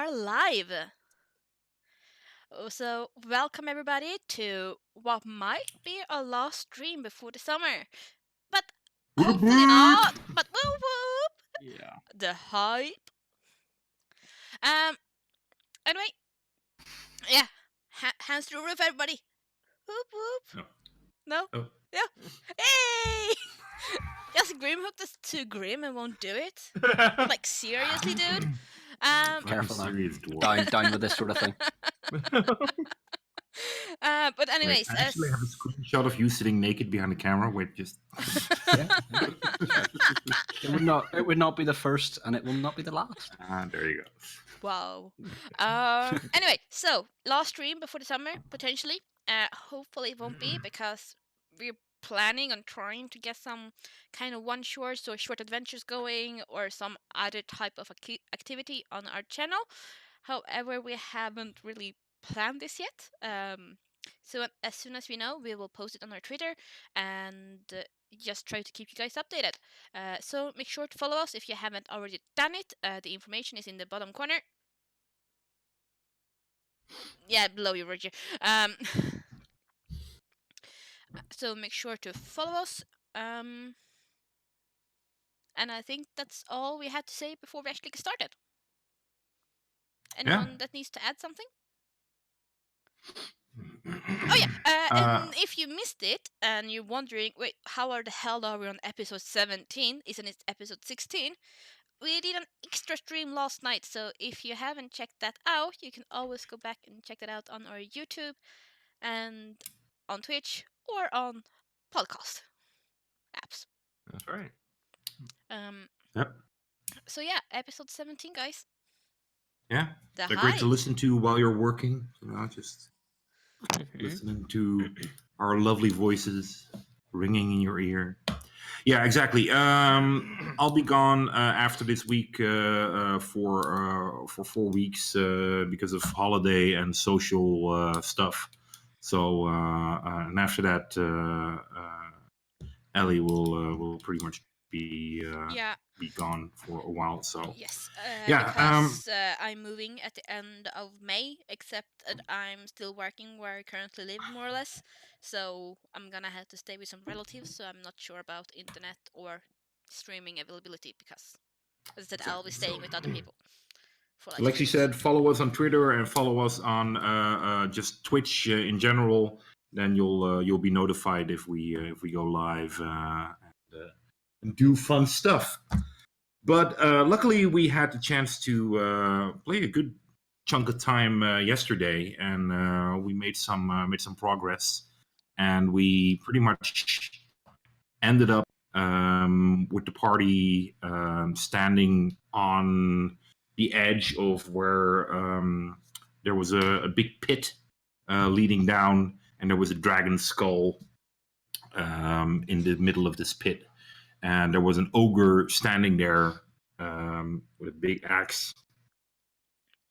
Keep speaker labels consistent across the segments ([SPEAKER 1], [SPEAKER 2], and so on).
[SPEAKER 1] are live. So, welcome everybody to what might be our last stream before the summer. But hopefully not. But whoop whoop.
[SPEAKER 2] Yeah.
[SPEAKER 1] The hype. Anyway, yeah. Hands to the roof, everybody. Whoop whoop. No?
[SPEAKER 3] Oh.
[SPEAKER 1] Yeah. Hey! Yes, Grimhook is too grim and won't do it. Like, seriously, dude?
[SPEAKER 2] Careful now.
[SPEAKER 3] Serious dwarf.
[SPEAKER 2] Down with this sort of thing.
[SPEAKER 1] But anyways,
[SPEAKER 3] I actually have a screenshot of you sitting naked behind the camera. Wait, just
[SPEAKER 2] It would not be the first, and it will not be the last.
[SPEAKER 3] there you go.
[SPEAKER 1] wow. Anyway, so last stream before the summer potentially. Hopefully it won't be because we're planning on trying to get some kind of one shots or short adventures going or some other type of activity on our channel. However, we haven't really planned this yet. So as soon as we know, we will post it on our Twitter and just try to keep you guys updated. So make sure to follow us if you haven't already done it. The information is in the bottom corner. Yeah, below you, Roger. So make sure to follow us. And I think that's all we had to say before we actually get started. Anyone that needs to add something? Oh yeah, and if you missed it and you're wondering, wait, how the hell are we on episode 17? Isn't it episode 16? We did an extra stream last night, so if you haven't checked that out, you can always go back and check that out on our YouTube and on Twitch or on podcast apps.
[SPEAKER 3] That's right.
[SPEAKER 1] Yep. So yeah, episode 17, guys.
[SPEAKER 3] Yeah, they're great to listen to while you're working. Just listening to our lovely voices ringing in your ear. Yeah, exactly. I'll be gone after this week for 4 weeks because of holiday and social stuff. So and after that, Ellie will pretty much be gone for a while. So
[SPEAKER 1] yes,
[SPEAKER 3] yeah,
[SPEAKER 1] because I'm moving at the end of May. Except that I'm still working where I currently live, more or less. So I'm gonna have to stay with some relatives. So I'm not sure about internet or streaming availability because, as I said, I'll be staying with other people.
[SPEAKER 3] Like she said, follow us on Twitter and follow us on just Twitch in general. Then you'll be notified if we go live and do fun stuff. But luckily, we had the chance to play a good chunk of time yesterday, and we made some progress, and we pretty much ended up with the party standing on the edge of where there was a big pit leading down, and there was a dragon skull in the middle of this pit. And there was an ogre standing there with a big axe.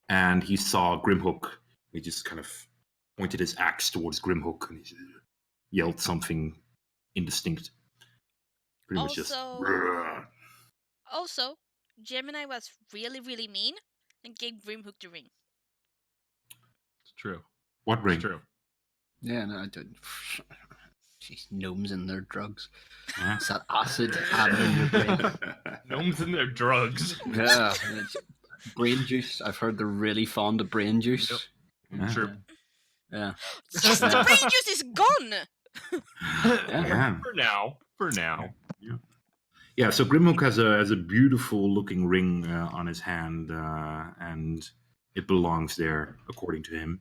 [SPEAKER 3] And he saw Grimhook. He just kind of pointed his axe towards Grimhook and he yelled something indistinct. Pretty much just...
[SPEAKER 1] Also, Gemini was really, really mean and gave Grimhook the ring.
[SPEAKER 2] It's true.
[SPEAKER 3] What ring?
[SPEAKER 2] It's true. Yeah, no, I don't. Jeez, gnomes and their drugs. It's that acid added in your brain.
[SPEAKER 4] Gnomes and their drugs.
[SPEAKER 2] Yeah. Brain juice. I've heard they're really fond of brain juice.
[SPEAKER 4] Yep. True.
[SPEAKER 2] Yeah.
[SPEAKER 1] Yes, the brain juice is gone!
[SPEAKER 3] Yeah.
[SPEAKER 4] For now.
[SPEAKER 3] Yeah, so Grimhook has a beautiful looking ring on his hand, and it belongs there, according to him.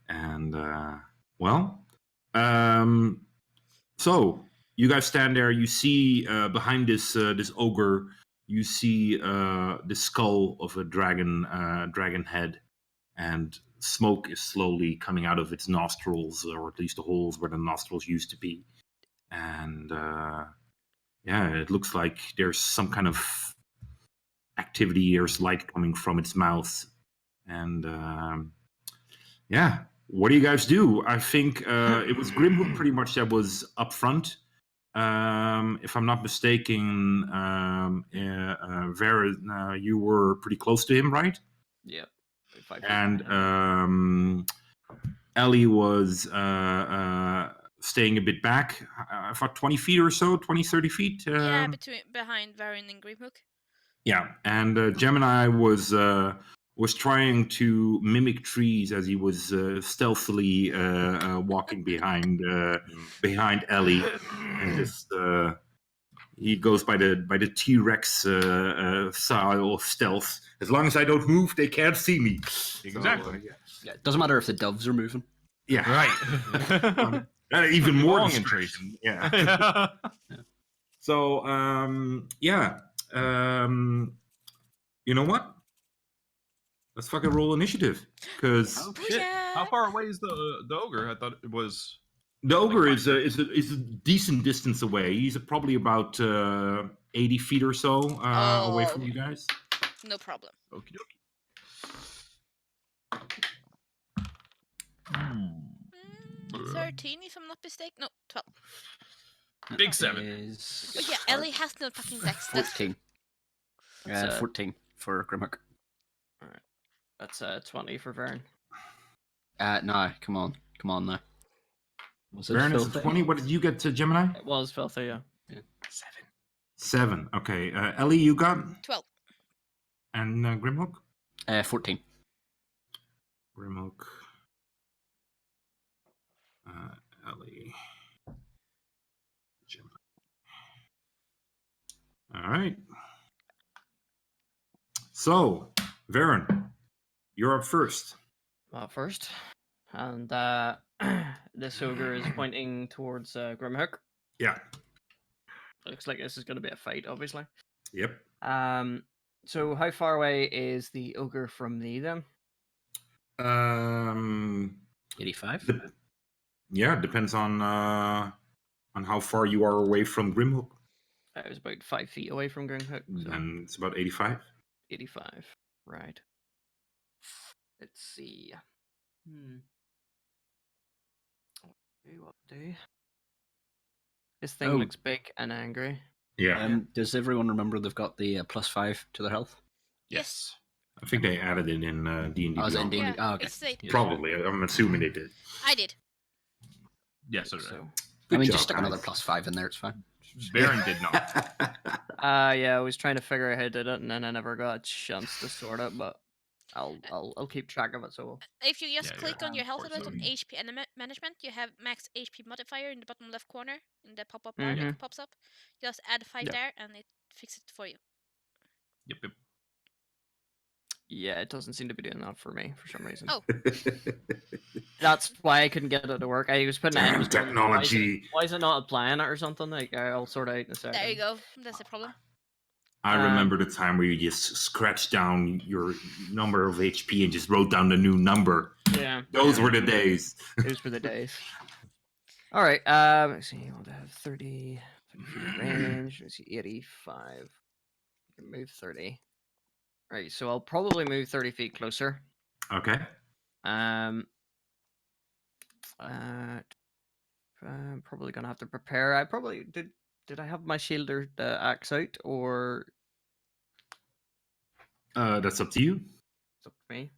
[SPEAKER 3] And, so you guys stand there, you see behind this ogre, you see the skull of a dragon head, and smoke is slowly coming out of its nostrils, or at least the holes where the nostrils used to be. And it looks like there's some kind of activity. There's light coming from its mouth. And what do you guys do? I think it was Grimhook pretty much that was up front. If I'm not mistaken, Vera, you were pretty close to him, right?
[SPEAKER 2] Yeah.
[SPEAKER 5] 5 feet.
[SPEAKER 3] And Ellie was staying a bit back, for 20 feet or so, 20, 30 feet.
[SPEAKER 1] Yeah, behind Varyn and Grimhook.
[SPEAKER 3] Yeah, and Gemini was trying to mimic trees as he was stealthily walking behind Ellie, and just he goes by the T-Rex style of stealth. As long as I don't move, they can't see me.
[SPEAKER 4] Exactly.
[SPEAKER 3] So,
[SPEAKER 2] Yeah, it doesn't matter if the doves are moving.
[SPEAKER 3] yeah.
[SPEAKER 4] Right.
[SPEAKER 3] Even more
[SPEAKER 4] Long
[SPEAKER 3] distraction.
[SPEAKER 4] entration.
[SPEAKER 3] Yeah. So you know what? Let's fucking roll initiative, because
[SPEAKER 4] Oh shit! How
[SPEAKER 1] Booyah!
[SPEAKER 4] far away is the ogre? I thought it was.
[SPEAKER 3] the ogre is a decent distance away. He's probably about 80 feet or so away from
[SPEAKER 1] Oh.
[SPEAKER 3] you guys.
[SPEAKER 1] No problem.
[SPEAKER 4] Okie dokie.
[SPEAKER 1] 13, if I'm not mistaken. No, 12.
[SPEAKER 4] Big 7.
[SPEAKER 2] Is
[SPEAKER 1] But yeah, Ellie has no fucking dex.
[SPEAKER 2] 14.
[SPEAKER 5] So-
[SPEAKER 2] 14 for Grimhook.
[SPEAKER 5] That's 20 for Vern.
[SPEAKER 2] No, come on now. Was it
[SPEAKER 3] Baron is
[SPEAKER 2] filthy?
[SPEAKER 3] 20. What did you get to Gemini?
[SPEAKER 5] It was filthy, yeah.
[SPEAKER 3] 7. Okay. Ellie, you got?
[SPEAKER 1] 12.
[SPEAKER 3] And Grimhook?
[SPEAKER 2] 14.
[SPEAKER 3] Grimhook. Ellie. Gemini. All right. So, Varen, you're up first.
[SPEAKER 5] First. And this ogre is pointing towards Grimhook.
[SPEAKER 3] Yeah.
[SPEAKER 5] Looks like this is going to be a fight, obviously.
[SPEAKER 3] Yep.
[SPEAKER 5] So how far away is the ogre from me then?
[SPEAKER 2] 85.
[SPEAKER 3] Yeah, depends on how far you are away from Grimhook.
[SPEAKER 5] I was about 5 feet away from Grimhook. So
[SPEAKER 3] And it's about 85.
[SPEAKER 5] 85. Right. Let's see. What do? This thing
[SPEAKER 2] Oh.
[SPEAKER 5] looks big and angry.
[SPEAKER 3] Yeah.
[SPEAKER 2] Does everyone remember they've got the +5 to their health?
[SPEAKER 1] Yes.
[SPEAKER 3] I think they added it in D&D.
[SPEAKER 2] Oh, is it in
[SPEAKER 3] Beyond.
[SPEAKER 2] D&D? Oh, okay.
[SPEAKER 1] It's 8.
[SPEAKER 2] Yeah.
[SPEAKER 3] Probably. I'm assuming they did.
[SPEAKER 1] I did.
[SPEAKER 4] Yeah, so did I.
[SPEAKER 5] So,
[SPEAKER 3] Good
[SPEAKER 2] I mean,
[SPEAKER 3] job,
[SPEAKER 2] just stick another
[SPEAKER 3] guys.
[SPEAKER 2] +5 in there, it's fine.
[SPEAKER 4] Baron did not.
[SPEAKER 5] yeah, I was trying to figure out how to do it, and then I never got a chance to sort it. But I'll keep track of it. So
[SPEAKER 1] If you just
[SPEAKER 4] Yeah,
[SPEAKER 1] click
[SPEAKER 4] yeah.
[SPEAKER 1] on your health ability on
[SPEAKER 4] Unfortunately.
[SPEAKER 1] HP and management, you have max HP modifier in the bottom left corner in the pop-up bar
[SPEAKER 5] Mhm.
[SPEAKER 1] that pops up. Just add 5
[SPEAKER 5] Yeah.
[SPEAKER 1] there and it fixes it for you.
[SPEAKER 4] Yep.
[SPEAKER 5] yeah, it doesn't seem to be doing that for me for some reason.
[SPEAKER 1] Oh.
[SPEAKER 5] That's why I couldn't get it to work. I was putting it in.
[SPEAKER 3] Damn
[SPEAKER 5] was going,
[SPEAKER 3] technology.
[SPEAKER 5] Why is it not applying it or something? Like I'll sort it out in a second.
[SPEAKER 1] There you go. That's the problem.
[SPEAKER 3] I remember the time where you just scratched down your number of HP and just wrote down the new number.
[SPEAKER 5] Yeah.
[SPEAKER 3] Those were the days.
[SPEAKER 5] Those were the days. All right. Let's see. I want to have 30 feet range. Let's see, 85. I can move 30. All right. So I'll probably move 30 feet closer.
[SPEAKER 3] Okay.
[SPEAKER 5] I'm probably gonna have to prepare. I probably did. Did I have my shield or the axe out, or
[SPEAKER 3] That's up to you.
[SPEAKER 5] it's up to me?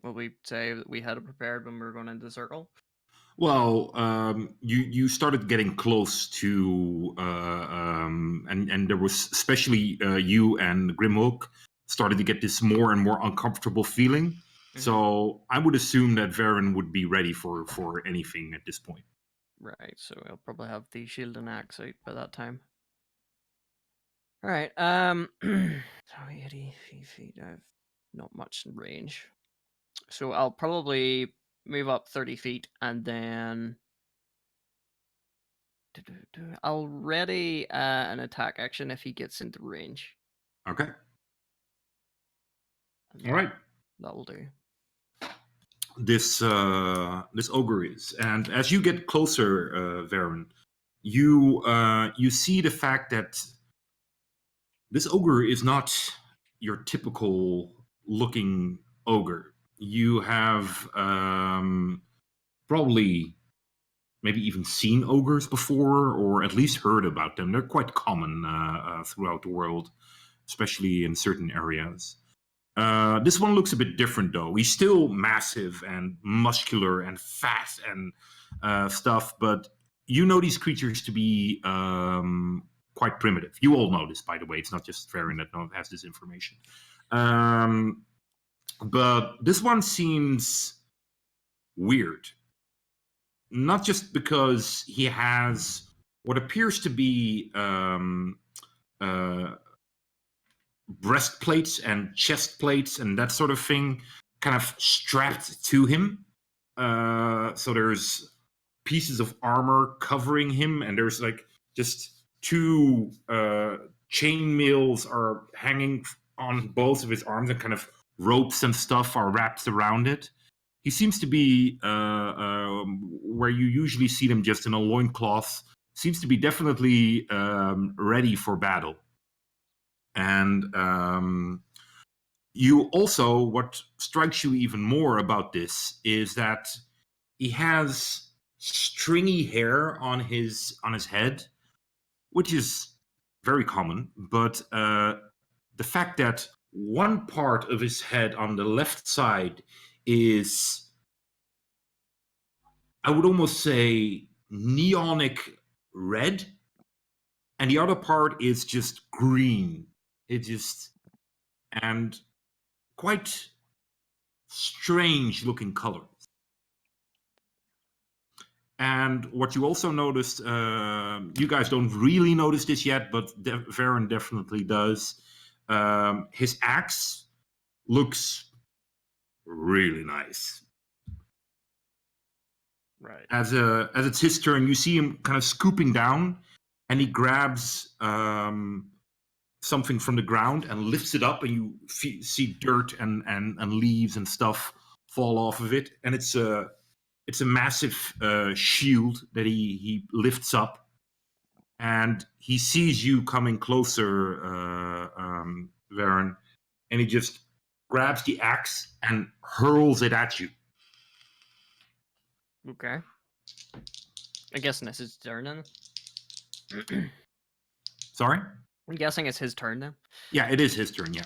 [SPEAKER 5] Will we say that we had it prepared when we were going into the circle?
[SPEAKER 3] Well, you started getting close to, and there was especially you and Grimhook started to get this more and more uncomfortable feeling. So I would assume that Varen would be ready for anything at this point.
[SPEAKER 5] Right, so I'll probably have the shield and axe out by that time. All right, so 80 feet. I have not much in range, so I'll probably move up 30 feet and then I'll ready an attack action if he gets into range.
[SPEAKER 3] Okay.
[SPEAKER 5] And
[SPEAKER 3] All right.
[SPEAKER 5] that will do.
[SPEAKER 3] This ogre is, and as you get closer, Varen, you see the fact that this ogre is not your typical looking ogre. You have probably maybe even seen ogres before, or at least heard about them. They're quite common throughout the world, especially in certain areas. This one looks a bit different, though. He's still massive and muscular and fat and stuff, but you know these creatures to be quite primitive. You all know this, by the way. It's not just Varian that has this information. But this one seems weird. Not just because he has what appears to be breastplates and chest plates and that sort of thing kind of strapped to him. So there's pieces of armor covering him, and there's like just two chainmails are hanging on both of his arms, and kind of ropes and stuff are wrapped around it. He seems to be where you usually see them just in a loincloth. Seems to be definitely ready for battle. And you also, what strikes you even more about this is that he has stringy hair on his head, which is very common. But the fact that one part of his head on the left side is, I would almost say, neonic red, and the other part is just green. It just, and quite strange looking colors. And what you also noticed, you guys don't really notice this yet, but Varen definitely does. His axe looks really nice.
[SPEAKER 5] Right.
[SPEAKER 3] As it's his turn, you see him kind of scooping down, and he grabs something from the ground and lifts it up, and you see dirt and leaves and stuff fall off of it. And it's a massive shield that he lifts up, and he sees you coming closer, Varen, and he just grabs the axe and hurls it at you.
[SPEAKER 5] Okay. I'm guessing it's his turn then.
[SPEAKER 3] Sorry?
[SPEAKER 5] I'm guessing it's his turn then.
[SPEAKER 3] Yeah, it is his turn. Yeah.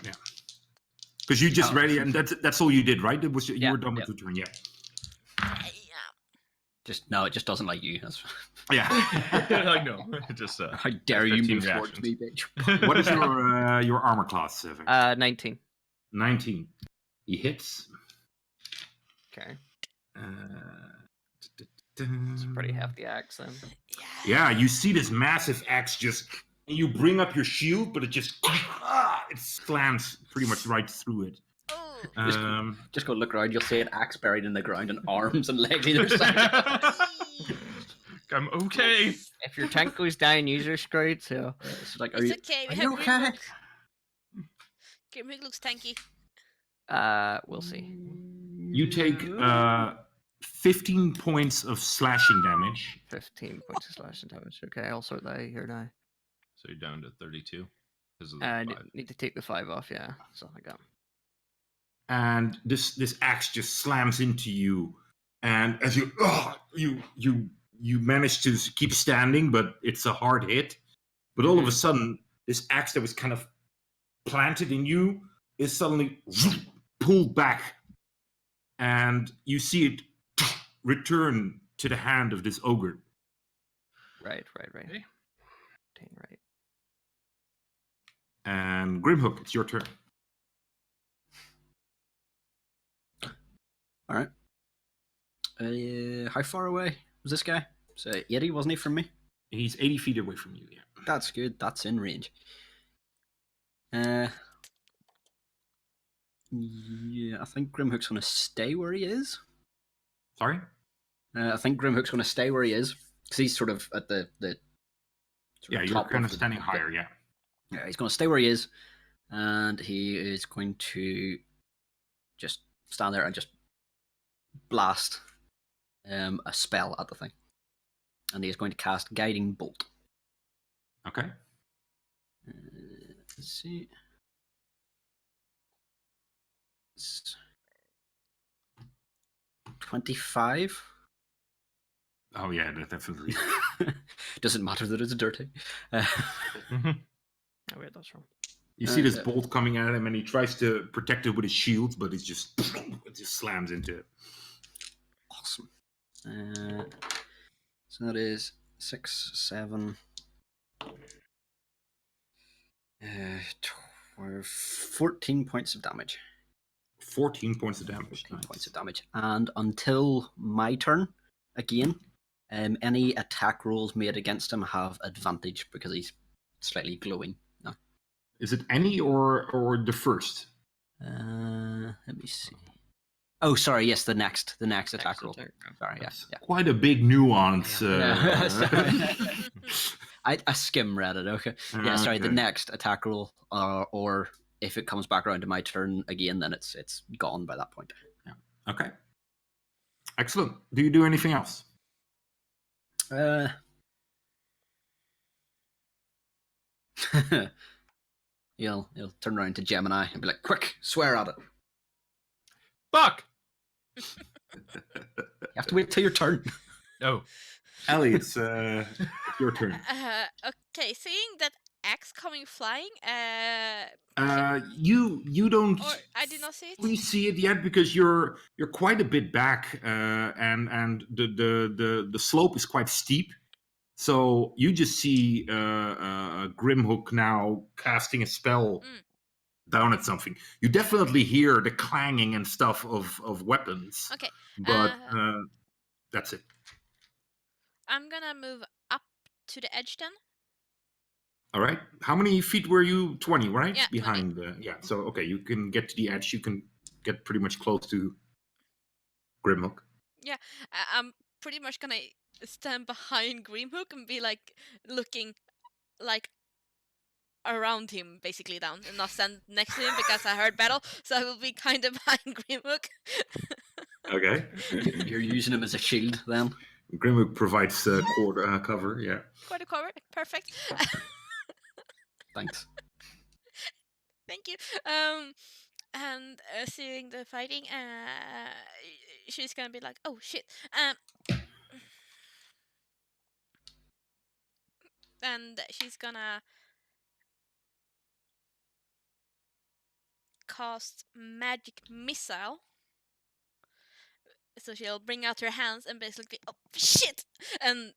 [SPEAKER 3] Because you just ready, and that's all you did, right? It was you were done with your turn. Yeah.
[SPEAKER 2] It just doesn't like you. That's...
[SPEAKER 3] Yeah.
[SPEAKER 4] I know. Just
[SPEAKER 2] how dare you move
[SPEAKER 4] reactions.
[SPEAKER 2] towards me, bitch?
[SPEAKER 3] What is your armor class, Seven?
[SPEAKER 5] 19.
[SPEAKER 3] 19. He hits.
[SPEAKER 5] Okay.
[SPEAKER 3] It's
[SPEAKER 5] It's a pretty hefty axe then.
[SPEAKER 3] Yeah, you see this massive axe just, and you bring up your shield, but it just it slams pretty much right through it.
[SPEAKER 2] Just go look around. You'll see an axe buried in the ground and arms and legs either side.
[SPEAKER 4] I'm okay.
[SPEAKER 5] If your tank goes down, you're screwed. So
[SPEAKER 2] It's like,
[SPEAKER 1] It's okay. We
[SPEAKER 2] are
[SPEAKER 1] have
[SPEAKER 2] you okay?
[SPEAKER 1] Grimhook looks tanky.
[SPEAKER 5] We'll see.
[SPEAKER 3] You take 15 points of slashing damage.
[SPEAKER 5] 15 points of slashing damage. Okay, I'll sort that out here now.
[SPEAKER 4] So you're down to 32 because of the
[SPEAKER 5] I
[SPEAKER 4] 5.
[SPEAKER 5] need to take the 5 off. Yeah, something like that.
[SPEAKER 3] And this axe just slams into you, and as you manage to keep standing, but it's a hard hit. But all of a sudden, this axe that was kind of planted in you is suddenly pulled back, and you see it return to the hand of this ogre.
[SPEAKER 5] Right.
[SPEAKER 4] Okay.
[SPEAKER 5] Right.
[SPEAKER 3] And Grimhook, it's your turn.
[SPEAKER 2] All right. How far away was this guy? So 80, wasn't he, from me?
[SPEAKER 3] He's 80 feet away from you, yeah.
[SPEAKER 2] That's good. That's in range. Yeah, I think Grimhook's going to stay where he is.
[SPEAKER 3] Sorry?
[SPEAKER 2] I think Grimhook's going to stay where he is, because he's sort of at the
[SPEAKER 3] Yeah, you're kind of standing higher, yeah.
[SPEAKER 2] Yeah, he's going to stay where he is, and he is going to just stand there and just blast a spell at the thing. And he is going to cast Guiding Bolt.
[SPEAKER 3] Okay.
[SPEAKER 2] Let's see. It's 25.
[SPEAKER 3] Oh, yeah, definitely.
[SPEAKER 2] Doesn't matter that it's dirty.
[SPEAKER 5] Oh wait, that's wrong.
[SPEAKER 3] You see this
[SPEAKER 2] Okay.
[SPEAKER 3] bolt coming at him, and he tries to protect it with his shield, but it just slams into it.
[SPEAKER 2] Awesome. So that is 6, 7, 12, 14 points of damage.
[SPEAKER 3] 14 points of damage.
[SPEAKER 2] 14
[SPEAKER 3] Nice.
[SPEAKER 2] points of damage. And until my turn, again, any attack rolls made against him have advantage because he's slightly glowing. No.
[SPEAKER 3] Is it any or the first?
[SPEAKER 2] Let me see. Oh, sorry. Yes, the next attack roll.
[SPEAKER 5] attack roll.
[SPEAKER 2] Sorry,
[SPEAKER 3] That's
[SPEAKER 2] yeah.
[SPEAKER 3] quite a big nuance.
[SPEAKER 2] Yeah. Sorry. I skim read it. Okay. Yeah, sorry. The
[SPEAKER 3] Okay.
[SPEAKER 2] next attack roll, or if it comes back around to my turn again, then it's gone by that point.
[SPEAKER 3] Okay. Excellent. Do you do anything else?
[SPEAKER 2] He'll turn around to Gemini and be like, "Quick, swear at it.
[SPEAKER 4] Fuck!
[SPEAKER 2] You have to wait till your turn."
[SPEAKER 4] Oh,
[SPEAKER 3] Ellie, it's your turn.
[SPEAKER 1] Okay, seeing that axe coming flying,
[SPEAKER 3] You don't
[SPEAKER 1] or I did not see
[SPEAKER 3] we
[SPEAKER 1] it.
[SPEAKER 3] see it yet because you're quite a bit back, and the slope is quite steep. So you just see Grimhook now casting a spell down at something. You definitely hear the clanging and stuff of weapons,
[SPEAKER 1] Okay,
[SPEAKER 3] but that's it.
[SPEAKER 1] I'm gonna move up to the edge then.
[SPEAKER 3] All right. How many feet were you? 20, right?
[SPEAKER 1] Yeah, 20.
[SPEAKER 3] Behind the So okay, you can get to the edge. You can get pretty much close to Grimhook.
[SPEAKER 1] I'm pretty much gonna stand behind Grimhook and be like looking like around him, basically down, and not stand next to him because I heard battle, so I will be kind of behind Grimhook.
[SPEAKER 3] Okay.
[SPEAKER 2] You're using him as a shield, then.
[SPEAKER 3] Grimhook provides cover. Yeah.
[SPEAKER 1] Quite a cover, perfect.
[SPEAKER 2] Thanks.
[SPEAKER 1] Thank you. And seeing the fighting, she's gonna be like, "Oh shit!" And she's gonna cast magic missile. So she'll bring out her hands and basically, oh shit, and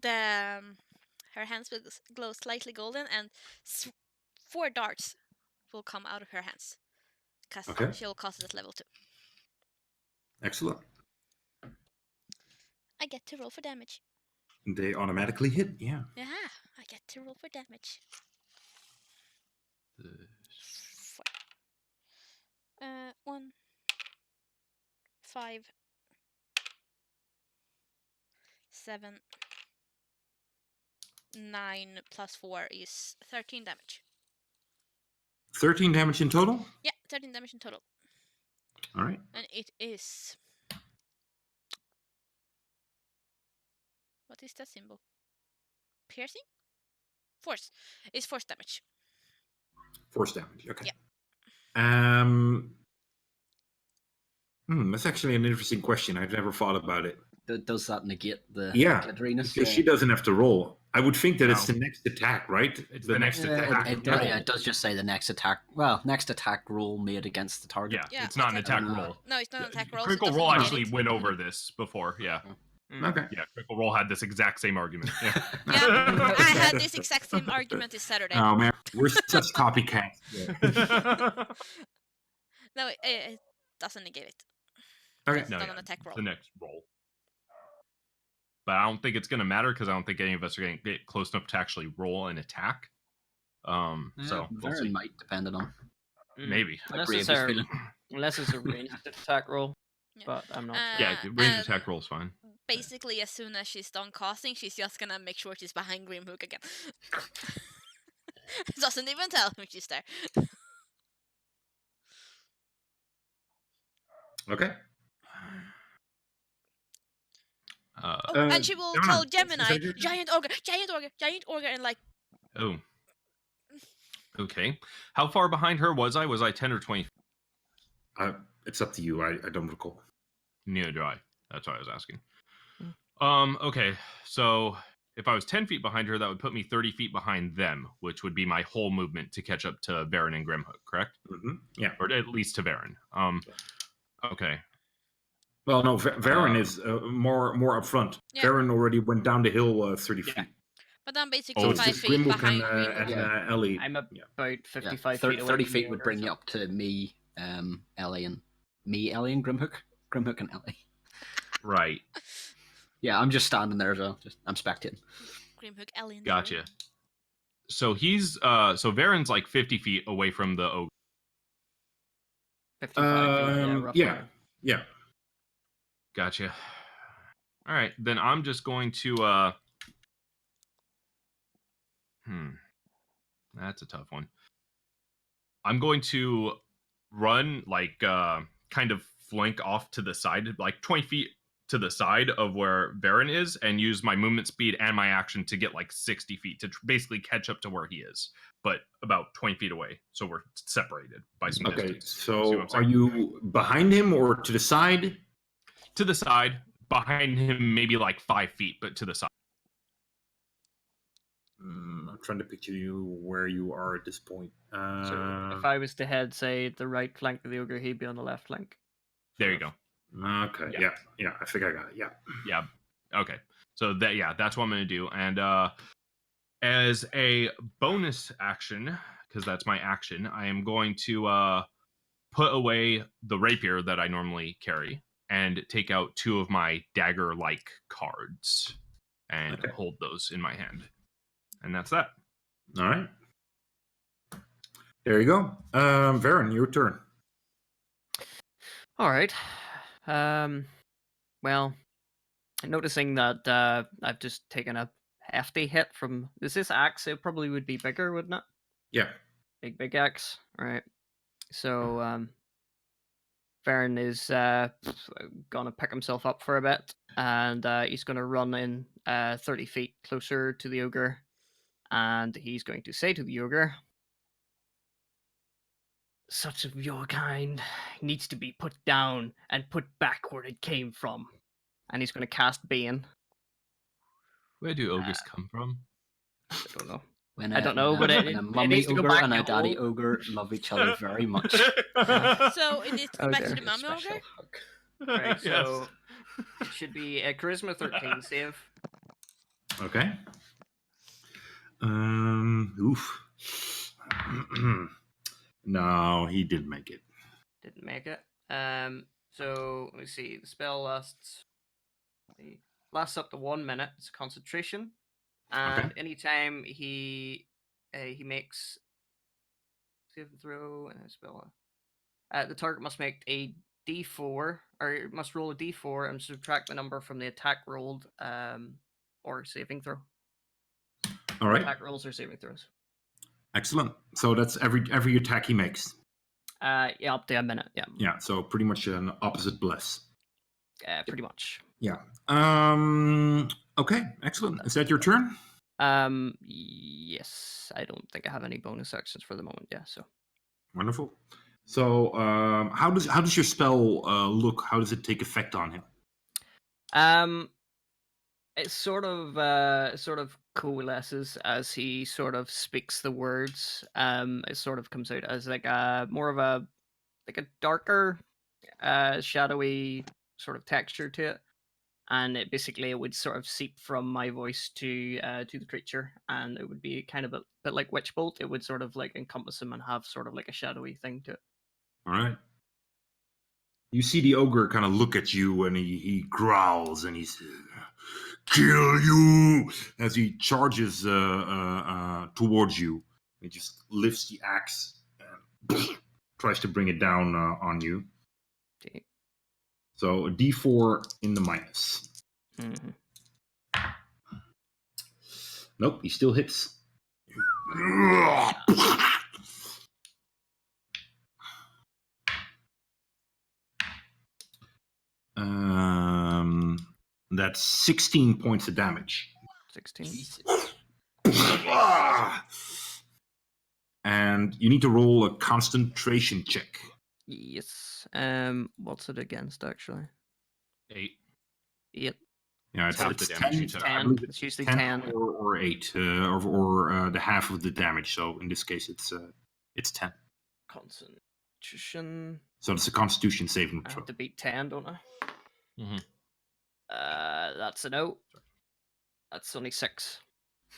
[SPEAKER 1] the her hands will glow slightly golden, and 4 darts will come out of her hands. Cause
[SPEAKER 3] Okay.
[SPEAKER 1] she'll cast it at level 2.
[SPEAKER 3] Excellent.
[SPEAKER 1] I get to roll for damage.
[SPEAKER 3] They automatically hit. Yeah.
[SPEAKER 1] Yeah, I get to roll for damage. 1, 5, 7, 9 plus 4 is 13 damage.
[SPEAKER 3] 13 damage in total.
[SPEAKER 1] Yeah, 13 damage in total.
[SPEAKER 3] All right.
[SPEAKER 1] And it is... What is that symbol? Piercing? Force. It's force damage.
[SPEAKER 3] Force damage. Okay.
[SPEAKER 1] Yeah.
[SPEAKER 3] That's actually an interesting question. I've never thought about it.
[SPEAKER 2] Does that negate the
[SPEAKER 3] Yeah,
[SPEAKER 2] glitteriness?
[SPEAKER 3] because she doesn't have to roll. I would think that it's
[SPEAKER 4] No.
[SPEAKER 3] the next attack, right?
[SPEAKER 4] It's the next
[SPEAKER 2] Yeah,
[SPEAKER 4] attack.
[SPEAKER 2] it does just say the next attack. Well, next attack roll made against the target.
[SPEAKER 4] Yeah,
[SPEAKER 1] Yeah,
[SPEAKER 4] it's not an
[SPEAKER 1] attack
[SPEAKER 4] attack
[SPEAKER 2] roll.
[SPEAKER 4] roll.
[SPEAKER 1] No, it's not an attack roll. so it
[SPEAKER 4] Critical
[SPEAKER 1] doesn't
[SPEAKER 4] Roll
[SPEAKER 1] negate
[SPEAKER 4] actually
[SPEAKER 1] it.
[SPEAKER 4] went over this before. Yeah,
[SPEAKER 3] Okay.
[SPEAKER 4] yeah. Critical Roll had this exact same argument. Yeah.
[SPEAKER 1] Yeah, I had this exact same argument this Saturday.
[SPEAKER 3] Oh man, we're such copycats.
[SPEAKER 1] No, it doesn't negate it.
[SPEAKER 3] Okay.
[SPEAKER 1] It's
[SPEAKER 4] No,
[SPEAKER 1] not
[SPEAKER 4] yeah,
[SPEAKER 1] an attack roll.
[SPEAKER 4] the next roll. But I don't think it's going to matter because I don't think any of us are going to get close enough to actually roll an attack. So we'll
[SPEAKER 2] Varen
[SPEAKER 4] see.
[SPEAKER 2] might, depending on
[SPEAKER 4] Maybe.
[SPEAKER 2] how
[SPEAKER 5] Unless
[SPEAKER 2] brave
[SPEAKER 5] it's,
[SPEAKER 2] he's
[SPEAKER 5] a,
[SPEAKER 2] feeling.
[SPEAKER 5] unless it's a ranged attack roll,
[SPEAKER 1] Yeah.
[SPEAKER 5] but I'm not sure.
[SPEAKER 4] Yeah, range
[SPEAKER 1] and
[SPEAKER 4] attack roll is fine.
[SPEAKER 1] basically, as soon as she's done casting, she's just gonna make sure she's behind Grimhook again. Doesn't even tell him she's there.
[SPEAKER 3] Okay.
[SPEAKER 1] Oh, and she will
[SPEAKER 3] Gemini,
[SPEAKER 1] tell
[SPEAKER 3] is
[SPEAKER 1] Gemini,
[SPEAKER 3] that your turn?
[SPEAKER 1] giant ogre, and like,
[SPEAKER 4] Oh. Okay. How far behind her was I? Was I 10 or 20?
[SPEAKER 3] It's up to you. I don't recall.
[SPEAKER 4] Neither do I. That's what I was asking.
[SPEAKER 5] Hmm.
[SPEAKER 4] Okay. So if I was 10 feet behind her, that would put me 30 feet behind them, which would be my whole movement to catch up to Varen and Grimhook, correct?
[SPEAKER 3] Yeah.
[SPEAKER 4] Or at least to Varen. Okay.
[SPEAKER 3] Well, no, Varen is more up front.
[SPEAKER 1] Yeah.
[SPEAKER 3] Varen already went down the hill 30
[SPEAKER 5] Yeah.
[SPEAKER 3] feet.
[SPEAKER 1] But I'm basically
[SPEAKER 3] So it's
[SPEAKER 1] 5
[SPEAKER 3] just
[SPEAKER 1] feet
[SPEAKER 3] Grimhook
[SPEAKER 1] behind
[SPEAKER 3] and,
[SPEAKER 1] Grimhook.
[SPEAKER 3] Ellie.
[SPEAKER 5] I'm about
[SPEAKER 2] Yeah,
[SPEAKER 5] 55 feet away
[SPEAKER 2] 30
[SPEAKER 5] from the
[SPEAKER 2] feet would
[SPEAKER 5] ogre,
[SPEAKER 2] bring
[SPEAKER 5] so-
[SPEAKER 2] you up to me, Ellie, and Grimhook. Grimhook and Ellie.
[SPEAKER 4] Right.
[SPEAKER 2] Yeah, I'm just standing there as well. I'm spectating.
[SPEAKER 1] Grimhook, Ellie, and
[SPEAKER 4] Gotcha. So he's so Varen's like 50 feet away from the ogre.
[SPEAKER 5] 55 feet, yeah, roughly.
[SPEAKER 3] Yeah.
[SPEAKER 4] Gotcha. All right, then I'm just going to that's a tough one. I'm going to run like kind of flank off to the side, like 20 feet to the side of where Varen is, and use my movement speed and my action to get like 60 feet to basically catch up to where he is, but about 20 feet away. So we're separated by some
[SPEAKER 3] Okay,
[SPEAKER 4] distance. See
[SPEAKER 3] so
[SPEAKER 4] what I'm
[SPEAKER 3] are
[SPEAKER 4] saying?
[SPEAKER 3] you behind him or to the side?
[SPEAKER 4] To the side, behind him, maybe like 5 feet, but to the side.
[SPEAKER 3] I'm trying to picture you where you are at this point.
[SPEAKER 5] So if I was to head, say, the right flank of the ogre, he'd be on the left flank.
[SPEAKER 4] There you go.
[SPEAKER 3] Okay, yeah, I think I got it.
[SPEAKER 4] Yeah. Okay. So that's what I'm going to do. And as a bonus action, because that's my action, I am going to put away the rapier that I normally carry and take out 2 of my dagger-like cards and hold those in my hand. And that's that.
[SPEAKER 3] All right. There you go. Varen, your turn.
[SPEAKER 5] All right. Well, noticing that I've just taken a hefty hit from... Is this axe? It probably would be bigger, wouldn't it?
[SPEAKER 3] Yeah.
[SPEAKER 5] Big axe. All right. So, Varen is gonna pick himself up for a bit, and he's gonna run in 30 feet closer to the ogre, and he's going to say to the ogre, "Such of your kind needs to be put down and put back where it came from." And he's going to cast Bane.
[SPEAKER 4] Where do ogres come from?
[SPEAKER 5] I don't know.
[SPEAKER 2] When
[SPEAKER 5] I don't know, but
[SPEAKER 2] when a
[SPEAKER 5] it
[SPEAKER 2] mummy
[SPEAKER 5] needs to go
[SPEAKER 2] ogre
[SPEAKER 5] back
[SPEAKER 2] and a
[SPEAKER 5] to
[SPEAKER 2] daddy
[SPEAKER 5] hole.
[SPEAKER 2] ogre love each other very much.
[SPEAKER 1] So it needs to go
[SPEAKER 5] Oh
[SPEAKER 1] back to
[SPEAKER 5] dear.
[SPEAKER 1] the mummy
[SPEAKER 2] Special
[SPEAKER 1] ogre?
[SPEAKER 2] hug.
[SPEAKER 5] Right, so it should be a Charisma 13 save.
[SPEAKER 3] Okay. Oof. No, he didn't make it.
[SPEAKER 5] Didn't make it. So let me see. The spell lasts up to 1 minute. It's concentration, and anytime he makes save and throw and a spell, the target must make a D4 or must roll a D4 and subtract the number from the attack rolled or saving throw.
[SPEAKER 3] All right.
[SPEAKER 5] Attack rolls or saving throws.
[SPEAKER 3] Excellent. So that's every attack he makes.
[SPEAKER 5] Yeah, up to a minute. Yeah.
[SPEAKER 3] Yeah. So pretty much an opposite bless.
[SPEAKER 5] Pretty much.
[SPEAKER 3] Yeah. Okay. Excellent. Is that your turn?
[SPEAKER 5] Yes. I don't think I have any bonus actions for the moment. Yeah. So.
[SPEAKER 3] Wonderful. So, how does your spell look? How does it take effect on him?
[SPEAKER 5] It sort of coalesces as he sort of speaks the words. It sort of comes out as like more of a darker, shadowy sort of texture to it, and it would sort of seep from my voice to the creature, and it would be kind of a bit like Witch Bolt. It would sort of like encompass him and have sort of like a shadowy thing to it.
[SPEAKER 3] All right. You see the ogre kind of look at you, and he growls, and he says, "Kill you!" as he charges towards you. He just lifts the axe and tries to bring it down on you.
[SPEAKER 5] Okay.
[SPEAKER 3] So a D4 in the minus.
[SPEAKER 5] Mm-hmm.
[SPEAKER 3] Nope, he still hits. That's 16 points of damage.
[SPEAKER 5] 16.
[SPEAKER 3] And you need to roll a concentration check.
[SPEAKER 5] Yes. What's it against actually?
[SPEAKER 4] 8.
[SPEAKER 5] Yep.
[SPEAKER 3] Yeah, it's,
[SPEAKER 4] half
[SPEAKER 3] it's
[SPEAKER 4] the damage
[SPEAKER 3] 10,
[SPEAKER 4] you took.
[SPEAKER 3] I
[SPEAKER 5] 10.
[SPEAKER 3] believe
[SPEAKER 5] It's usually
[SPEAKER 3] 10
[SPEAKER 5] 10.
[SPEAKER 3] or 8, or the half of the damage. So in this case, it's 10.
[SPEAKER 5] Constitution.
[SPEAKER 3] So it's a Constitution saving
[SPEAKER 5] I
[SPEAKER 3] throw.
[SPEAKER 5] have to beat 10, don't I?
[SPEAKER 4] Mhm.
[SPEAKER 5] That's a no. That's only 6.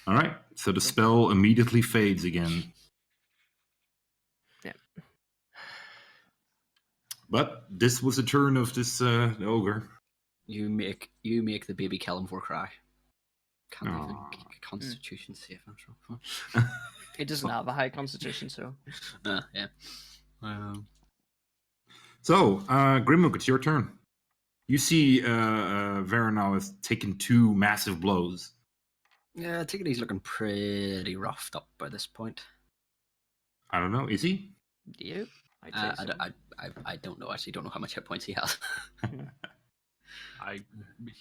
[SPEAKER 3] All right. So the spell immediately fades again.
[SPEAKER 5] Yeah.
[SPEAKER 3] But this was a turn of this ogre.
[SPEAKER 2] You make the baby Kellamvor cry. Can't even
[SPEAKER 3] Aw.
[SPEAKER 2] Constitution save.
[SPEAKER 5] He doesn't have a high constitution, so.
[SPEAKER 2] Yeah.
[SPEAKER 3] So, Grimhook, it's your turn. You see Varen now has taken 2 massive blows.
[SPEAKER 2] Yeah, I think he's looking pretty roughed up by this point.
[SPEAKER 3] I don't know. Is he?
[SPEAKER 5] Yep. I'd say so.
[SPEAKER 2] I don't know. Actually, don't know how much hit points he has.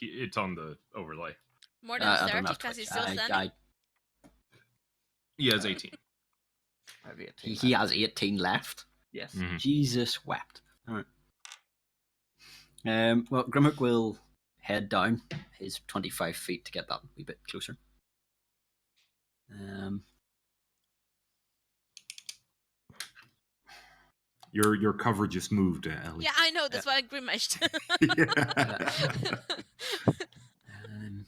[SPEAKER 4] It's on the overlay.
[SPEAKER 1] More than
[SPEAKER 2] I don't
[SPEAKER 1] 30
[SPEAKER 2] have
[SPEAKER 1] because he's
[SPEAKER 2] Twitch.
[SPEAKER 1] still standing.
[SPEAKER 4] He has 18.
[SPEAKER 5] I have 18
[SPEAKER 2] He
[SPEAKER 5] left.
[SPEAKER 2] has 18 left.
[SPEAKER 5] Yes.
[SPEAKER 4] Mhm.
[SPEAKER 2] Jesus wept. All right. Well, Grimhook will head down his 25 feet to get that wee bit closer.
[SPEAKER 3] Your coverage just moved, Ellie.
[SPEAKER 1] Yeah, I know. That's why I grimaced.
[SPEAKER 2] Um,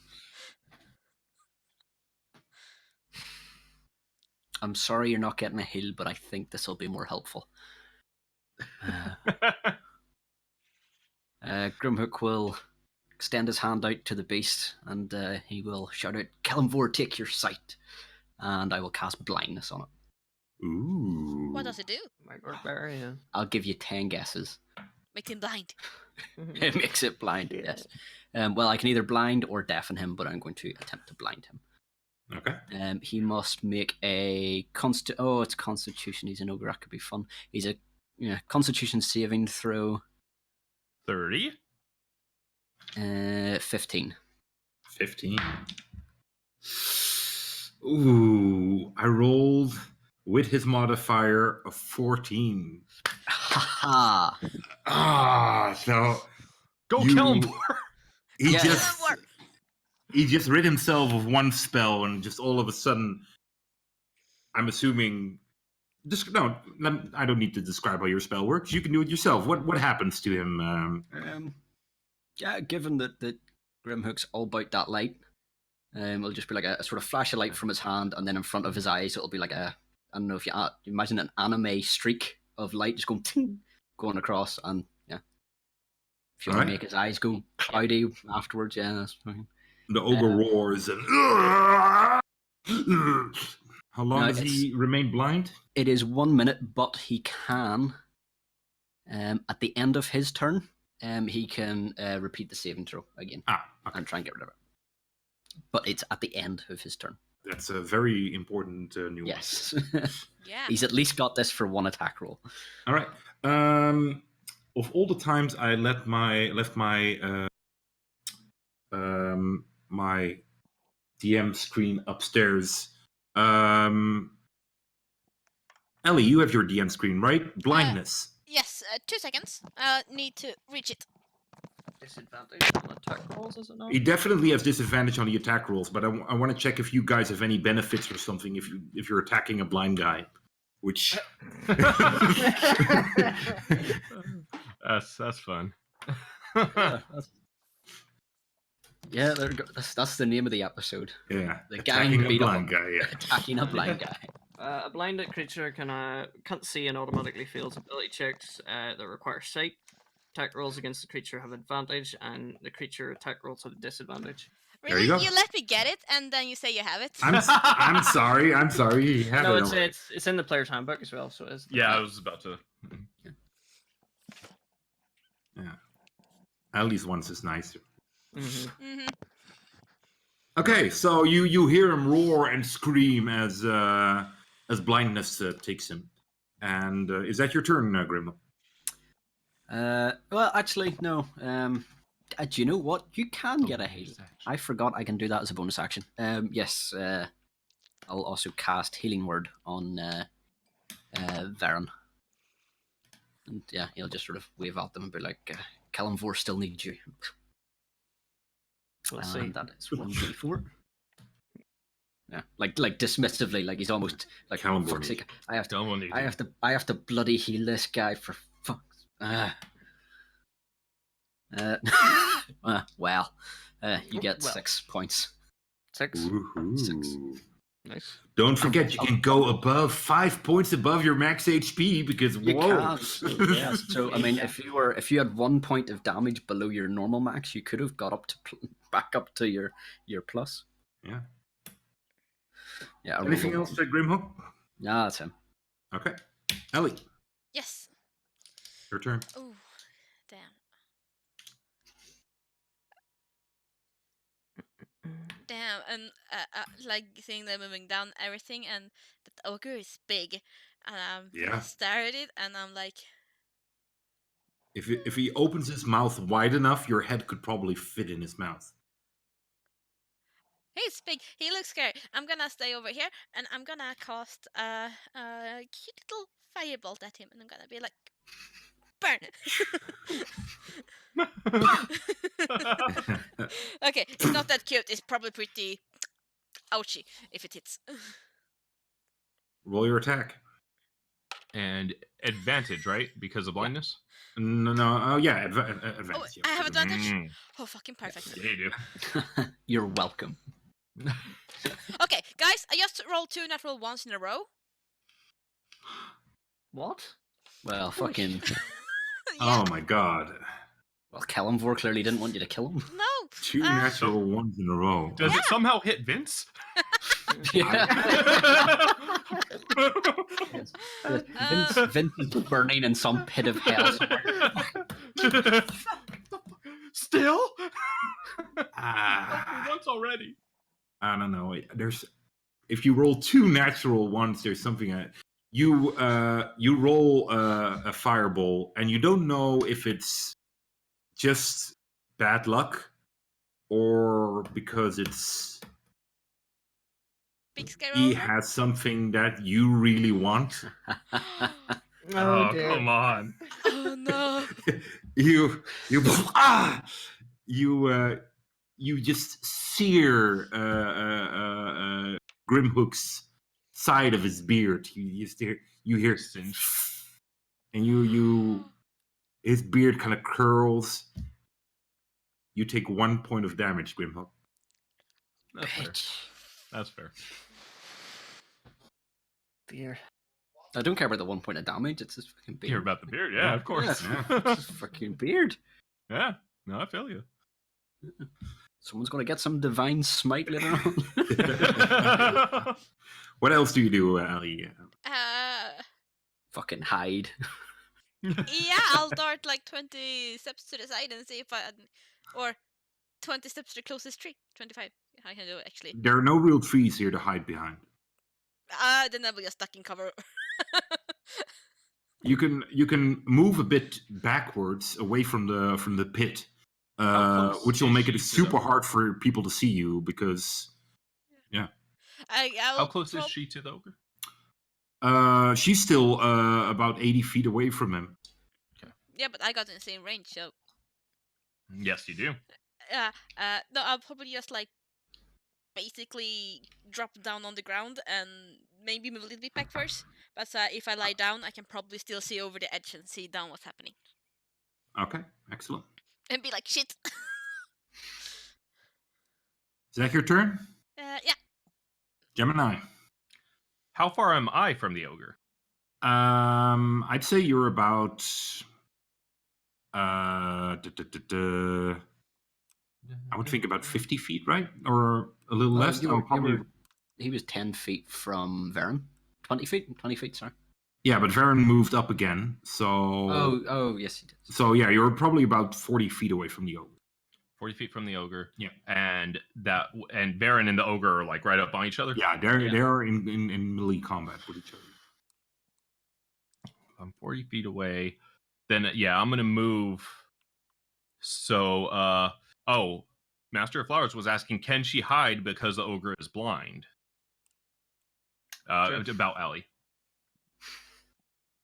[SPEAKER 2] I'm sorry you're not getting a heal, but I think this will be more helpful. Grimhook will extend his hand out to the beast, and he will shout out, "Kellamvor, take your sight!" And I will cast blindness on it.
[SPEAKER 3] Ooh.
[SPEAKER 1] What does it do?
[SPEAKER 5] Might work better, yeah.
[SPEAKER 2] I'll give you 10 guesses.
[SPEAKER 1] Make him blind.
[SPEAKER 2] It makes it blind, yes. Well, I can either blind or deafen him, but I'm going to attempt to blind him.
[SPEAKER 3] Okay.
[SPEAKER 2] He must make a it's Constitution. He's an ogre. That could be fun. He's a Constitution saving throw.
[SPEAKER 4] 30?
[SPEAKER 2] 15.
[SPEAKER 3] 15. Ooh, I rolled with his modifier a 14.
[SPEAKER 2] Ha
[SPEAKER 3] So
[SPEAKER 4] Go
[SPEAKER 3] You-
[SPEAKER 4] kill him!
[SPEAKER 3] he
[SPEAKER 2] Yeah.
[SPEAKER 3] just rid himself of one spell, and just all of a sudden, I'm assuming. No, I don't need to describe how your spell works. You can do it yourself. What happens to him?
[SPEAKER 2] Yeah, given that Grimhook's all about that light, it'll just be like a sort of flash of light from his hand, and then in front of his eyes, it'll be like I don't know if you imagine an anime streak of light just going ting, going across, and yeah. If you want
[SPEAKER 3] Alright.
[SPEAKER 2] to make his eyes go cloudy afterwards, yeah, that's fine.
[SPEAKER 3] The ogre roars and. How long
[SPEAKER 2] No,
[SPEAKER 3] does he remain blind?
[SPEAKER 2] It is 1 minute, but he can, at the end of his turn, he can repeat the saving throw again
[SPEAKER 3] Okay.
[SPEAKER 2] and try and get rid of it. But it's at the end of his turn.
[SPEAKER 3] That's a very important nuance.
[SPEAKER 2] Yes.
[SPEAKER 1] Yeah.
[SPEAKER 2] He's at least got this for 1 attack roll.
[SPEAKER 3] All right. Of all the times I left my my DM screen upstairs, Ellie, you have your DM screen, right? Blindness.
[SPEAKER 1] Yes, 2 seconds. Need to reach it.
[SPEAKER 5] Disadvantage on attack rolls, is it not?
[SPEAKER 3] He definitely has disadvantage on the attack rolls, but I want to check if you guys have any benefits or something if you're attacking a blind guy, which
[SPEAKER 4] That's fun.
[SPEAKER 2] Yeah, there we go. That's the name of the episode.
[SPEAKER 3] yeah,
[SPEAKER 2] The gang
[SPEAKER 3] attacking a
[SPEAKER 2] beat up
[SPEAKER 3] blind guy. Yeah.
[SPEAKER 2] attacking a blind guy.
[SPEAKER 5] A blinded creature can't see and automatically fails ability checks that require sight. Attack rolls against the creature have advantage, and the creature attack rolls have a disadvantage.
[SPEAKER 3] There
[SPEAKER 1] Really?
[SPEAKER 3] you go.
[SPEAKER 1] You let me get it, and then you say you have it?
[SPEAKER 3] I'm sorry. You have
[SPEAKER 5] No,
[SPEAKER 3] it
[SPEAKER 5] it's
[SPEAKER 3] already.
[SPEAKER 5] it's in the player's handbook as well, so it is.
[SPEAKER 4] Yeah, I was about to.
[SPEAKER 3] Yeah. At least once is nice.
[SPEAKER 5] Mhm.
[SPEAKER 1] Mm-hmm.
[SPEAKER 3] Okay, so you hear him roar and scream as blindness takes him, and is that your turn, Grim?
[SPEAKER 2] Well, actually, no. Do you know what? You can get a heal. I forgot I can do that as a bonus action. Yes. I'll also cast Healing Word on Varen. And yeah, he'll just sort of wave at them and be like, Kellamvor still needs you.
[SPEAKER 5] Let's see.
[SPEAKER 2] And that is 1d4. Yeah, like dismissively, like he's almost like, for
[SPEAKER 3] Caliber
[SPEAKER 2] fuck's
[SPEAKER 3] needs
[SPEAKER 2] sake, I have
[SPEAKER 4] Don't need
[SPEAKER 2] to bloody heal this guy for fuck's. Well, you get
[SPEAKER 5] Well.
[SPEAKER 2] 6 points.
[SPEAKER 5] 6.
[SPEAKER 3] Woohoo.
[SPEAKER 5] Nice.
[SPEAKER 3] Don't forget, you can go above 5 points above your max HP because
[SPEAKER 2] You
[SPEAKER 3] whoa.
[SPEAKER 2] can. Yes. So I mean, if you had 1 point of damage below your normal max, you could have got up to back up to your plus.
[SPEAKER 3] Yeah.
[SPEAKER 2] Yeah. I
[SPEAKER 3] Anything
[SPEAKER 2] rolled
[SPEAKER 3] else, Grimhook?
[SPEAKER 2] Yeah, that's him.
[SPEAKER 3] Okay. Ellie,
[SPEAKER 1] Yes.
[SPEAKER 3] your turn.
[SPEAKER 1] Oh, damn. Damn, and like seeing them moving down everything, and the ogre is big, and I'm
[SPEAKER 3] Yeah.
[SPEAKER 1] stare at it, and I'm like,
[SPEAKER 3] If he opens his mouth wide enough, your head could probably fit in his mouth.
[SPEAKER 1] he's big. He looks scary. I'm gonna stay over here, and I'm gonna cast a cute little firebolt at him, and I'm gonna be like, burn. Okay, it's not that cute. It's probably pretty ouchy if it hits.
[SPEAKER 3] Roll your attack.
[SPEAKER 4] And advantage, right? Because of blindness?
[SPEAKER 3] No. Oh yeah,
[SPEAKER 1] Oh,
[SPEAKER 3] advantage.
[SPEAKER 1] I have advantage.
[SPEAKER 4] Mm.
[SPEAKER 1] Oh, fucking perfect.
[SPEAKER 4] Yeah, you do.
[SPEAKER 2] You're welcome.
[SPEAKER 1] Okay, guys, I just rolled 2 natural ones in a row.
[SPEAKER 2] What? Well, fucking.
[SPEAKER 1] Yeah,
[SPEAKER 3] Oh my god.
[SPEAKER 2] Well, Kellamvor clearly didn't want you to kill him.
[SPEAKER 1] no.
[SPEAKER 3] 2 natural ones in a row.
[SPEAKER 4] Does it somehow hit Vince?
[SPEAKER 2] Yeah. Vince is burning in some pit of hell somewhere.
[SPEAKER 4] Still?
[SPEAKER 3] Ah,
[SPEAKER 4] Once already.
[SPEAKER 3] I don't know. There's if you roll 2 natural ones, there's something. You roll a fireball, and you don't know if it's just bad luck or because it's
[SPEAKER 1] Big scary
[SPEAKER 3] he
[SPEAKER 1] ogre.
[SPEAKER 3] has something that you really want.
[SPEAKER 4] Oh,
[SPEAKER 5] dear.
[SPEAKER 4] come on.
[SPEAKER 1] Oh no.
[SPEAKER 3] you you just sear Grimhook's side of his beard. You hear
[SPEAKER 4] Cinch.
[SPEAKER 3] and you his beard kind of curls. You take 1 point of damage, Grimhook.
[SPEAKER 4] That's fair.
[SPEAKER 2] Bitch.
[SPEAKER 4] That's fair.
[SPEAKER 5] Dear.
[SPEAKER 2] I don't care about the 1 point of damage. It's his fucking beard.
[SPEAKER 4] Hear about the beard? Yeah, of course.
[SPEAKER 2] It's his fucking beard.
[SPEAKER 4] Yeah. No, I feel you.
[SPEAKER 2] Someone's going to get some divine smite later on.
[SPEAKER 3] What else do you do, Ali?
[SPEAKER 2] Fucking hide.
[SPEAKER 1] Yeah, I'll dart like 20 steps to the side and see if or 20 steps to the closest tree. 25. I can do it actually.
[SPEAKER 3] There are no real trees here to hide behind.
[SPEAKER 1] Then I'll be just stuck in cover.
[SPEAKER 3] You can move a bit backwards away from the pit, which will make it super hard for people to see you because
[SPEAKER 4] How close is she to the ogre?
[SPEAKER 3] she's still about 80 feet away from him.
[SPEAKER 1] Yeah, but I got in the same range, so
[SPEAKER 4] Yes, you do.
[SPEAKER 1] no, I'll probably just like basically drop down on the ground and maybe move a little bit back first. But if I lie down, I can probably still see over the edge and see down what's happening.
[SPEAKER 3] Okay, excellent.
[SPEAKER 1] And be like, shit.
[SPEAKER 3] Is that your turn,
[SPEAKER 1] Yeah.
[SPEAKER 3] Gemini?
[SPEAKER 4] How far am I from the ogre?
[SPEAKER 3] I'd say you're about I would think about 50 feet, right? Or a little less.
[SPEAKER 2] He was 10 feet from Varen. 20 feet? 20 feet, sorry.
[SPEAKER 3] Yeah, but Varen moved up again, so...
[SPEAKER 2] Oh, yes, he did.
[SPEAKER 3] So, yeah, you're probably about 40 feet away from the ogre.
[SPEAKER 4] 40 feet from the ogre.
[SPEAKER 3] Yeah.
[SPEAKER 4] And Baron and the ogre are like right up on each other?
[SPEAKER 3] Yeah, they're in melee combat with each other.
[SPEAKER 4] I'm 40 feet away. Then, yeah, I'm going to move. So, Master of Flowers was asking, can she hide because the ogre is blind?
[SPEAKER 2] Sure.
[SPEAKER 4] About Ellie.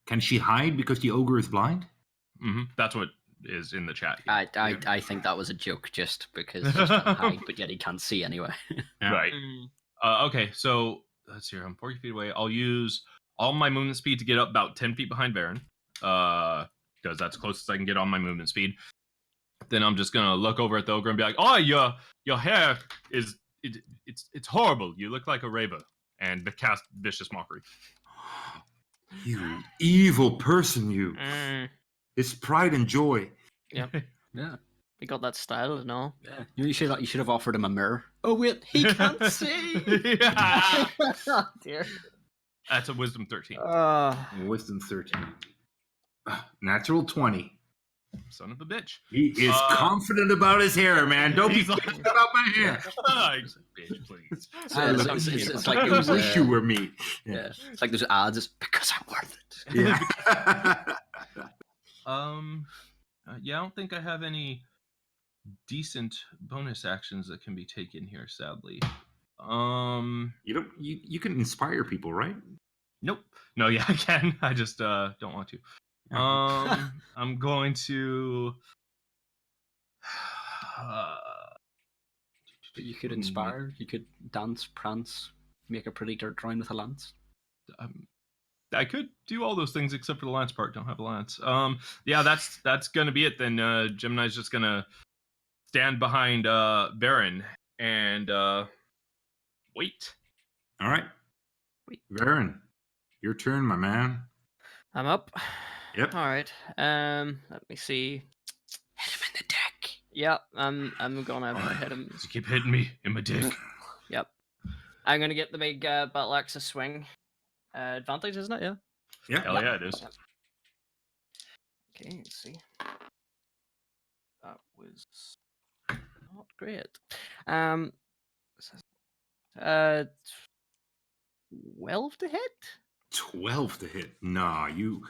[SPEAKER 3] Can she hide because the ogre is blind?
[SPEAKER 4] That's what is in the chat. Here.
[SPEAKER 2] I think that was a joke, just because he's trying to hide, but yet he can't see anyway.
[SPEAKER 3] Yeah.
[SPEAKER 4] Right. Okay, so let's see. I'm 40 feet away. I'll use all my movement speed to get up about 10 feet behind Baron, because that's closest I can get on my movement speed. Then I'm just gonna look over at the ogre and be like, "Oh, your hair is it's horrible. You look like a raver," and cast vicious mockery.
[SPEAKER 3] You evil person, you. It's pride and joy.
[SPEAKER 5] Yep.
[SPEAKER 2] Yeah.
[SPEAKER 5] We got that style and all.
[SPEAKER 2] Yeah. You should have offered him a mirror. Oh wait, he can't see.
[SPEAKER 4] Yeah.
[SPEAKER 5] Oh, dear.
[SPEAKER 4] That's a wisdom 13.
[SPEAKER 3] Wisdom 13. Natural 20.
[SPEAKER 4] Son of a bitch.
[SPEAKER 3] He is confident about his hair, man. Don't be
[SPEAKER 4] He's like-
[SPEAKER 3] bitching about my hair.
[SPEAKER 4] He's like, bitch, please.
[SPEAKER 2] It's like
[SPEAKER 3] I
[SPEAKER 2] those,
[SPEAKER 3] wish you were me.
[SPEAKER 2] yeah. It's like those ads. It's because I'm worth it.
[SPEAKER 3] Yeah.
[SPEAKER 4] Yeah, I don't think I have any decent bonus actions that can be taken here, sadly.
[SPEAKER 3] You don't. You can inspire people, right?
[SPEAKER 4] Nope. No, yeah, I can. I just don't want to. I'm going to.
[SPEAKER 2] But you could inspire. You could dance, prance, make a pretty dirt drawing with a lance.
[SPEAKER 4] I could do all those things except for the lance part. Don't have a lance. Yeah, that's gonna be it then. Gemini's just gonna stand behind Baron and wait.
[SPEAKER 3] All right. Varen, your turn, my man.
[SPEAKER 5] I'm up.
[SPEAKER 3] Yep.
[SPEAKER 5] All right. Let me see.
[SPEAKER 2] Hit him in the dick.
[SPEAKER 5] Yep. I'm gonna hit him.
[SPEAKER 4] You keep hitting me in my dick.
[SPEAKER 5] Yep. I'm gonna get the big battle axe to swing. Advantage, isn't it? Yeah.
[SPEAKER 3] Yeah.
[SPEAKER 4] Hell yeah, it is.
[SPEAKER 5] Okay, let's see. That was not great. 12 to hit?
[SPEAKER 3] 12 to hit. Nah, you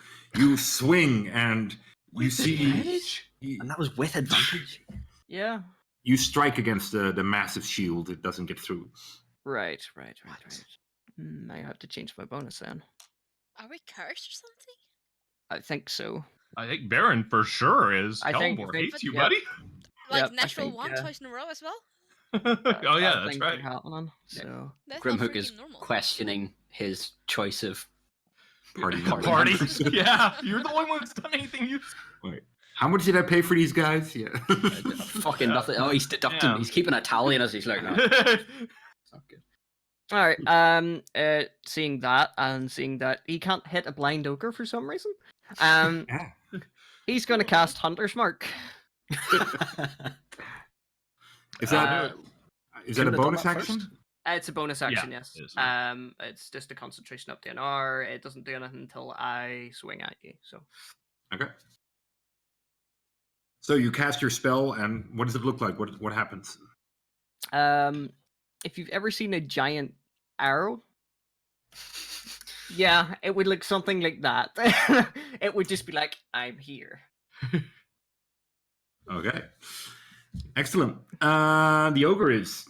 [SPEAKER 3] swing and you see.
[SPEAKER 2] And that was with advantage.
[SPEAKER 5] Yeah.
[SPEAKER 3] You strike against the massive shield. It doesn't get through.
[SPEAKER 5] Right. I have to change my bonus then.
[SPEAKER 1] Are we cursed or something?
[SPEAKER 5] I think so.
[SPEAKER 4] I think Baron for sure is.
[SPEAKER 5] I think-
[SPEAKER 4] Kelmore
[SPEAKER 5] I think-
[SPEAKER 4] hates you,
[SPEAKER 5] yeah.
[SPEAKER 4] buddy.
[SPEAKER 1] Like
[SPEAKER 5] Yep, I
[SPEAKER 1] natural
[SPEAKER 5] think,
[SPEAKER 1] one
[SPEAKER 5] yeah.
[SPEAKER 1] twice in a row as well?
[SPEAKER 4] Oh yeah,
[SPEAKER 5] Bad
[SPEAKER 4] that's
[SPEAKER 5] things
[SPEAKER 4] right.
[SPEAKER 5] are happening.
[SPEAKER 2] Yeah.
[SPEAKER 5] So
[SPEAKER 1] That's not
[SPEAKER 2] Grimhook is
[SPEAKER 1] freaking normal.
[SPEAKER 2] questioning his choice of
[SPEAKER 3] Party
[SPEAKER 2] Party.
[SPEAKER 4] Party. Yeah, you're the one that's done anything you.
[SPEAKER 3] Wait, how much did I pay for these guys? Yeah.
[SPEAKER 2] fucking nothing. Oh, he's deducting.
[SPEAKER 4] Yeah.
[SPEAKER 2] He's keeping a tally as he's like, no, it's not good.
[SPEAKER 5] all right. Seeing that and seeing that he can't hit a blind ogre for some reason,
[SPEAKER 3] Yeah.
[SPEAKER 5] he's going to cast Hunter's Mark.
[SPEAKER 3] Is that
[SPEAKER 2] Couldn't
[SPEAKER 3] a
[SPEAKER 2] have done
[SPEAKER 3] bonus
[SPEAKER 2] that
[SPEAKER 3] action?
[SPEAKER 2] first?
[SPEAKER 5] It's a bonus action,
[SPEAKER 4] Yeah,
[SPEAKER 5] yes.
[SPEAKER 4] it is.
[SPEAKER 5] It's just a concentration up to an hour. It doesn't do anything until I swing at you. So
[SPEAKER 3] Okay. So you cast your spell, and what does it look like? What happens?
[SPEAKER 5] if you've ever seen a giant arrow, yeah, it would look something like that. It would just be like, I'm here.
[SPEAKER 3] Okay. Excellent. The ogre is,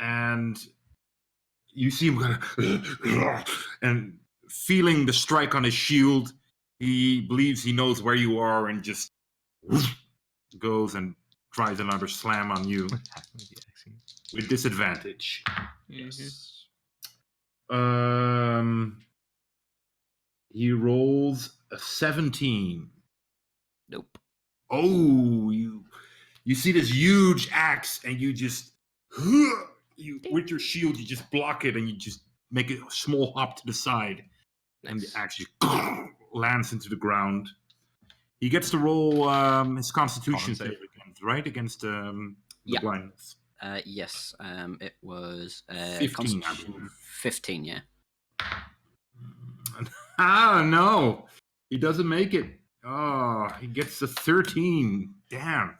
[SPEAKER 3] and you see him kind of, and feeling the strike on his shield, he believes he knows where you are, and just goes and tries another slam on you with disadvantage.
[SPEAKER 4] Yes.
[SPEAKER 3] He rolls a 17.
[SPEAKER 5] Nope.
[SPEAKER 3] Oh, you see this huge axe, and you just you with your shield, you just block it, and you just make a small hop to the side, and the axe just lands into the ground. He gets to roll his Constitution
[SPEAKER 4] Con save.
[SPEAKER 3] save against, right? Against the
[SPEAKER 2] Yeah.
[SPEAKER 3] blindness.
[SPEAKER 2] Yes. It was
[SPEAKER 3] 15, I
[SPEAKER 2] Constitution
[SPEAKER 3] believe.
[SPEAKER 2] 15. Yeah.
[SPEAKER 3] Ah, no, he doesn't make it. Oh, he gets a 13. Damn.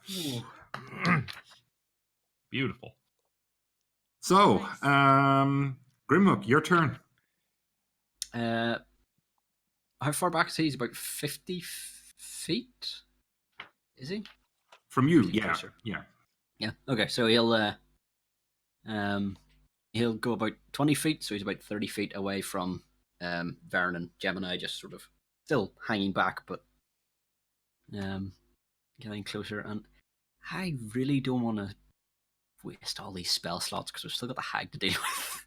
[SPEAKER 4] Beautiful.
[SPEAKER 3] So,
[SPEAKER 1] Nice.
[SPEAKER 3] Grimhook, your turn.
[SPEAKER 2] How far back is he? He's about 50 feet. Is he?
[SPEAKER 3] From you,
[SPEAKER 2] Is he
[SPEAKER 3] yeah,
[SPEAKER 2] closer?
[SPEAKER 3] yeah.
[SPEAKER 2] Yeah. Okay. So he'll go about 20 feet. So he's about 30 feet away from Varen and Gemini, just sort of still hanging back, but getting closer, and I really don't want to waste all these spell slots because we've still got the hag to deal with.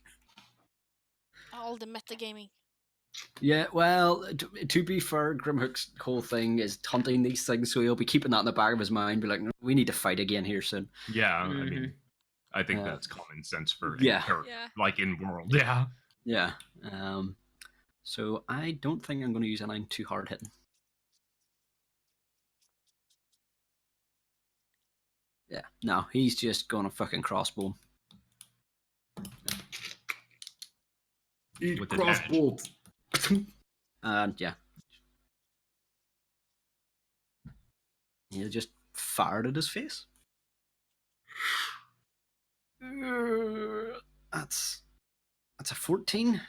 [SPEAKER 1] All the metagaming.
[SPEAKER 2] Yeah, well, to be fair, Grimhook's whole thing is hunting these things, so he'll be keeping that in the back of his mind, be like, "No, we need to fight again here soon."
[SPEAKER 4] Yeah, I
[SPEAKER 5] Mhm.
[SPEAKER 4] mean, I think
[SPEAKER 2] Uh,
[SPEAKER 4] that's common sense for
[SPEAKER 2] yeah.
[SPEAKER 4] any character,
[SPEAKER 1] Yeah.
[SPEAKER 4] like in world. Yeah.
[SPEAKER 2] Yeah. So I don't think I'm going to use anything too hard hitting. Yeah, no, he's just going to fucking crossbow.
[SPEAKER 3] Eat
[SPEAKER 4] With
[SPEAKER 3] crossbow.
[SPEAKER 2] And yeah. He'll just fire it at his face. That's a 14.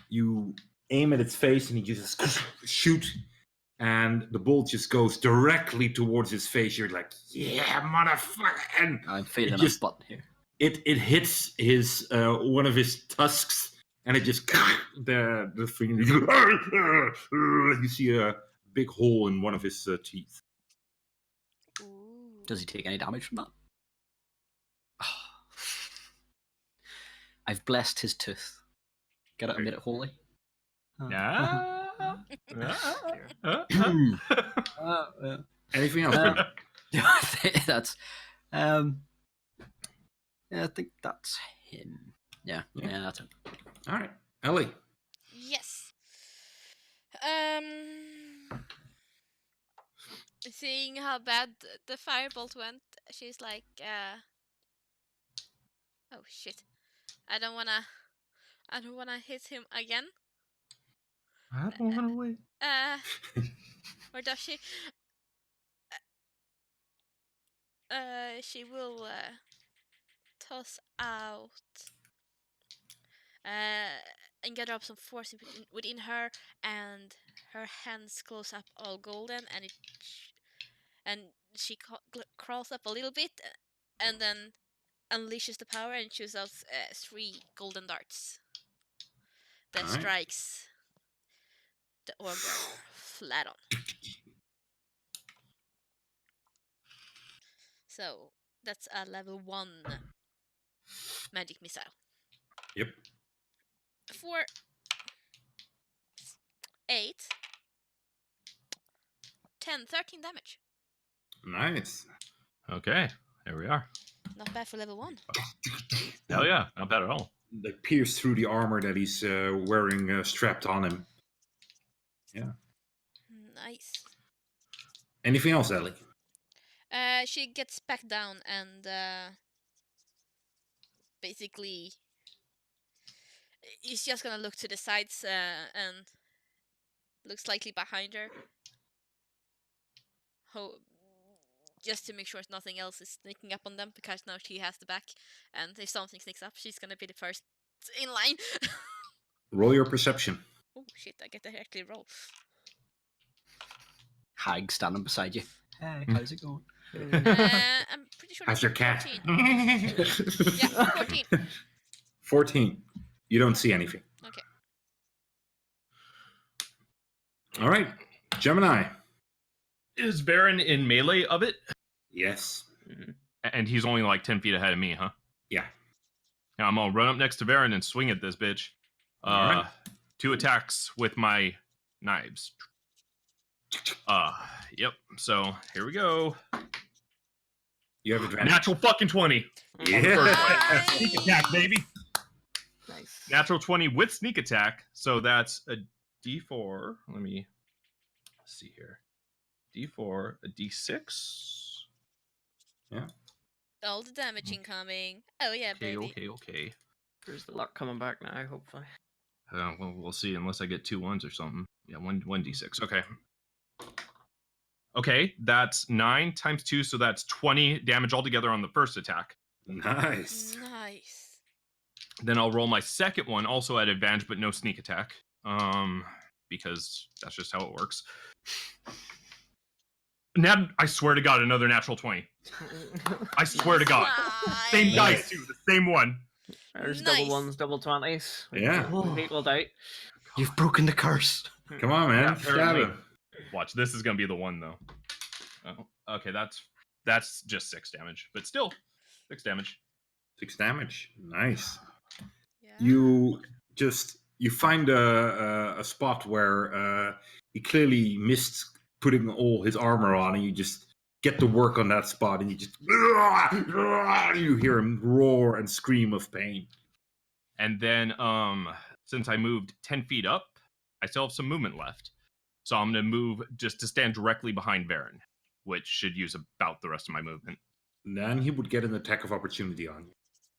[SPEAKER 3] You aim at its face and you just shoot, and the bolt just goes directly towards his face. You're like, yeah, motherfucker! And
[SPEAKER 2] I'm feeling
[SPEAKER 3] it
[SPEAKER 2] a
[SPEAKER 3] just
[SPEAKER 2] button here.
[SPEAKER 3] it hits his one of his tusks, and it just the thing. You see a big hole in one of his teeth.
[SPEAKER 1] Ooh.
[SPEAKER 2] Does he take any damage from that? I've blessed his tooth. Get it and made it holy.
[SPEAKER 4] Yeah.
[SPEAKER 3] Anything else?
[SPEAKER 2] Uh,
[SPEAKER 3] Grim?
[SPEAKER 2] that's yeah, I think that's him. Yeah, that's it.
[SPEAKER 3] All right, Ellie.
[SPEAKER 1] Yes. Seeing how bad the firebolt went, she's like, oh shit, I don't wanna hit him again.
[SPEAKER 4] I don't want to wait.
[SPEAKER 1] Or does she? She will toss out and gather up some force within her, and her hands close up all golden, and she crawls up a little bit, and then unleashes the power and shoots out 3 golden darts that
[SPEAKER 3] Alright.
[SPEAKER 1] strikes the orb bearer flat on. So that's a level 1 magic missile.
[SPEAKER 3] Yep.
[SPEAKER 1] For 8, 10, 13 damage.
[SPEAKER 3] Nice.
[SPEAKER 4] Okay, there we are.
[SPEAKER 1] Not bad for level 1.
[SPEAKER 4] Hell yeah, not bad at all.
[SPEAKER 3] They pierce through the armor that he's wearing strapped on him. Yeah.
[SPEAKER 1] Nice.
[SPEAKER 3] Anything else, Ellie?
[SPEAKER 1] She gets back down and basically he's just gonna look to the sides and look slightly behind her. Just to make sure nothing else is sneaking up on them, because now she has the back, and if something sneaks up, she's gonna be the first in line.
[SPEAKER 3] Roll your perception.
[SPEAKER 1] Oh shit, I get to actually roll.
[SPEAKER 2] Hag standing beside you. Hey, how's it going?
[SPEAKER 1] I'm pretty sure
[SPEAKER 3] How's
[SPEAKER 1] that's
[SPEAKER 3] your cat?
[SPEAKER 1] 14. Yeah, 14.
[SPEAKER 3] 14. You don't see anything.
[SPEAKER 1] Okay.
[SPEAKER 3] All right. Gemini.
[SPEAKER 4] Is Baron in melee of it?
[SPEAKER 3] Yes.
[SPEAKER 4] And he's only like 10 feet ahead of me, huh?
[SPEAKER 3] Yeah.
[SPEAKER 4] Now I'm gonna run up next to Baron and swing at this bitch.
[SPEAKER 3] Alright.
[SPEAKER 4] 2 attacks with my knives. Yep. So here we go.
[SPEAKER 3] You have advantage.
[SPEAKER 4] Natural fucking 20.
[SPEAKER 3] Yeah.
[SPEAKER 4] Sneak attack, baby.
[SPEAKER 5] Nice.
[SPEAKER 4] Natural 20 with sneak attack. So that's a D4. Let me see here. D4, a D6.
[SPEAKER 1] All the damage incoming. Oh yeah,
[SPEAKER 4] Okay,
[SPEAKER 1] baby.
[SPEAKER 4] okay.
[SPEAKER 5] There's the luck coming back now, hopefully.
[SPEAKER 4] Well, we'll see, unless I get 2 1s or something. Yeah, one D6. Okay. Okay, that's 9 times 2, so that's 20 damage altogether on the first attack.
[SPEAKER 3] Nice.
[SPEAKER 1] Nice.
[SPEAKER 4] Then I'll roll my second one, also at advantage, but no sneak attack. Because that's just how it works. Now, I swear to God, another natural 20. I swear to God. Same
[SPEAKER 1] Nice.
[SPEAKER 4] dice, too. The same one.
[SPEAKER 5] There's
[SPEAKER 1] Nice.
[SPEAKER 5] double ones, double 20s.
[SPEAKER 3] Yeah.
[SPEAKER 5] We've equaled out.
[SPEAKER 2] You've broken the curse.
[SPEAKER 3] Come on, man.
[SPEAKER 4] Yeah,
[SPEAKER 3] Stab
[SPEAKER 4] apparently.
[SPEAKER 3] him.
[SPEAKER 4] Watch, this is going to be the one, though. Oh, okay, that's just 6 damage, but still 6 damage.
[SPEAKER 3] 6 damage. Nice.
[SPEAKER 1] Yeah.
[SPEAKER 3] You find a spot where he clearly missed putting all his armor on, and you just get to work on that spot, and you just you hear him roar and scream of pain.
[SPEAKER 4] And then since I moved 10 feet up, I still have some movement left. So I'm going to move just to stand directly behind Baron, which should use about the rest of my movement.
[SPEAKER 3] Then he would get an attack of opportunity on you.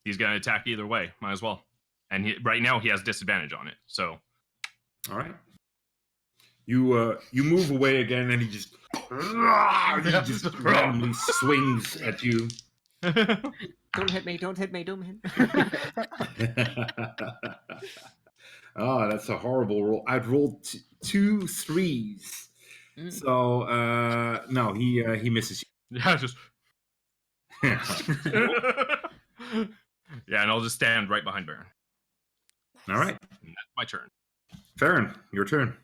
[SPEAKER 4] He's going to attack either way. Might as well. And right now he has disadvantage on it. So.
[SPEAKER 3] All right. You move away again, and he just randomly swings at you.
[SPEAKER 5] Don't hit me! Don't hit me! Don't hit me!
[SPEAKER 3] Oh, that's a horrible roll. I'd rolled 2 3s. So no, he misses
[SPEAKER 4] Yeah, just.
[SPEAKER 3] you.
[SPEAKER 4] Yeah, and I'll just stand right behind Baron.
[SPEAKER 3] All right,
[SPEAKER 4] And that's my turn.
[SPEAKER 3] Farron, your turn.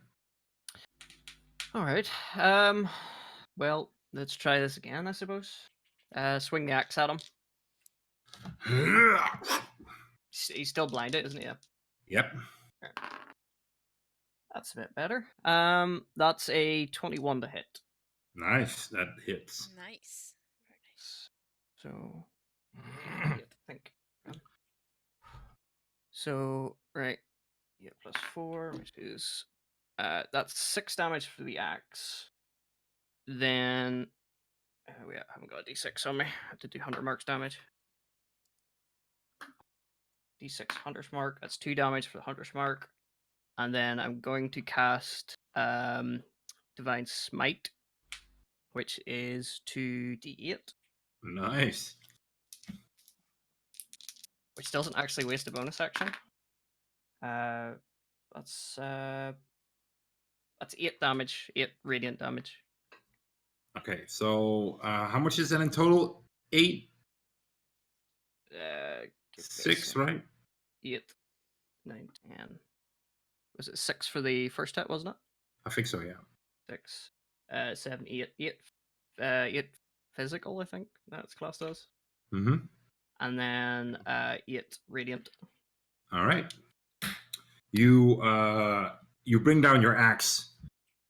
[SPEAKER 5] All right. Well, let's try this again, I suppose. Swing the axe at him. He's still blinded, isn't he?
[SPEAKER 3] Yep.
[SPEAKER 5] That's a bit better. That's a 21 to hit.
[SPEAKER 3] Nice. That hits.
[SPEAKER 1] Nice. Very nice.
[SPEAKER 5] So, I have to think. So, right. Yeah, +4, which is that's 6 damage for the axe. Then we haven't got a d6 on me. I have to do 100 marks damage. D6 100th mark. That's 2 damage for the 100th mark. And then I'm going to cast Divine Smite, which is 2d8.
[SPEAKER 3] Nice.
[SPEAKER 5] Which doesn't actually waste a bonus action. That's 8 damage, 8 radiant damage.
[SPEAKER 3] Okay, so how much is that in total? 8? 6, right?
[SPEAKER 5] 8, 9, 10. Was it 6 for the first hit, wasn't it?
[SPEAKER 3] I think so, yeah.
[SPEAKER 5] 6, 7, 8. 8 physical, I think that's classed as.
[SPEAKER 3] Mm-hmm.
[SPEAKER 5] And then 8 radiant.
[SPEAKER 3] All right. You bring down your axe,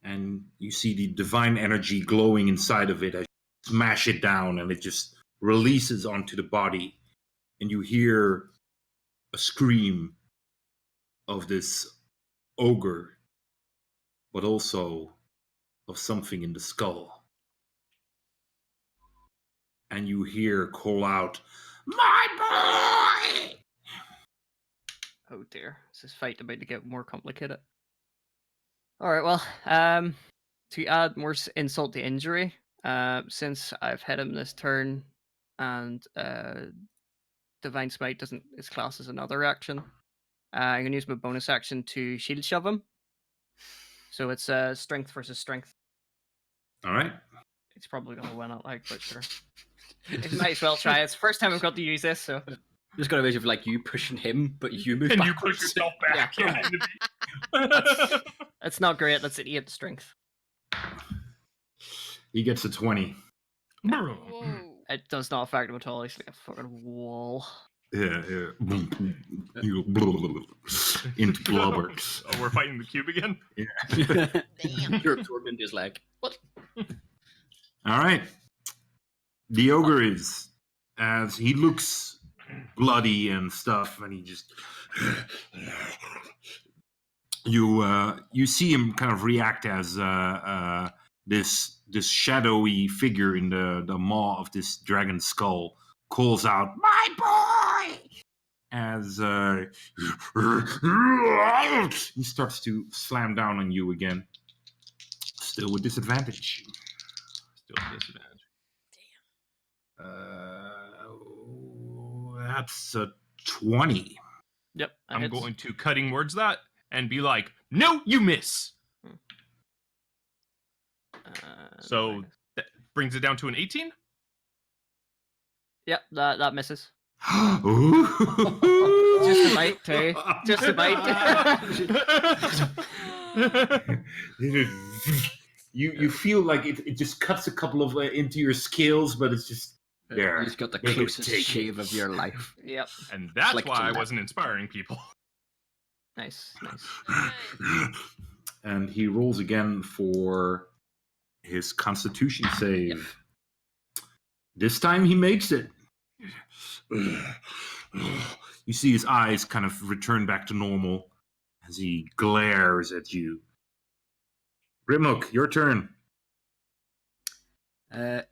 [SPEAKER 3] and you see the divine energy glowing inside of it as you smash it down, and it just releases onto the body, and you hear a scream of this ogre, but also of something in the skull. And you hear call out, "My boy!"
[SPEAKER 5] Oh dear, this is fight about to get more complicated. Alright, well, to add more insult to injury, since I've hit him this turn, and Divine Smite is classed as another action, I'm going to use my bonus action to shield shove him. So it's strength versus strength.
[SPEAKER 3] All right.
[SPEAKER 5] It's probably going to win out, but sure. It might as well try. It's the first time I've got to use this, so...
[SPEAKER 2] Just got a vision of like you pushing him, but you move
[SPEAKER 4] And
[SPEAKER 2] backwards.
[SPEAKER 4] you push yourself back.
[SPEAKER 5] Yeah. That's not great. That's an 8 strength.
[SPEAKER 3] He gets a 20.
[SPEAKER 1] Whoa.
[SPEAKER 5] It does not affect him at all. He's like a fucking wall.
[SPEAKER 3] Yeah. Into blubber.
[SPEAKER 4] Oh, we're fighting the cube again?
[SPEAKER 1] Damn.
[SPEAKER 2] You're absorbed into his leg. What?
[SPEAKER 3] All right. The ogre is, as he looks bloody and stuff, and he just you see him kind of react as this shadowy figure in the maw of this dragon skull calls out, "My boy!" as he starts to slam down on you again, still with disadvantage.
[SPEAKER 4] Still disadvantage.
[SPEAKER 3] That's a 20.
[SPEAKER 5] Yep.
[SPEAKER 4] I'm going to cutting words that and be like, "No, you miss." So that brings it down to an 18.
[SPEAKER 5] Yep, that misses.
[SPEAKER 3] Ooh.
[SPEAKER 5] Just a bite, too. Just a bite.
[SPEAKER 3] You feel like it just cuts a couple of into your scales, but it's just there.
[SPEAKER 2] You've got the
[SPEAKER 3] Take it,
[SPEAKER 2] closest
[SPEAKER 3] take it.
[SPEAKER 2] shave of your life.
[SPEAKER 5] Yep.
[SPEAKER 4] And that's
[SPEAKER 2] like
[SPEAKER 4] why I
[SPEAKER 2] Gillette.
[SPEAKER 4] wasn't inspiring people.
[SPEAKER 5] Nice.
[SPEAKER 3] And he rolls again for his Constitution save. This time he makes it. You see his eyes kind of return back to normal as he glares at you. Grimlock, your turn.
[SPEAKER 2] The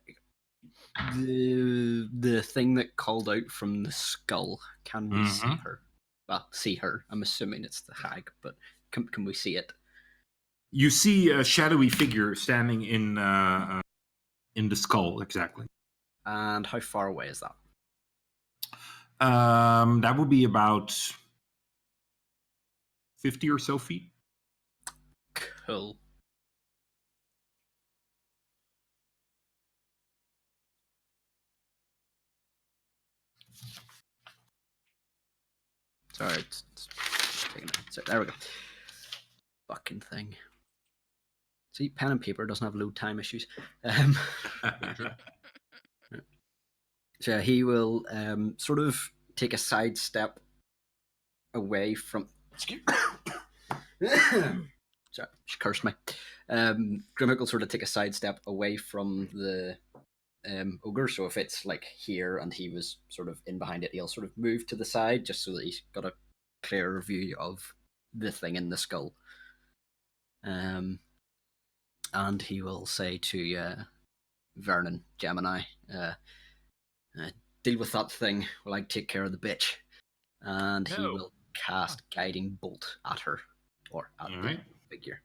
[SPEAKER 2] thing that called out from the skull, can we see
[SPEAKER 3] Mhm.
[SPEAKER 2] her? Well, see her. I'm assuming it's the hag, but can we see it?
[SPEAKER 3] You see a shadowy figure standing in the skull, exactly.
[SPEAKER 2] And how far away is that?
[SPEAKER 3] That would be about 50 or so feet.
[SPEAKER 2] Cool. Sorry, it's taking it. So, there we go. Fucking thing. See, pen and paper doesn't have load time issues. So he will sort of take a sidestep away from. Excuse. Sorry, she cursed me. Grimlock will sort of take a sidestep away from the ogre. So if it's like here and he was sort of in behind it, he'll sort of move to the side just so that he's got a clearer view of the thing in the skull. And he will say to Vernon, Gemini, deal with that thing while I take care of the bitch. And he
[SPEAKER 4] No.
[SPEAKER 2] will cast Guiding Bolt at her, or at the
[SPEAKER 3] Alright.
[SPEAKER 2] figure.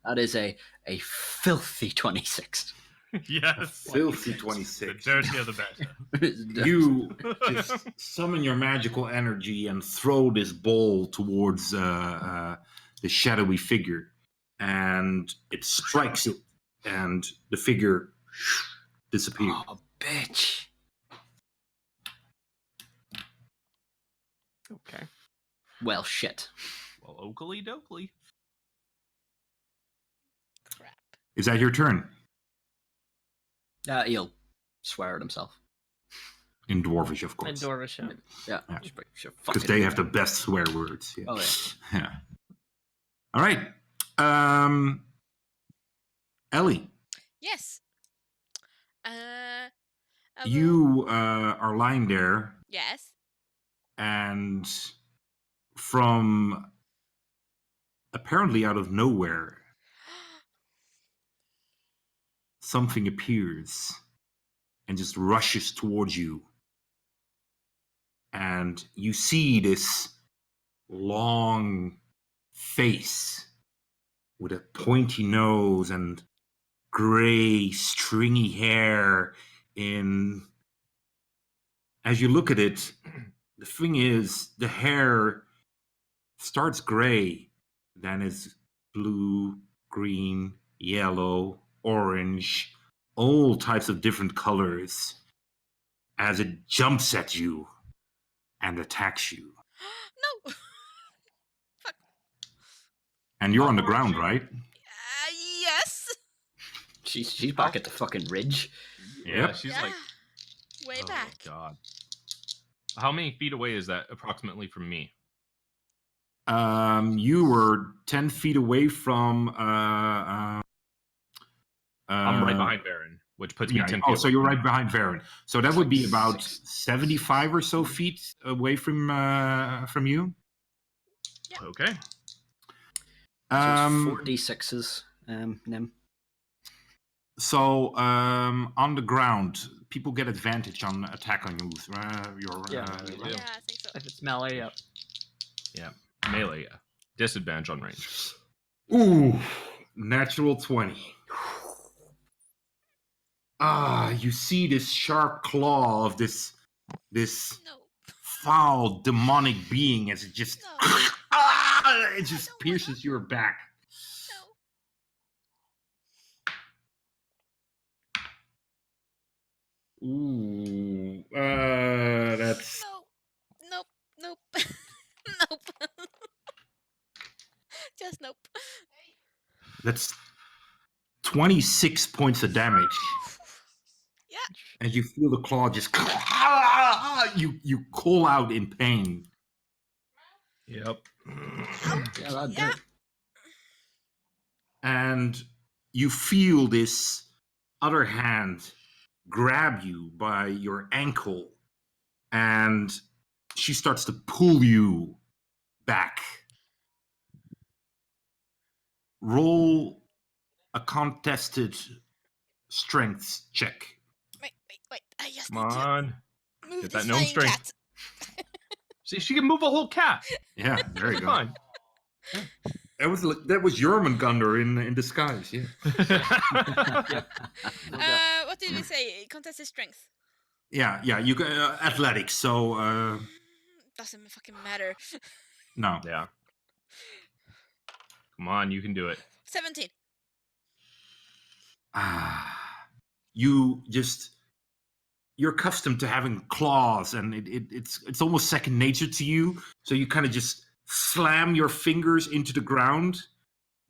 [SPEAKER 2] That is a filthy 26.
[SPEAKER 4] Yes.
[SPEAKER 3] Filthy
[SPEAKER 4] The
[SPEAKER 3] 26.
[SPEAKER 4] dirtier the better.
[SPEAKER 3] You just summon your magical energy and throw this ball towards the shadowy figure, and it strikes it, and the figure disappears.
[SPEAKER 2] Oh, bitch.
[SPEAKER 5] Okay.
[SPEAKER 2] Well, shit.
[SPEAKER 4] Well, Oakley Dokley.
[SPEAKER 1] Crap.
[SPEAKER 3] Is that your turn?
[SPEAKER 2] He'll swear at himself.
[SPEAKER 3] In Dwarvish, of course.
[SPEAKER 5] And Dorvish.
[SPEAKER 2] Yeah.
[SPEAKER 3] Yeah.
[SPEAKER 2] Sure,
[SPEAKER 3] Because they have the best swear words. Yeah.
[SPEAKER 2] Oh, yeah.
[SPEAKER 3] Yeah. All right. Ellie,
[SPEAKER 1] Yes. I will-
[SPEAKER 3] you are lying there,
[SPEAKER 1] Yes.
[SPEAKER 3] and from apparently out of nowhere, something appears and just rushes towards you. And you see this long face with a pointy nose and gray, stringy hair. As you look at it, the thing is, the hair starts gray, then is blue, green, yellow, orange, all types of different colors as it jumps at you and attacks you.
[SPEAKER 1] No.
[SPEAKER 3] And you're
[SPEAKER 4] How
[SPEAKER 3] on the
[SPEAKER 4] far is
[SPEAKER 3] ground,
[SPEAKER 4] she?
[SPEAKER 3] right?
[SPEAKER 1] Yes.
[SPEAKER 2] She's back at the fucking ridge.
[SPEAKER 4] Yeah,
[SPEAKER 3] Yep.
[SPEAKER 4] she's
[SPEAKER 1] Yeah.
[SPEAKER 4] like,
[SPEAKER 1] Way
[SPEAKER 4] oh
[SPEAKER 1] back.
[SPEAKER 4] God. How many feet away is that approximately from me?
[SPEAKER 3] You were 10 feet away from.
[SPEAKER 4] I'm right behind Baron, which puts me 10 feet
[SPEAKER 3] Oh, so
[SPEAKER 4] away
[SPEAKER 3] you're
[SPEAKER 4] from
[SPEAKER 3] right
[SPEAKER 4] him.
[SPEAKER 3] behind Varen. So that
[SPEAKER 2] It's
[SPEAKER 3] would
[SPEAKER 2] like
[SPEAKER 3] be about 75 or so
[SPEAKER 2] Mm-hmm.
[SPEAKER 3] feet away from you.
[SPEAKER 4] Okay.
[SPEAKER 2] So it's
[SPEAKER 3] Um,
[SPEAKER 2] 4d6s, Nim.
[SPEAKER 3] So on the ground, people get advantage on attack on you.
[SPEAKER 5] Yeah,
[SPEAKER 4] we do.
[SPEAKER 1] Yeah, I think so.
[SPEAKER 5] If it's melee, yep.
[SPEAKER 4] Yeah. Melee, yeah. Disadvantage on range.
[SPEAKER 3] Ooh, natural 20. You see this sharp claw of this
[SPEAKER 1] No.
[SPEAKER 3] foul demonic being as it just
[SPEAKER 1] No.
[SPEAKER 3] it just pierces your back.
[SPEAKER 1] No.
[SPEAKER 3] Ooh, that's
[SPEAKER 1] No. Nope. Nope. Just nope.
[SPEAKER 3] that's 26 points of damage,
[SPEAKER 1] Yeah.
[SPEAKER 3] and you feel the claw just you call out in pain,
[SPEAKER 4] Yep.
[SPEAKER 2] Yeah, that
[SPEAKER 1] Yeah.
[SPEAKER 2] did.
[SPEAKER 3] and you feel this other hand grab you by your ankle, and she starts to pull you back. Roll a contested strength check.
[SPEAKER 1] Wait. I just
[SPEAKER 4] Come
[SPEAKER 1] need to
[SPEAKER 4] on.
[SPEAKER 1] move
[SPEAKER 4] Get
[SPEAKER 1] this
[SPEAKER 4] that gnome
[SPEAKER 1] flying
[SPEAKER 4] strength.
[SPEAKER 1] cat.
[SPEAKER 4] See, she can move a whole cat.
[SPEAKER 3] Yeah, there you
[SPEAKER 4] It's
[SPEAKER 3] go.
[SPEAKER 4] fine.
[SPEAKER 3] That was Jormungandr in disguise. Yeah,
[SPEAKER 1] What did we say? Contested strength.
[SPEAKER 3] yeah. You athletics. So
[SPEAKER 1] Doesn't fucking matter.
[SPEAKER 3] no.
[SPEAKER 4] Yeah. Come on, you can do it.
[SPEAKER 1] 17.
[SPEAKER 3] You just you're accustomed to having claws, and it's almost second nature to you. So you kind of just slam your fingers into the ground,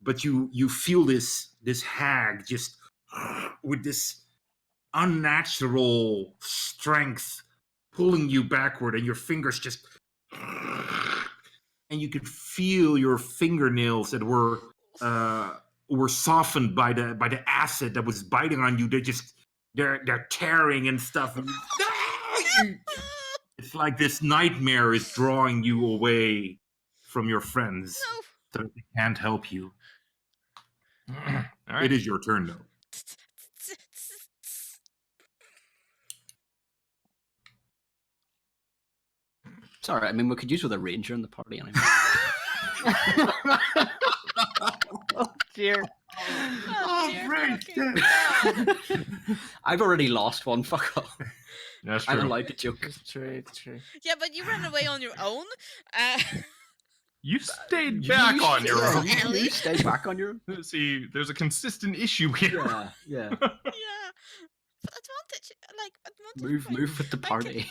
[SPEAKER 3] but you feel this hag just with this unnatural strength pulling you backward, and your fingers just and you could feel your fingernails that were softened by the acid that was biting on you. They're tearing and stuff. And it's like this nightmare is drawing you away from your friends,
[SPEAKER 1] No.
[SPEAKER 3] so that they can't help you.
[SPEAKER 4] All right.
[SPEAKER 3] It is your turn, though.
[SPEAKER 2] It's alright. I mean, we could use with a ranger in the party anyway.
[SPEAKER 5] Oh dear.
[SPEAKER 1] Oh, dear
[SPEAKER 3] right,
[SPEAKER 1] fucking
[SPEAKER 3] yeah.
[SPEAKER 1] God.
[SPEAKER 2] I've already lost one. Fuck off.
[SPEAKER 4] That's
[SPEAKER 2] I'm
[SPEAKER 4] true.
[SPEAKER 2] allowed to joke.
[SPEAKER 5] It's true. It's true.
[SPEAKER 1] Yeah, but you ran away on your own.
[SPEAKER 4] You stayed back on your
[SPEAKER 2] Yeah,
[SPEAKER 4] own.
[SPEAKER 2] you stay back on your own.
[SPEAKER 4] See, there's a consistent issue here.
[SPEAKER 2] Yeah.
[SPEAKER 1] Yeah. But advantage point.
[SPEAKER 2] Move with the party.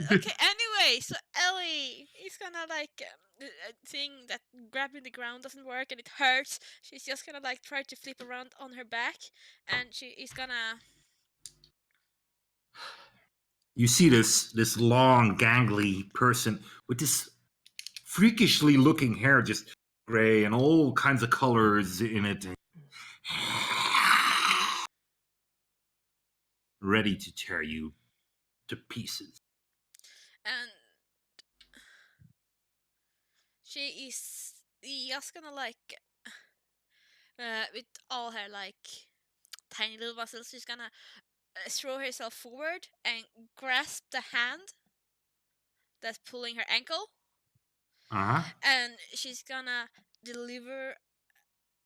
[SPEAKER 1] Okay, anyway, so Ellie is gonna seeing that grabbing the ground doesn't work and it hurts. She's just gonna try to flip around on her back, and she is gonna.
[SPEAKER 3] You see this long, gangly person with this freakishly looking hair, just gray and all kinds of colors in it, ready to tear you to pieces.
[SPEAKER 1] And she is just gonna with all her tiny little muscles, she's gonna throw herself forward and grasp the hand that's pulling her ankle,
[SPEAKER 3] Uh-huh.
[SPEAKER 1] and she's gonna deliver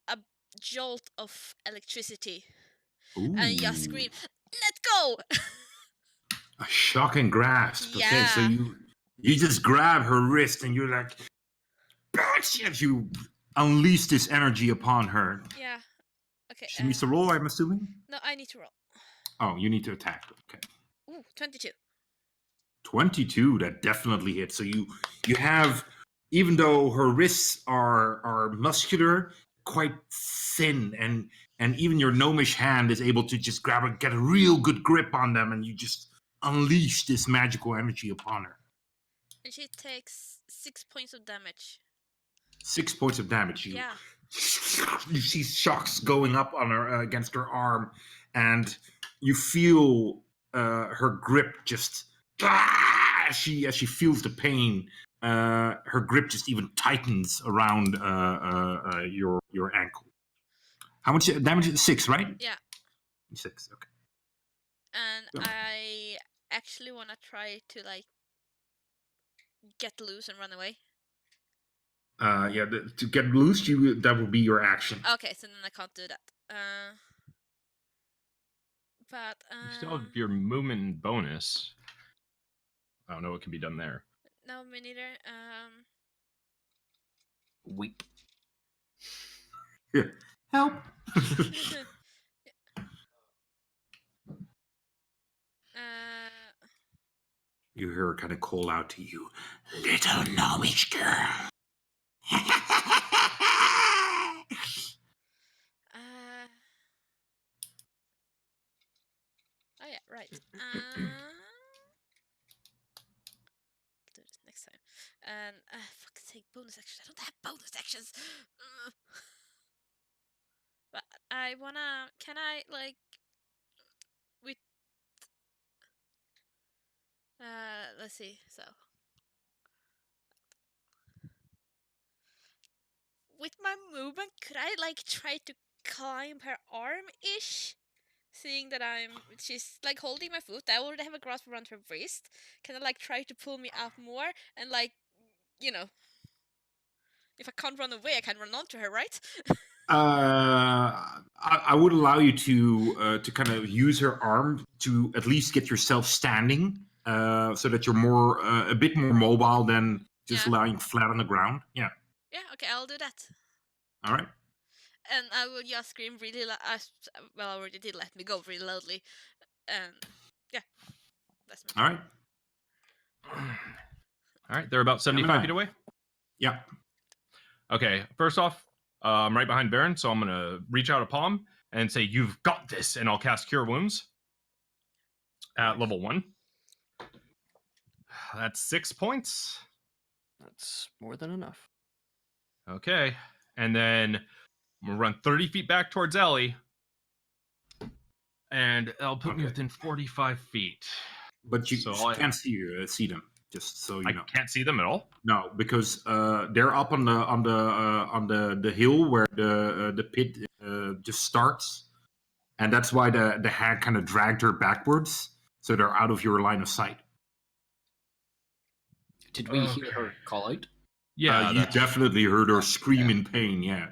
[SPEAKER 1] a jolt of electricity and just scream, "Let go!"
[SPEAKER 3] A shocking grasp. Okay, so
[SPEAKER 1] Yeah.
[SPEAKER 3] you just grab her wrist and you're like, as you unleash this energy upon her.
[SPEAKER 1] Yeah. Okay.
[SPEAKER 3] She needs to roll, I'm assuming.
[SPEAKER 1] No, I need to roll.
[SPEAKER 3] Oh, you need to attack. Okay.
[SPEAKER 1] Ooh, 22.
[SPEAKER 3] 22, that definitely hits. So you have, even though her wrists are muscular, quite thin, and even your gnomish hand is able to just grab get a real good grip on them, and you just unleash this magical energy upon her.
[SPEAKER 1] And she takes 6 points of damage.
[SPEAKER 3] 6 points of damage.
[SPEAKER 1] Yeah.
[SPEAKER 3] You see shocks going up on her against her arm, and you feel her grip just as she feels the pain. Her grip just even tightens around your ankle. How much damage? 6, right?
[SPEAKER 1] Yeah.
[SPEAKER 3] 6. Okay.
[SPEAKER 1] And
[SPEAKER 3] Yeah.
[SPEAKER 1] I actually want to try to get loose and run away.
[SPEAKER 3] Yeah. To get loose, that would be your action.
[SPEAKER 1] Okay, so then I can't do that. But
[SPEAKER 4] You still have your movement bonus. I don't know what can be done there.
[SPEAKER 1] no, me neither.
[SPEAKER 2] Weep.
[SPEAKER 3] Yeah. Help. You hear her kind of call out to you, little gnomish girl.
[SPEAKER 1] Uh, oh yeah, right. Do this next time. And fuck's sake, bonus actions. I don't have bonus actions. But I wanna. Can I like with? Let's see. So with my movement, could I like try to climb her arm ish? Seeing that she's like holding my foot. I already have a grasp around her wrist. Can I like try to pull me up more and like, you know, if I can't run away, I can run onto her, right?
[SPEAKER 3] I would allow you to kind of use her arm to at least get yourself standing, so that you're more a bit more mobile than just
[SPEAKER 1] Yeah.
[SPEAKER 3] lying flat on the ground. Yeah.
[SPEAKER 1] Yeah. Okay, I'll do that.
[SPEAKER 3] All right.
[SPEAKER 1] And I will just scream really loud. Well, I already did let me go really loudly. And yeah, that's my
[SPEAKER 3] All
[SPEAKER 1] turn.
[SPEAKER 3] right.
[SPEAKER 4] All right, they're about 75 feet away.
[SPEAKER 3] Yeah.
[SPEAKER 4] Okay, first off, I'm right behind Baron, so I'm gonna reach out a palm and say, "You've got this," and I'll cast Cure Wounds at level 1. That's 6 points.
[SPEAKER 5] That's more than enough.
[SPEAKER 4] Okay, and then I'm gonna run 30 feet back towards Ellie, and that'll put me
[SPEAKER 3] Okay.
[SPEAKER 4] within 45 feet.
[SPEAKER 3] But you
[SPEAKER 4] So
[SPEAKER 3] can't see them. Just so you
[SPEAKER 4] I
[SPEAKER 3] know.
[SPEAKER 4] can't see them at all.
[SPEAKER 3] No, because they're up on the hill where the pit just starts, and that's why the hag kind of dragged her backwards, so they're out of your line of sight.
[SPEAKER 2] Did we hear her call out?
[SPEAKER 4] Yeah,
[SPEAKER 3] you definitely heard her scream in pain. Yeah.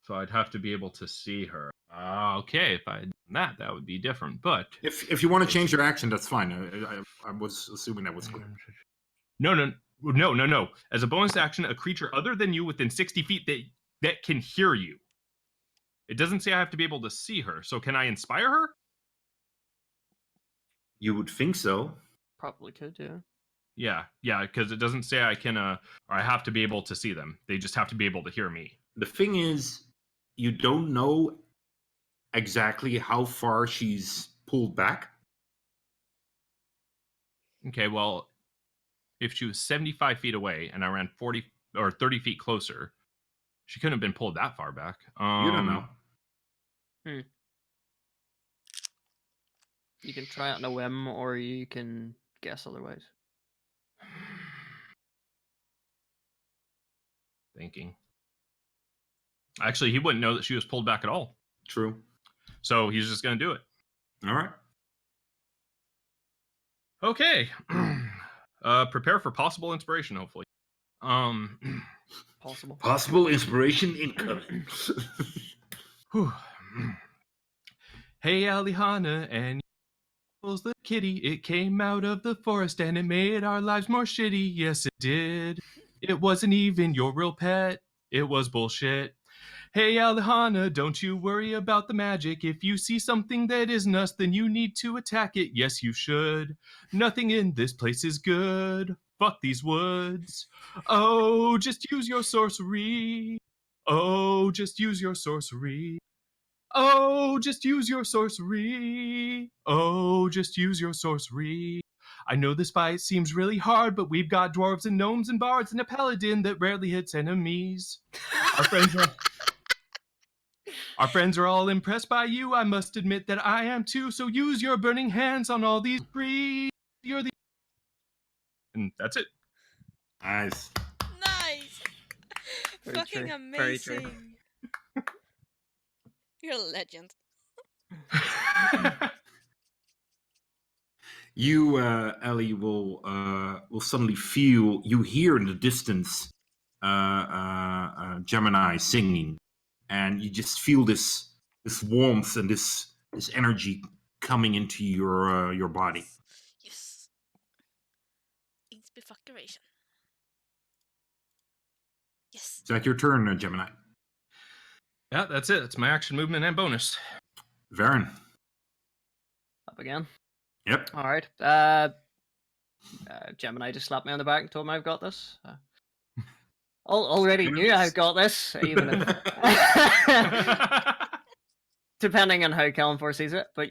[SPEAKER 4] So I'd have to be able to see her. Okay, if I had done that would be different. But
[SPEAKER 3] If you want to change your action, that's fine. I was assuming that was clear.
[SPEAKER 4] No. As a bonus action, a creature other than you within 60 feet that can hear you. It doesn't say I have to be able to see her. So can I inspire her?
[SPEAKER 3] You would think so.
[SPEAKER 5] Probably could, yeah.
[SPEAKER 4] Yeah, because it doesn't say I can or I have to be able to see them. They just have to be able to hear me.
[SPEAKER 3] The thing is, you don't know exactly how far she's pulled back.
[SPEAKER 4] Okay, well, if she was 75 feet away and I ran 40 or 30 feet closer, she couldn't have been pulled that far back.
[SPEAKER 3] You don't know.
[SPEAKER 5] You can try it on a whim, or you can guess otherwise.
[SPEAKER 4] Thinking. Actually, he wouldn't know that she was pulled back at all.
[SPEAKER 3] True.
[SPEAKER 4] So he's just going to do it.
[SPEAKER 3] All right.
[SPEAKER 4] Okay. Prepare for possible inspiration, hopefully.
[SPEAKER 3] Possible inspiration incoming.
[SPEAKER 4] Hey, Alihana, and the kitty. It came out of the forest and it made our lives more shitty. Yes, it did. It wasn't even your real pet. It was bullshit. Hey, Alihana, don't you worry about the magic. If you see something that isn't us, then you need to attack it. Yes, you should. Nothing in this place is good. Fuck these woods. Oh, just use your sorcery. Oh, just use your sorcery. Oh, just use your sorcery. Oh, just use your sorcery. I know this fight seems really hard, but we've got dwarves and gnomes and bards and a paladin that rarely hits enemies. Our friends are all impressed by you. I must admit that I am too. So use your burning hands on all these trees. And that's it.
[SPEAKER 3] Nice.
[SPEAKER 1] Nice.
[SPEAKER 5] Very
[SPEAKER 1] Fucking
[SPEAKER 5] true. Very true.
[SPEAKER 1] amazing. You're a legend.
[SPEAKER 3] You, Ellie, will suddenly feel. You hear in the distance Gemini singing, and you just feel this warmth and this energy coming into your body.
[SPEAKER 1] Yes. Inspiration. Yes.
[SPEAKER 3] Is that your turn, Gemini?
[SPEAKER 4] Yeah, that's it. It's my action, movement, and bonus.
[SPEAKER 3] Varen.
[SPEAKER 5] Up again.
[SPEAKER 3] Yep.
[SPEAKER 5] All right. Gemini just slapped me on the back and told me I've got this. Already knew I've got this, even if depending on how Kalimfor sees it. But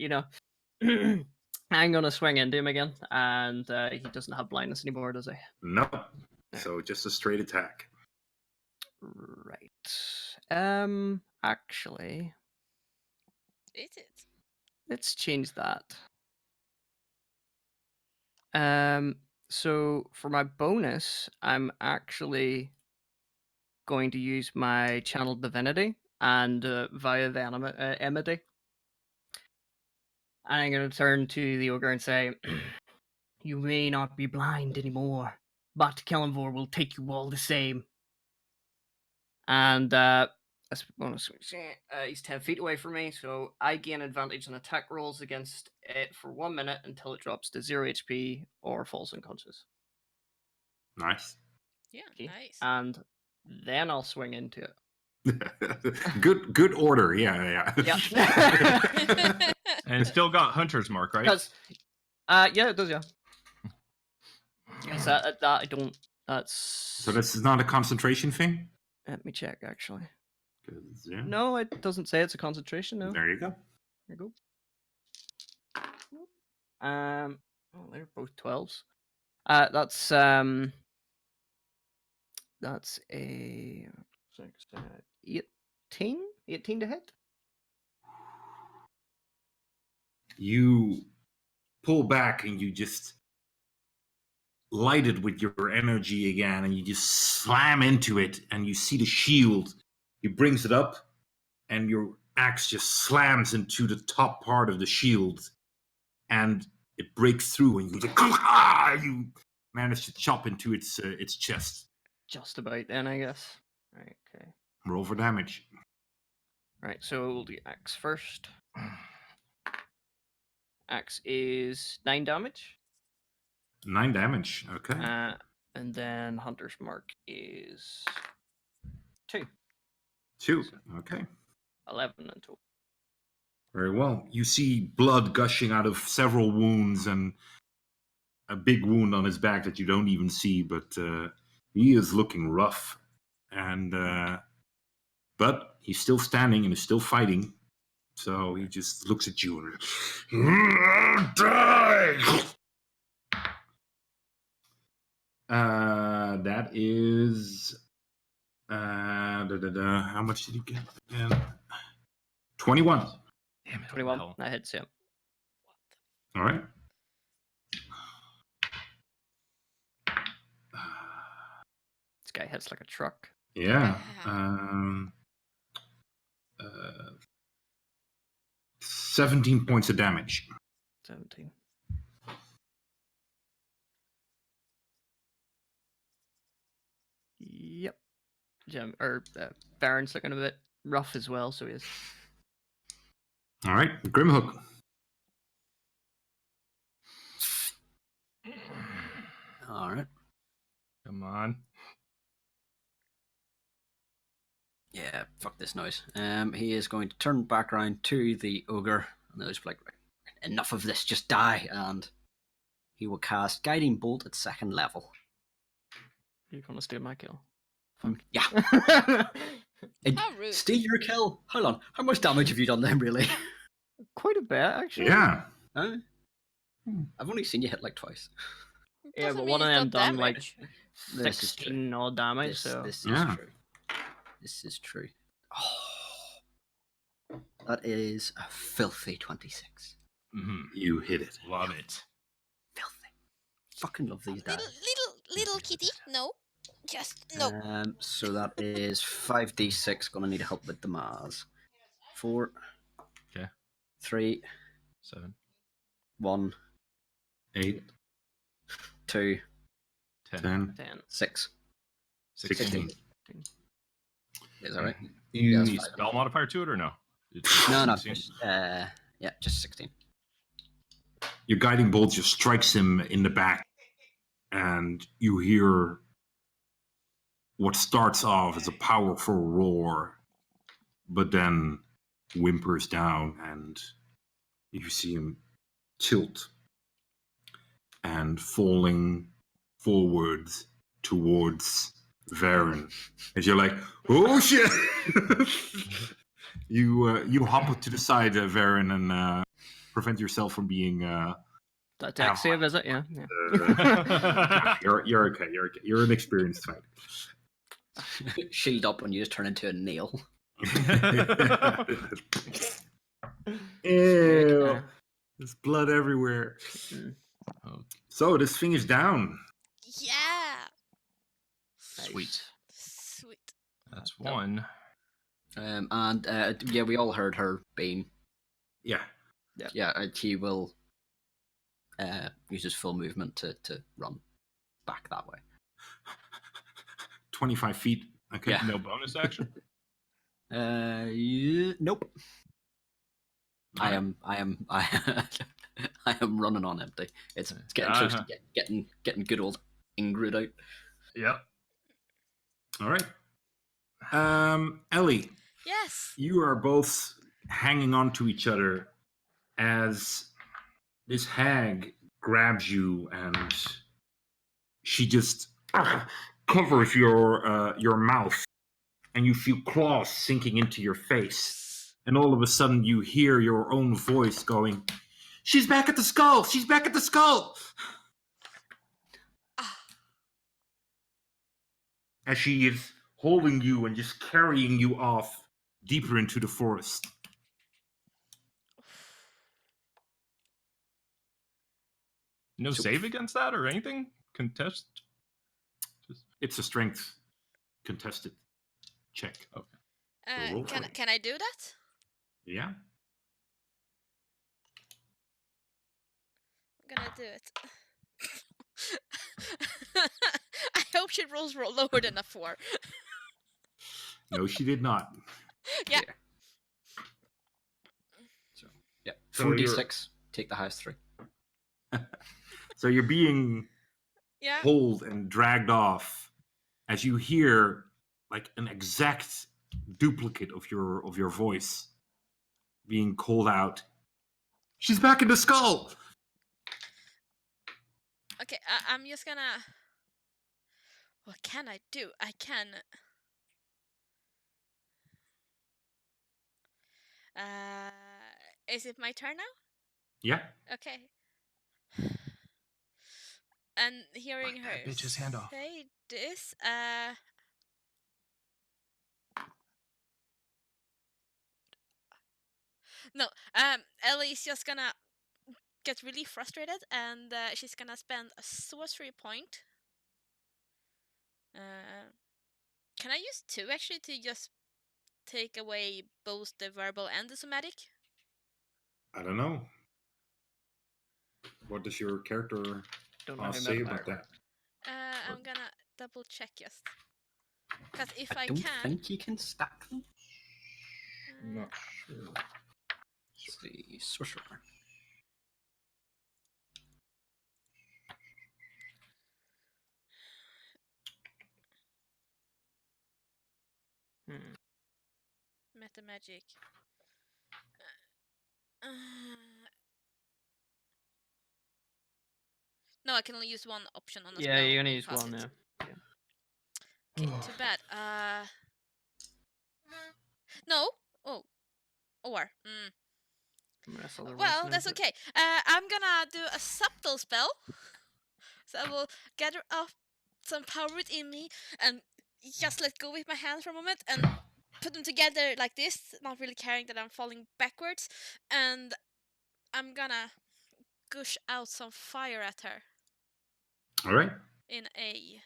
[SPEAKER 5] I'm gonna swing into him again, and he doesn't have blindness anymore, does he?
[SPEAKER 3] No. So just a straight attack.
[SPEAKER 5] Right. Actually,
[SPEAKER 1] Is it?
[SPEAKER 5] let's change that. So for my bonus, I'm actually going to use my channel divinity and via the enmity. I'm going to turn to the ogre and say, "You may not be blind anymore, but Kalimvor will take you all the same." And as bonus, he's 10 feet away from me, so I gain advantage on attack rolls against it for 1 minute until it drops to 0 HP or falls unconscious.
[SPEAKER 3] Nice.
[SPEAKER 1] Yeah,
[SPEAKER 5] Okay.
[SPEAKER 1] nice.
[SPEAKER 5] And then I'll swing into it.
[SPEAKER 3] Good order. Yeah.
[SPEAKER 5] Yeah.
[SPEAKER 4] And still got Hunter's Mark, right?
[SPEAKER 5] Because, yeah, it does, yeah. Because that I don't. That's.
[SPEAKER 3] So this is not a concentration thing?
[SPEAKER 5] Let me check, actually.
[SPEAKER 3] 'Cause, yeah.
[SPEAKER 5] No, it doesn't say it's a concentration. No.
[SPEAKER 3] There you go.
[SPEAKER 5] There you go. Oh, they're both 12s. That's a 18 to hit.
[SPEAKER 3] You pull back and you just light it with your energy again, and you just slam into it, and you see the shield. He brings it up, and your axe just slams into the top part of the shield, and it breaks through, and you manage to chop into its chest.
[SPEAKER 5] Just about then, I guess. Right. Okay.
[SPEAKER 3] Roll for damage.
[SPEAKER 5] Right. So we'll do axe first. Axe is 9 damage.
[SPEAKER 3] 9 damage. Okay.
[SPEAKER 5] And then Hunter's Mark is 2.
[SPEAKER 3] 2. Okay.
[SPEAKER 5] 11 in total.
[SPEAKER 3] Very well. You see blood gushing out of several wounds and a big wound on his back that you don't even see, but he is looking rough. And but he's still standing and is still fighting. So he just looks at you and die. That is how much did he get again? 21.
[SPEAKER 4] Damn it.
[SPEAKER 5] 21.
[SPEAKER 4] Well,
[SPEAKER 5] That hits him.
[SPEAKER 3] All right.
[SPEAKER 5] This guy hits like a truck.
[SPEAKER 3] Yeah.
[SPEAKER 1] Wow.
[SPEAKER 3] 17 points of damage.
[SPEAKER 5] 17. Yep. Baron's looking a bit rough as well, so he is.
[SPEAKER 3] All right. Grimhook.
[SPEAKER 2] All right.
[SPEAKER 4] come on.
[SPEAKER 2] Yeah, fuck this noise. He is going to turn back around to the ogre, and he's like, enough of this, just die, and he will cast Guiding Bolt at 2nd level.
[SPEAKER 5] You're gonna steal my kill.
[SPEAKER 2] Yeah.
[SPEAKER 1] How rude.
[SPEAKER 2] Steal your kill? Hold on. How much damage have you done then, really?
[SPEAKER 5] Quite a bit, actually.
[SPEAKER 3] Yeah.
[SPEAKER 2] Huh? I've only seen you hit like twice.
[SPEAKER 5] Yeah,
[SPEAKER 1] Doesn't
[SPEAKER 5] but
[SPEAKER 1] mean
[SPEAKER 5] one of
[SPEAKER 1] it's
[SPEAKER 5] them
[SPEAKER 1] not
[SPEAKER 5] done like
[SPEAKER 1] damage.
[SPEAKER 2] This is true.
[SPEAKER 5] 16 odd damage,
[SPEAKER 2] This,
[SPEAKER 5] so.
[SPEAKER 2] this is
[SPEAKER 3] Yeah.
[SPEAKER 2] true. This is true. Oh, that is a filthy 26.
[SPEAKER 4] Mm-hmm.
[SPEAKER 3] You hit it.
[SPEAKER 4] Love it.
[SPEAKER 2] Filthy. Fucking love these dice.
[SPEAKER 1] Little kitty. No. Just no.
[SPEAKER 2] So that is 5d6. Gonna need help with the maths. 4.
[SPEAKER 4] Okay.
[SPEAKER 2] 3.
[SPEAKER 4] 7,
[SPEAKER 2] 1.
[SPEAKER 3] 8,
[SPEAKER 2] 2.
[SPEAKER 4] 10,
[SPEAKER 3] 10,
[SPEAKER 5] 10.
[SPEAKER 2] 6.
[SPEAKER 4] 16.
[SPEAKER 2] Is that right?
[SPEAKER 4] You
[SPEAKER 2] Yeah, that's
[SPEAKER 4] need
[SPEAKER 2] fine.
[SPEAKER 4] spell modifier to it or no? It's just
[SPEAKER 2] No.
[SPEAKER 4] 16?
[SPEAKER 2] Yeah, just 16.
[SPEAKER 3] Your guiding bolt just strikes him in the back, and you hear what starts off as a powerful roar, but then whimpers down, and you see him tilt. and falling forwards towards Varen. As you're like, oh shit! you hop to the side, Varen, and prevent yourself from being.
[SPEAKER 5] That deck save, is it? Yeah.
[SPEAKER 3] You're okay. You're okay. You're an experienced fighter.
[SPEAKER 2] Shield up and you just turn into a nail.
[SPEAKER 3] Ew. There's blood everywhere.
[SPEAKER 4] Oh,
[SPEAKER 3] So this thing is down.
[SPEAKER 1] Yeah.
[SPEAKER 4] sweet.
[SPEAKER 1] Sweet.
[SPEAKER 4] That's one.
[SPEAKER 2] And yeah, we all heard her being.
[SPEAKER 3] Yeah.
[SPEAKER 2] Yeah, he will use his full movement to run back that way.
[SPEAKER 3] 25 feet. Okay.
[SPEAKER 2] Yeah.
[SPEAKER 4] No bonus action.
[SPEAKER 2] Nope. I am I am running on empty. It's getting close to getting good old Ingrid out.
[SPEAKER 4] Yep.
[SPEAKER 3] All right. Ellie,
[SPEAKER 1] Yes.
[SPEAKER 3] you are both hanging on to each other as this hag grabs you and she just covers your mouth, and you feel claws sinking into your face. And all of a sudden you hear your own voice going, "She's back at the skull! She's back at the skull!"
[SPEAKER 1] Ah.
[SPEAKER 3] As she is holding you and just carrying you off deeper into the forest.
[SPEAKER 4] No
[SPEAKER 2] So-
[SPEAKER 4] save against that or anything? Contest?
[SPEAKER 3] It's a strength contested check. Roll for it.
[SPEAKER 1] Can I do that?
[SPEAKER 3] Yeah.
[SPEAKER 1] I'm gonna do it. I hope she rolls lower than a 4.
[SPEAKER 3] No, she did not.
[SPEAKER 1] Yeah.
[SPEAKER 2] So yeah,
[SPEAKER 3] So
[SPEAKER 2] 4d6. Take the highest 3.
[SPEAKER 3] So you're being
[SPEAKER 1] Yeah.
[SPEAKER 3] pulled and dragged off as you hear like an exact duplicate of your voice being called out. "She's back in the skull!"
[SPEAKER 1] Okay, I'm just gonna. What can I do? I can. Is it my turn now?
[SPEAKER 3] Yeah.
[SPEAKER 1] Okay. And hearing
[SPEAKER 4] Bite
[SPEAKER 1] her
[SPEAKER 4] that bitch's hand off.
[SPEAKER 1] say this, no, Ellie's just gonna get really frustrated, and she's gonna spend a sorcery point. Can I use 2 actually to just take away both the verbal and the somatic?
[SPEAKER 3] I don't know. What does your character
[SPEAKER 5] Don't know how
[SPEAKER 3] say
[SPEAKER 5] meta
[SPEAKER 3] about that?
[SPEAKER 1] I'm gonna double check just. Because if
[SPEAKER 2] I
[SPEAKER 1] I
[SPEAKER 2] don't
[SPEAKER 1] can.
[SPEAKER 2] think you can stack them.
[SPEAKER 3] Not sure.
[SPEAKER 2] Let's see, sorcerer.
[SPEAKER 1] Meta magic. No, I can only use one option on the spell.
[SPEAKER 5] Yeah, you
[SPEAKER 1] when
[SPEAKER 5] only use
[SPEAKER 1] cast
[SPEAKER 5] one,
[SPEAKER 1] it.
[SPEAKER 5] yeah.
[SPEAKER 1] Okay, too bad. No. Oh. Or. Well, that's okay. I'm gonna do a subtle spell. So I will gather up some power within me and just let go with my hands for a moment and put them together like this, not really caring that I'm falling backwards. And I'm gonna gush out some fire at her
[SPEAKER 3] All right.
[SPEAKER 1] in a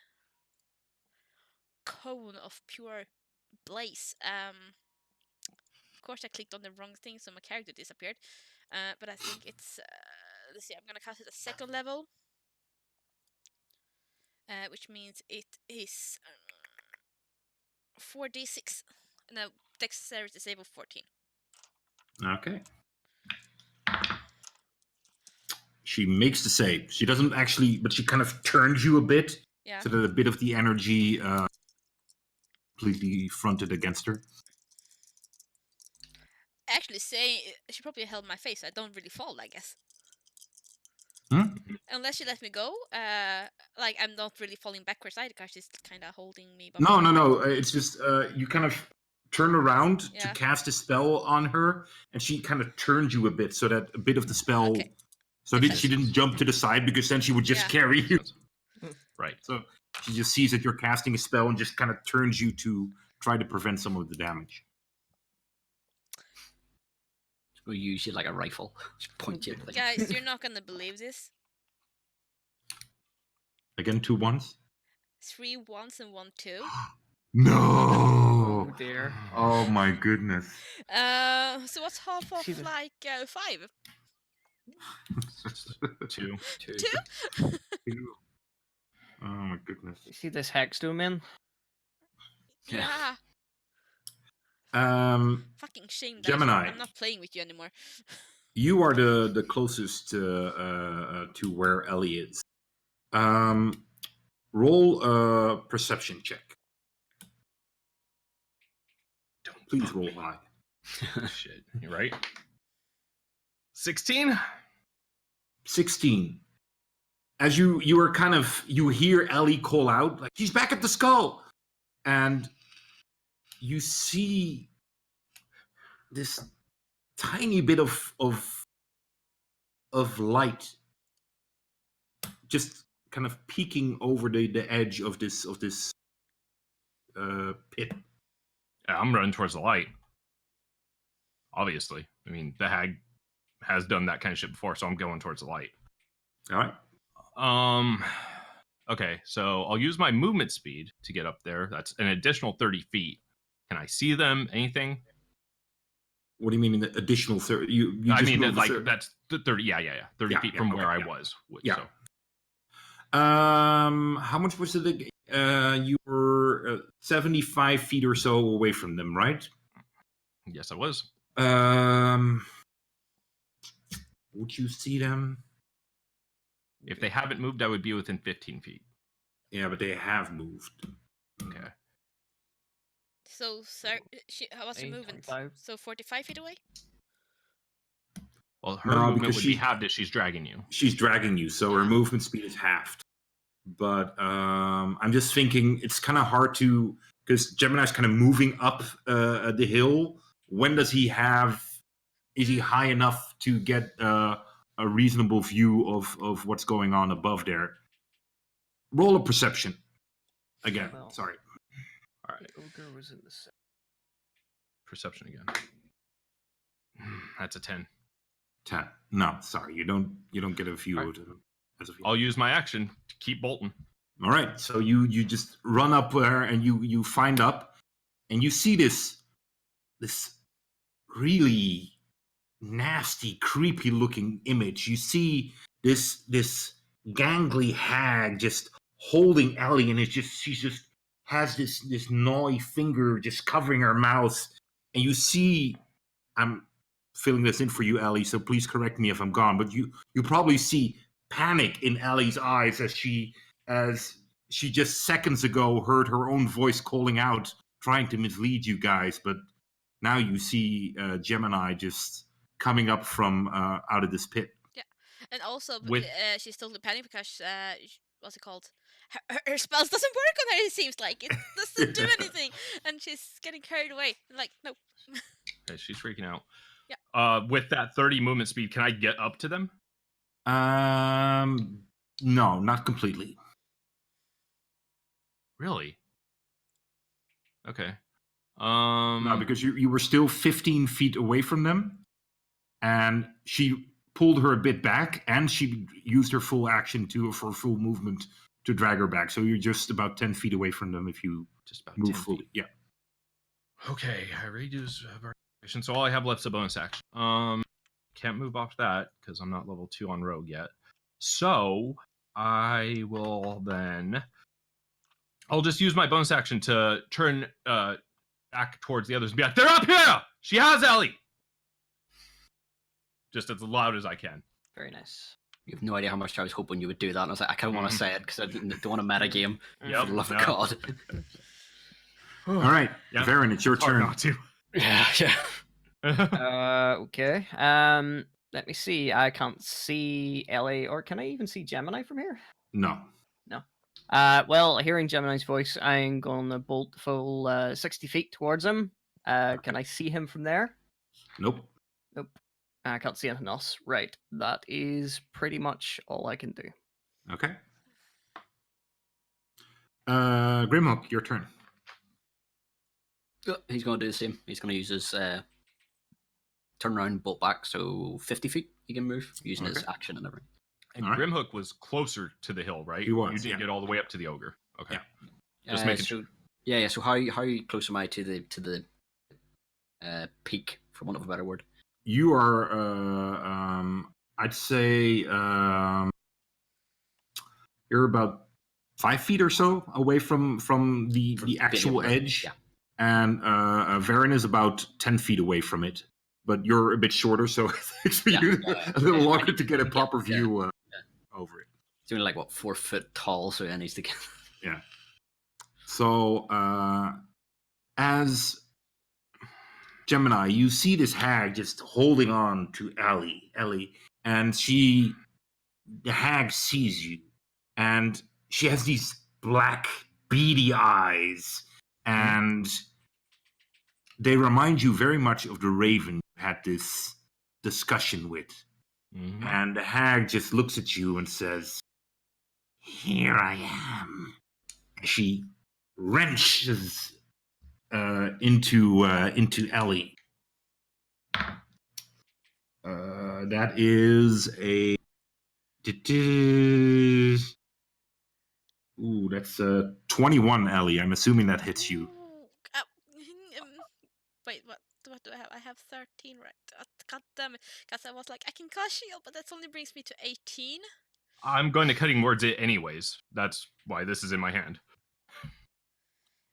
[SPEAKER 1] cone of pure blaze. Of course, I clicked on the wrong thing, so my character disappeared. But I think it's. Let's see, I'm gonna cast it at 2nd level. Which means it is 4d6. No, dexterity save of 14.
[SPEAKER 3] Okay. She makes the save. She doesn't actually, but she kind of turns you a bit,
[SPEAKER 1] Yeah.
[SPEAKER 3] so that a bit of the energy completely fronted against her.
[SPEAKER 1] Actually, say she probably held my face, so I don't really fall, I guess.
[SPEAKER 3] Hmm?
[SPEAKER 1] unless you let me go, like I'm not really falling backwards either, because she's kind of holding me. By
[SPEAKER 3] No,
[SPEAKER 1] my
[SPEAKER 3] no,
[SPEAKER 1] hand,
[SPEAKER 3] no.
[SPEAKER 1] right?
[SPEAKER 3] It's just you kind of turn around to
[SPEAKER 1] Yeah.
[SPEAKER 3] cast a spell on her, and she kind of turns you a bit so that a bit of the spell.
[SPEAKER 1] Okay.
[SPEAKER 3] So
[SPEAKER 1] Makes
[SPEAKER 3] she
[SPEAKER 1] sense.
[SPEAKER 3] didn't jump to the side because then she would just
[SPEAKER 1] Yeah.
[SPEAKER 3] carry you.
[SPEAKER 4] Right.
[SPEAKER 3] So she just sees that you're casting a spell and just kind of turns you to try to prevent some of the damage.
[SPEAKER 2] We'll use you like a rifle. Just point you at the thing.
[SPEAKER 1] Guys, you're not gonna believe this.
[SPEAKER 3] Again, 2 1s.
[SPEAKER 1] 3 1s and 1 2.
[SPEAKER 3] No.
[SPEAKER 5] Oh dear.
[SPEAKER 3] Oh my goodness.
[SPEAKER 1] So what's half of
[SPEAKER 5] See the-
[SPEAKER 1] like 5?
[SPEAKER 4] 2.
[SPEAKER 2] 2.
[SPEAKER 1] 2?
[SPEAKER 3] Oh my goodness.
[SPEAKER 5] You see this hex doom in?
[SPEAKER 2] Yeah.
[SPEAKER 1] Yeah. Fucking shame, Dash.
[SPEAKER 3] Gemini.
[SPEAKER 1] I'm not playing with you anymore.
[SPEAKER 3] You are the closest to where Ellie is. Roll a perception check. Please roll high.
[SPEAKER 4] Shit. You right? 16.
[SPEAKER 3] 16. As you are kind of, you hear Ellie call out, like, she's back at the skull. And you see this tiny bit of light just kind of peeking over the edge of this pit.
[SPEAKER 4] Yeah, I'm running towards the light. Obviously. I mean, the hag has done that kind of shit before, so I'm going towards the light.
[SPEAKER 3] All right.
[SPEAKER 4] Okay, so I'll use my movement speed to get up there. That's an additional 30 feet. Can I see them? Anything?
[SPEAKER 3] What do you mean an additional 30? You
[SPEAKER 4] I
[SPEAKER 3] just
[SPEAKER 4] mean,
[SPEAKER 3] moved
[SPEAKER 4] like
[SPEAKER 3] 30.
[SPEAKER 4] that's 30. Yeah. 30
[SPEAKER 3] Yeah,
[SPEAKER 4] feet
[SPEAKER 3] yeah,
[SPEAKER 4] from
[SPEAKER 3] okay,
[SPEAKER 4] where I
[SPEAKER 3] yeah.
[SPEAKER 4] was.
[SPEAKER 3] Yeah.
[SPEAKER 4] So.
[SPEAKER 3] How much was it? You were 75 feet or so away from them, right?
[SPEAKER 4] Yes, I was.
[SPEAKER 3] Would you see them?
[SPEAKER 4] If they haven't moved, I would be within 15 feet.
[SPEAKER 3] Yeah, but they have moved.
[SPEAKER 4] Okay.
[SPEAKER 1] So, sir, what's your movement?
[SPEAKER 5] 25.
[SPEAKER 1] So 45 feet away?
[SPEAKER 4] Well, her
[SPEAKER 3] No,
[SPEAKER 4] movement
[SPEAKER 3] because
[SPEAKER 4] would be halved if she's dragging you.
[SPEAKER 3] She's dragging you, so her
[SPEAKER 1] Ah.
[SPEAKER 3] movement speed is halved. But I'm just thinking it's kind of hard to, because Gemini's kind of moving up the hill. When does he have? Is he high enough to get a reasonable view of what's going on above there? Roll a perception. Again,
[SPEAKER 5] Well.
[SPEAKER 3] sorry.
[SPEAKER 4] All right.
[SPEAKER 5] The ogre was in the center.
[SPEAKER 4] Perception again. That's a 10.
[SPEAKER 3] 10. No, sorry, you don't get a view
[SPEAKER 4] All
[SPEAKER 3] of them as a view.
[SPEAKER 4] I'll use my action to keep bolting.
[SPEAKER 3] All right, so you just run up there and you find up, and you see this really nasty, creepy looking image. You see this gangly hag just holding Ellie, and she just has this gnawly finger just covering her mouth, and you see, I'm filling this in for you, Ellie, so please correct me if I'm gone, but you probably see panic in Ellie's eyes as she just seconds ago heard her own voice calling out, trying to mislead you guys, but now you see Gemini just coming up from out of this pit.
[SPEAKER 1] Yeah. And also,
[SPEAKER 4] With-
[SPEAKER 1] she's totally panicked because, what's it called? Her spells doesn't work on her, it seems like. It doesn't do anything. And she's getting carried away. Like, no.
[SPEAKER 4] Okay, she's freaking out.
[SPEAKER 1] Yeah.
[SPEAKER 4] With that 30 movement speed, can I get up to them?
[SPEAKER 3] No, not completely.
[SPEAKER 4] Really? Okay.
[SPEAKER 3] No, because you were still 15 feet away from them, and she pulled her a bit back, and she used her full action for full movement to drag her back. So you're just about 10 feet away from them if you
[SPEAKER 4] just about
[SPEAKER 3] move
[SPEAKER 4] 10
[SPEAKER 3] fully.
[SPEAKER 4] feet.
[SPEAKER 3] Yeah.
[SPEAKER 4] Okay, I already used action, so all I have left is a bonus action. Can't move off that because I'm not level 2 on rogue yet. So I will then. I'll just use my bonus action to turn back towards the others and be like, "They're up here! She has Ellie!" Just as loud as I can.
[SPEAKER 5] Very nice.
[SPEAKER 2] You have no idea how much I was hoping you would do that. And I was like, I kind of want to say it because I don't want to metagame.
[SPEAKER 4] Yep,
[SPEAKER 2] For the love of
[SPEAKER 4] no.
[SPEAKER 2] God.
[SPEAKER 3] All right,
[SPEAKER 4] Yeah.
[SPEAKER 3] Varen, it's your
[SPEAKER 4] Hard
[SPEAKER 3] turn.
[SPEAKER 4] not to.
[SPEAKER 2] Yeah.
[SPEAKER 5] Okay. Let me see. I can't see Ellie, or can I even see Gemini from here?
[SPEAKER 3] No.
[SPEAKER 5] No. Well, hearing Gemini's voice, I'm going to bolt full 60 feet towards him. Can I see him from there?
[SPEAKER 3] Nope.
[SPEAKER 5] Nope. I can't see anything else. Right. That is pretty much all I can do.
[SPEAKER 3] Okay. Grimhook, your turn.
[SPEAKER 2] He's going to do the same. He's going to use his turn around, bolt back, so 50 feet he can move using his
[SPEAKER 3] Okay.
[SPEAKER 2] action and everything.
[SPEAKER 4] And
[SPEAKER 3] All right.
[SPEAKER 4] Grimhook was closer to the hill, right?
[SPEAKER 3] He was,
[SPEAKER 4] You didn't
[SPEAKER 3] yeah.
[SPEAKER 4] get all the way up to the ogre. Okay.
[SPEAKER 3] Yeah.
[SPEAKER 4] Just making
[SPEAKER 2] so,
[SPEAKER 4] sure.
[SPEAKER 2] Yeah. So how close am I to the peak, for want of a better word?
[SPEAKER 3] You are, I'd say, you're about 5 feet or so away from the
[SPEAKER 2] From being
[SPEAKER 3] actual
[SPEAKER 2] able to-
[SPEAKER 3] edge,
[SPEAKER 2] yeah.
[SPEAKER 3] and Varen is about 10 feet away from it. But you're a bit shorter, so it takes for
[SPEAKER 2] Yeah,
[SPEAKER 3] you
[SPEAKER 2] yeah.
[SPEAKER 3] a little
[SPEAKER 2] Yeah, I
[SPEAKER 3] longer
[SPEAKER 2] need
[SPEAKER 3] to get a
[SPEAKER 2] to
[SPEAKER 3] proper
[SPEAKER 2] yeah.
[SPEAKER 3] view over it.
[SPEAKER 2] He's only like what 4 foot tall, so he needs to get.
[SPEAKER 3] Yeah. So as Gemini, you see this hag just holding on to Ellie, and the hag sees you, and she has these black, beady eyes, and they remind you very much of the raven you had this discussion with.
[SPEAKER 4] Mhm.
[SPEAKER 3] And the hag just looks at you and says, "Here I am." And she wrenches into Ellie. That is a. Ooh, that's 21, Ellie. I'm assuming that hits you.
[SPEAKER 1] Ooh, wait, what do I have? I have 13, right? God damn it. Because I was like, I can cast shield, but that only brings me to 18.
[SPEAKER 4] I'm going to cutting words it anyways. That's why this is in my hand.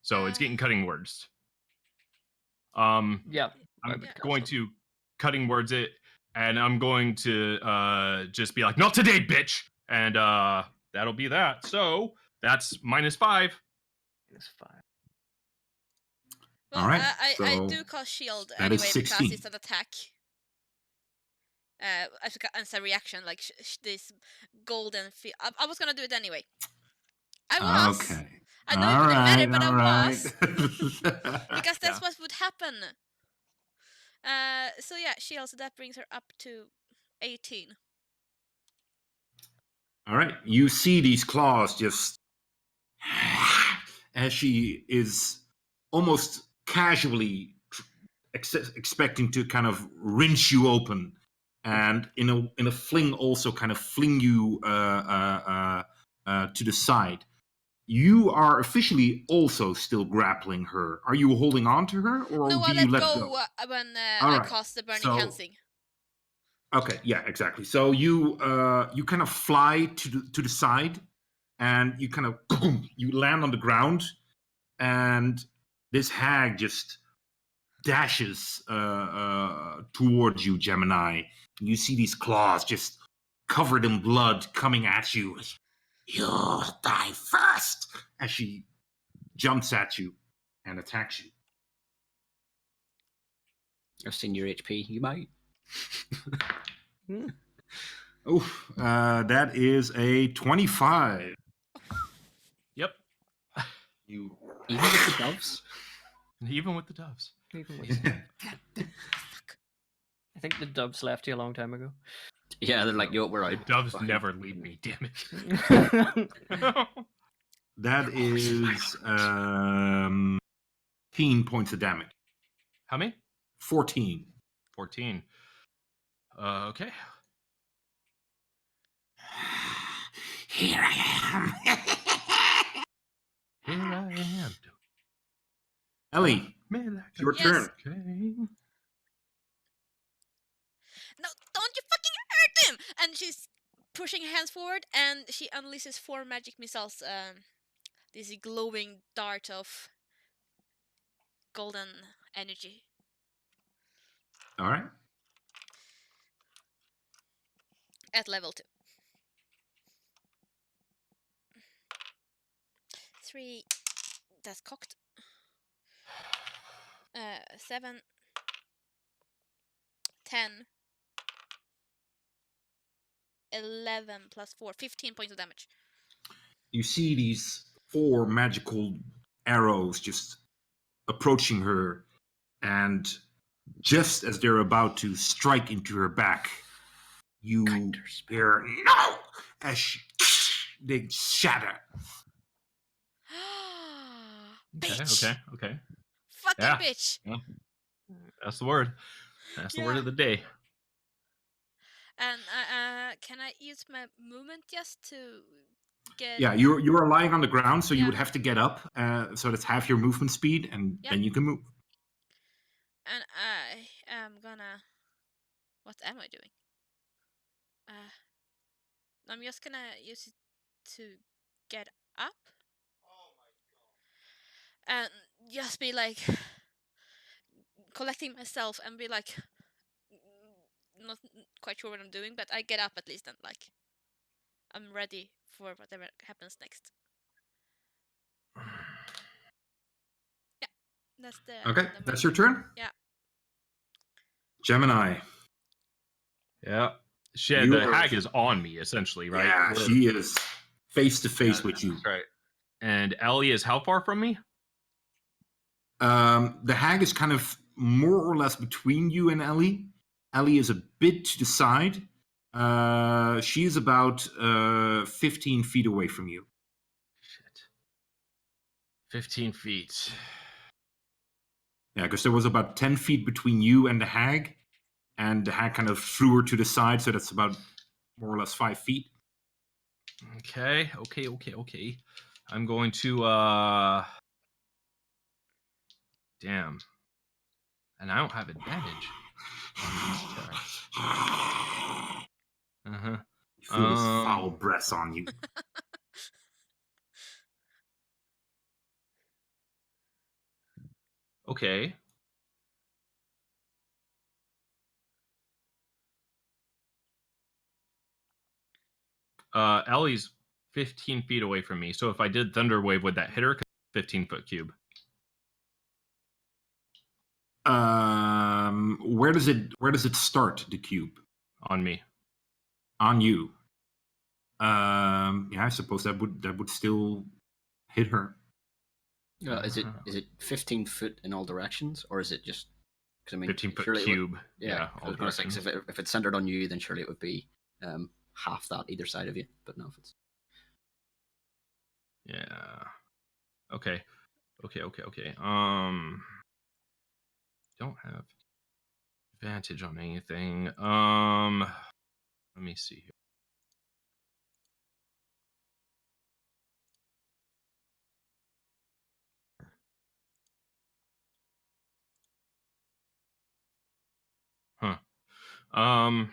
[SPEAKER 4] So it's getting cutting words.
[SPEAKER 5] Yeah. I
[SPEAKER 4] I'm
[SPEAKER 5] would cast
[SPEAKER 4] going
[SPEAKER 5] it.
[SPEAKER 4] to cutting words it, and I'm going to just be like, not today, bitch, and that'll be that. So that's -5.
[SPEAKER 5] Minus 5.
[SPEAKER 1] Well,
[SPEAKER 3] All right,
[SPEAKER 1] I
[SPEAKER 3] so
[SPEAKER 1] do cast shield
[SPEAKER 3] that is
[SPEAKER 1] anyway because
[SPEAKER 3] 16.
[SPEAKER 1] it's an attack. As a reaction, like this golden. I was gonna do it anyway. I was.
[SPEAKER 3] Okay.
[SPEAKER 1] I know it wouldn't matter, but I
[SPEAKER 3] all
[SPEAKER 1] was
[SPEAKER 3] right.
[SPEAKER 1] because that's
[SPEAKER 3] Yeah.
[SPEAKER 1] what would happen. So yeah, shield. So that brings her up to 18.
[SPEAKER 3] All right. You see these claws just as she is almost casually expecting to kind of wrench you open, and in a fling also kind of fling you to the side. You are officially also still grappling her. Are you holding on to her, or
[SPEAKER 1] No,
[SPEAKER 3] do
[SPEAKER 1] I
[SPEAKER 3] you
[SPEAKER 1] let
[SPEAKER 3] let
[SPEAKER 1] go
[SPEAKER 3] go?
[SPEAKER 1] when
[SPEAKER 3] All
[SPEAKER 1] I
[SPEAKER 3] right.
[SPEAKER 1] cast the burning
[SPEAKER 3] So
[SPEAKER 1] hansing.
[SPEAKER 3] okay, yeah, exactly. So you kind of fly to the side, and you kind of you land on the ground, and this hag just dashes towards you, Gemini. You see these claws just covered in blood coming at you. You'll die first as she jumps at you and attacks you.
[SPEAKER 2] I've seen your HP. You might.
[SPEAKER 3] Oof, that is a 25.
[SPEAKER 4] Yep.
[SPEAKER 3] You
[SPEAKER 2] Even with the doves.
[SPEAKER 4] Even with the doves.
[SPEAKER 5] Even with I think the doves left you a long time ago.
[SPEAKER 2] Yeah, they're like, yo, we're out.
[SPEAKER 4] Doves
[SPEAKER 2] Fucking-
[SPEAKER 4] never leave me. Damn it.
[SPEAKER 3] That is 15 points of damage.
[SPEAKER 4] How many?
[SPEAKER 3] 14.
[SPEAKER 4] 14. Okay.
[SPEAKER 3] Here I am.
[SPEAKER 4] Here I am.
[SPEAKER 3] Ellie,
[SPEAKER 4] Man, like
[SPEAKER 3] it's your
[SPEAKER 1] Yes.
[SPEAKER 3] turn.
[SPEAKER 4] okay.
[SPEAKER 1] No, don't you fucking hurt him! And she's pushing her hands forward, and she unleashes 4 magic missiles. This glowing dart of golden energy.
[SPEAKER 3] All right.
[SPEAKER 1] At level 2. 3. That's cocked. 7. 10. 11 plus 4, 15 points of damage.
[SPEAKER 3] You see these 4 magical arrows just approaching her, and just as they're about to strike into her back, you hear no as they shatter.
[SPEAKER 1] Bitch!
[SPEAKER 4] Okay.
[SPEAKER 1] Fucking
[SPEAKER 4] Yeah.
[SPEAKER 1] bitch!
[SPEAKER 4] Yeah. That's the word. That's the word
[SPEAKER 1] Yeah.
[SPEAKER 4] of the day.
[SPEAKER 1] And can I use my movement just to get?
[SPEAKER 3] Yeah, you are lying on the ground, so you
[SPEAKER 1] Yeah.
[SPEAKER 3] would have to get up. So that's half your movement speed, and
[SPEAKER 1] Yeah.
[SPEAKER 3] then you can move.
[SPEAKER 1] And I am gonna. What am I doing? I'm just gonna use it to get up. And just be like collecting myself and be like not quite sure what I'm doing, but I get up at least and like I'm ready for whatever happens next. Yeah, that's the
[SPEAKER 3] Okay,
[SPEAKER 1] end of my
[SPEAKER 3] that's your turn.
[SPEAKER 1] Yeah.
[SPEAKER 3] Gemini.
[SPEAKER 4] Yeah.
[SPEAKER 3] You
[SPEAKER 4] The
[SPEAKER 3] are-
[SPEAKER 4] hag is on me, essentially, right?
[SPEAKER 3] Yeah,
[SPEAKER 4] We're-
[SPEAKER 3] she is face to face
[SPEAKER 4] Yeah,
[SPEAKER 3] with you.
[SPEAKER 4] That's right. And Ellie is how far from me?
[SPEAKER 3] The hag is kind of more or less between you and Ellie. Ellie is a bit to the side. She is about 15 feet away from you.
[SPEAKER 4] Shit. 15 feet.
[SPEAKER 3] Yeah, because there was about 10 feet between you and the hag kind of threw her to the side, so that's about more or less 5 feet.
[SPEAKER 4] Okay. I'm going to damn. And I don't have advantage on these attacks. Uh-huh.
[SPEAKER 3] You feel his foul breath on you.
[SPEAKER 4] Okay. Ellie's 15 feet away from me. So if I did Thunder Wave, would that hit her? 15-foot cube.
[SPEAKER 3] Where does it start, the cube?
[SPEAKER 4] On me.
[SPEAKER 3] On you. Yeah, I suppose that would still hit her.
[SPEAKER 2] Is it 15 foot in all directions, or is it just? Because I mean,
[SPEAKER 4] 15-foot
[SPEAKER 2] surely
[SPEAKER 4] cube.
[SPEAKER 2] It would, yeah, I
[SPEAKER 4] all
[SPEAKER 2] was going to say 'cause
[SPEAKER 4] directions.
[SPEAKER 2] if it's centered on you, then surely it would be half that either side of you. But no, if it's
[SPEAKER 4] Yeah. Okay. Don't have advantage on anything. Let me see here. Huh.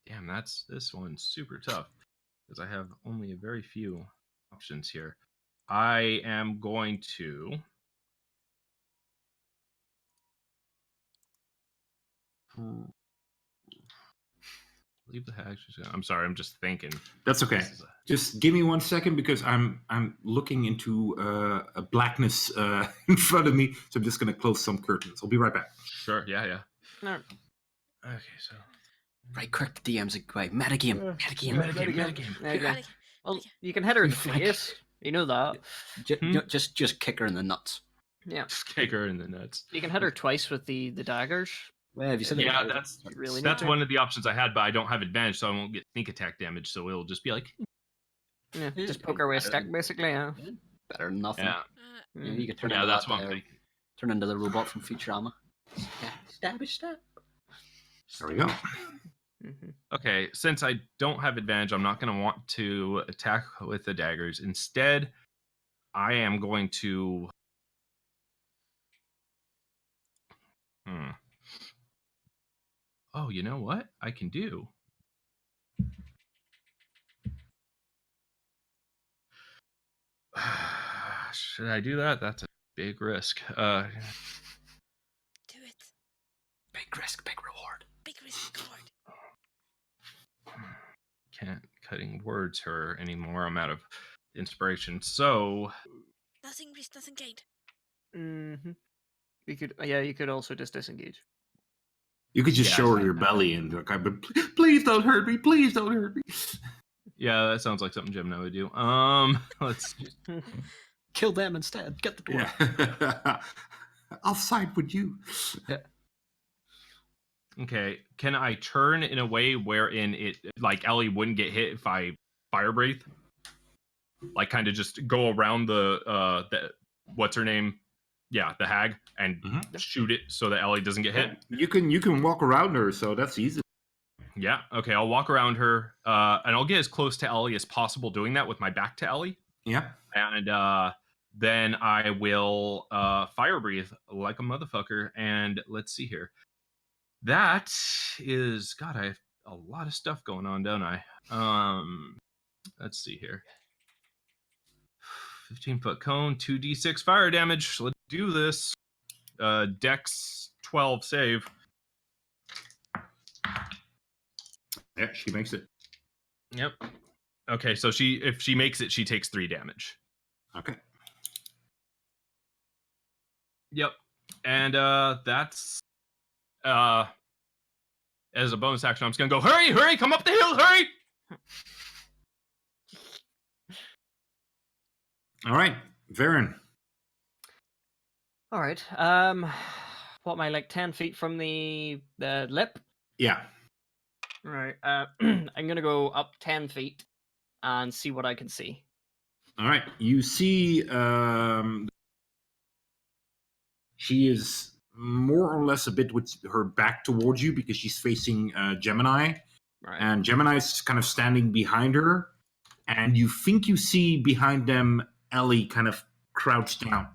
[SPEAKER 4] Damn, this one's super tough because I have only a very few options here. I am going to leave the hag. I'm sorry, I'm just thinking.
[SPEAKER 3] That's okay. Just give me 1 second because I'm looking into a blackness in front of me, so I'm just gonna close some curtains. I'll be right back.
[SPEAKER 4] Sure, yeah.
[SPEAKER 5] No.
[SPEAKER 4] Okay, so
[SPEAKER 2] right, correct. The DM's away. Metagame.
[SPEAKER 5] Okay. Well, you can hit her in the
[SPEAKER 2] Flank.
[SPEAKER 5] face. You know that.
[SPEAKER 2] Just kick her in the nuts.
[SPEAKER 5] Yeah.
[SPEAKER 4] just kick her in the nuts.
[SPEAKER 5] You can hit her twice with the daggers.
[SPEAKER 2] Well, have you said
[SPEAKER 4] Yeah,
[SPEAKER 2] that?
[SPEAKER 4] that's
[SPEAKER 5] You really need
[SPEAKER 4] that's
[SPEAKER 5] to.
[SPEAKER 4] one of the options I had, but I don't have advantage, so I won't get sneak attack damage. So it'll just be like,
[SPEAKER 5] Yeah, just poke her with a stick, basically. Yeah.
[SPEAKER 2] better than nothing.
[SPEAKER 4] yeah,
[SPEAKER 2] You know, you could turn
[SPEAKER 4] yeah.
[SPEAKER 2] into
[SPEAKER 4] That's
[SPEAKER 2] that,
[SPEAKER 4] what I'm thinking.
[SPEAKER 2] turn into the robot from Futurama. Stab.
[SPEAKER 3] There we go.
[SPEAKER 5] Mm-hmm.
[SPEAKER 4] Okay, since I don't have advantage, I'm not going to want to attack with the daggers. Instead, I am going to. Oh, you know what I can do? Should I do that? That's a big risk.
[SPEAKER 1] Do it.
[SPEAKER 2] Big risk, big reward.
[SPEAKER 1] Big risk reward.
[SPEAKER 4] Can't cutting words her anymore. I'm out of inspiration. So
[SPEAKER 1] Nothing risk, nothing gained.
[SPEAKER 5] Mm-hmm. You could also just disengage.
[SPEAKER 3] You could just
[SPEAKER 4] Yeah,
[SPEAKER 3] show her
[SPEAKER 4] I-
[SPEAKER 3] your belly and like, but please don't hurt me. Please don't hurt me.
[SPEAKER 4] Yeah, that sounds like something Gemini would do. Let's
[SPEAKER 2] Kill them instead. Get the dwarf.
[SPEAKER 3] Yeah. I'll side with you.
[SPEAKER 4] okay. Can I turn in a way wherein it like Ellie wouldn't get hit if I fire breathe? Like kind of just go around the what's her name? Yeah, the hag and shoot it so that Ellie doesn't get hit.
[SPEAKER 3] You can walk around her, so that's easy.
[SPEAKER 4] Yeah. Okay. I'll walk around her, and I'll get as close to Ellie as possible doing that with my back to Ellie.
[SPEAKER 3] Yeah.
[SPEAKER 4] And then I will fire breathe like a motherfucker. And let's see here. That is God. I have a lot of stuff going on, don't I? Let's see here. 15-foot cone, 2d6 fire damage. Let's do this. Dex 12 save.
[SPEAKER 3] Yeah, she makes it.
[SPEAKER 4] Yep. Okay, so if she makes it, she takes 3 damage.
[SPEAKER 3] Okay.
[SPEAKER 4] Yep. And that's as a bonus action, I'm just gonna go, hurry, come up the hill, hurry!
[SPEAKER 3] All right, Varen.
[SPEAKER 5] All right. What am I, like 10 feet from the lip?
[SPEAKER 3] Yeah.
[SPEAKER 5] Right. I'm gonna go up 10 feet and see what I can see.
[SPEAKER 3] All right. You see, she is more or less a bit with her back towards you because she's facing Gemini,
[SPEAKER 5] Right.
[SPEAKER 3] and Gemini's kind of standing behind her, and you think you see behind them Ellie kind of crouched down.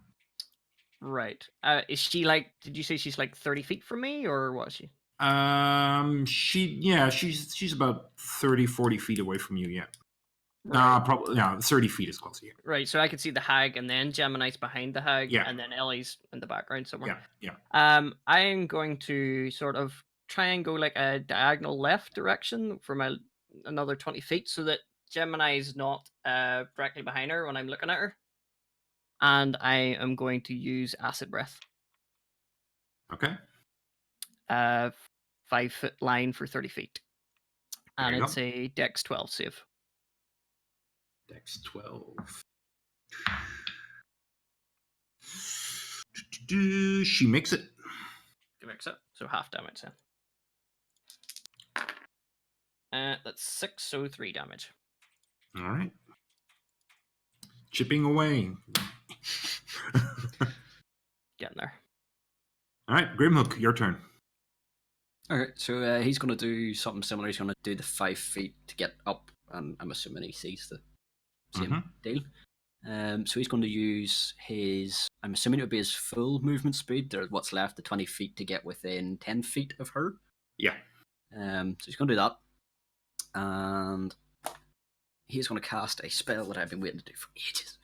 [SPEAKER 5] Right. Is she like? Did you say she's like 30 feet from me, or what is she?
[SPEAKER 3] She's about 30, 40 feet away from you. Yeah.
[SPEAKER 5] Right.
[SPEAKER 3] Probably 30 feet is close. Yeah.
[SPEAKER 5] Right. So I can see the hag, and then Gemini's behind the hag,
[SPEAKER 3] Yeah.
[SPEAKER 5] and then Ellie's in the background somewhere.
[SPEAKER 3] Yeah.
[SPEAKER 5] I am going to sort of try and go like a diagonal left direction for another 20 feet, so that Gemini is not directly behind her when I'm looking at her. And I am going to use acid breath.
[SPEAKER 3] Okay.
[SPEAKER 5] 5-foot line for 30 feet. And
[SPEAKER 3] There you
[SPEAKER 5] it's a Dex 12 save.
[SPEAKER 3] Dex 12. She makes it.
[SPEAKER 5] Makes it. So half damage then. That's 6, so 3 damage.
[SPEAKER 3] All right. Chipping away.
[SPEAKER 5] Getting there.
[SPEAKER 3] All right, Grimhook, your turn.
[SPEAKER 2] Okay, so he's going to do something similar. He's going to do the 5 feet to get up, and I'm assuming he sees the same deal. So he's going to use his, I'm assuming it would be his full movement speed, or what's left, the 20 feet to get within 10 feet of her.
[SPEAKER 3] Yeah.
[SPEAKER 2] So he's going to do that. And he's going to cast a spell that I've been waiting to do for ages.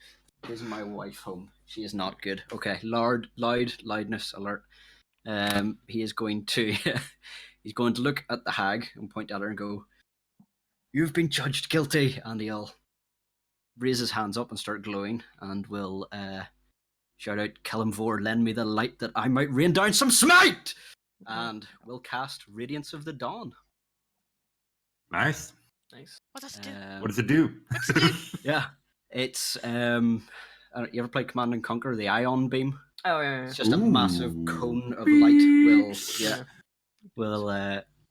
[SPEAKER 2] Isn't my wife home? She is not good. Okay, loudness alert. He is going to he's going to look at the hag and point at her and go, "You've been judged guilty," and he'll raise his hands up and start glowing and will shout out, "Kalimvor, lend me the light that I might rain down some smite!" And will cast Radiance of the Dawn.
[SPEAKER 3] Nice.
[SPEAKER 1] What does it do?
[SPEAKER 3] What does it do?
[SPEAKER 1] What's it do?
[SPEAKER 2] Yeah, it's you ever play Command and Conquer, the Ion Beam?
[SPEAKER 5] Oh, yeah.
[SPEAKER 2] It's just a massive cone of light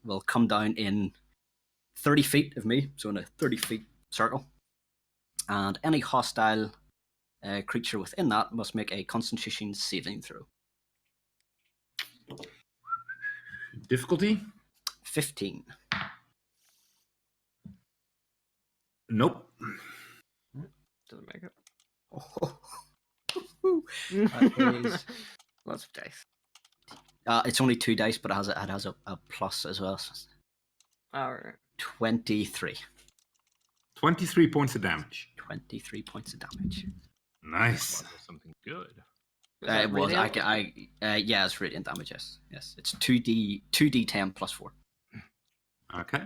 [SPEAKER 2] will come down in 30 feet of me, so in a 30 feet circle. And any hostile creature within that must make a Constitution saving throw.
[SPEAKER 3] Difficulty?
[SPEAKER 2] 15.
[SPEAKER 3] Nope.
[SPEAKER 5] Doesn't make it.
[SPEAKER 2] That is,
[SPEAKER 5] Lots of dice.
[SPEAKER 2] it's only 2 dice, but it has a plus as well. So
[SPEAKER 5] Alright.
[SPEAKER 2] 23.
[SPEAKER 3] 23 points of damage.
[SPEAKER 2] 23 points of damage.
[SPEAKER 3] Nice.
[SPEAKER 4] Something good.
[SPEAKER 2] It was. Yeah, it's radiant damage. Yes. It's 2d10 plus 4.
[SPEAKER 3] Okay.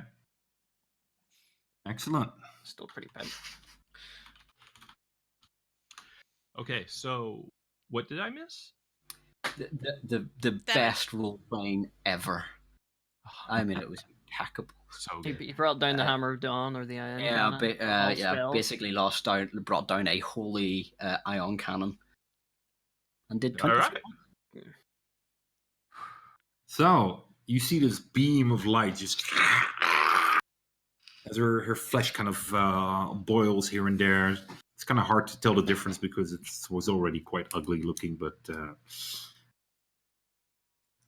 [SPEAKER 3] Excellent.
[SPEAKER 5] Still pretty bad.
[SPEAKER 4] Okay, so what did I miss?
[SPEAKER 2] The best role playing ever. I mean, it was impeccable.
[SPEAKER 4] So
[SPEAKER 5] He,
[SPEAKER 4] good.
[SPEAKER 5] he brought down the
[SPEAKER 2] Uh,
[SPEAKER 5] Hammer of Dawn or the Iron
[SPEAKER 2] Yeah,
[SPEAKER 5] Cannon. All spells.
[SPEAKER 2] basically brought down a holy ion cannon, and did
[SPEAKER 4] All
[SPEAKER 2] 23
[SPEAKER 4] right.
[SPEAKER 2] points.
[SPEAKER 3] So you see this beam of light just as her flesh kind of boils here and there. It's kind of hard to tell the difference because it was already quite ugly looking, but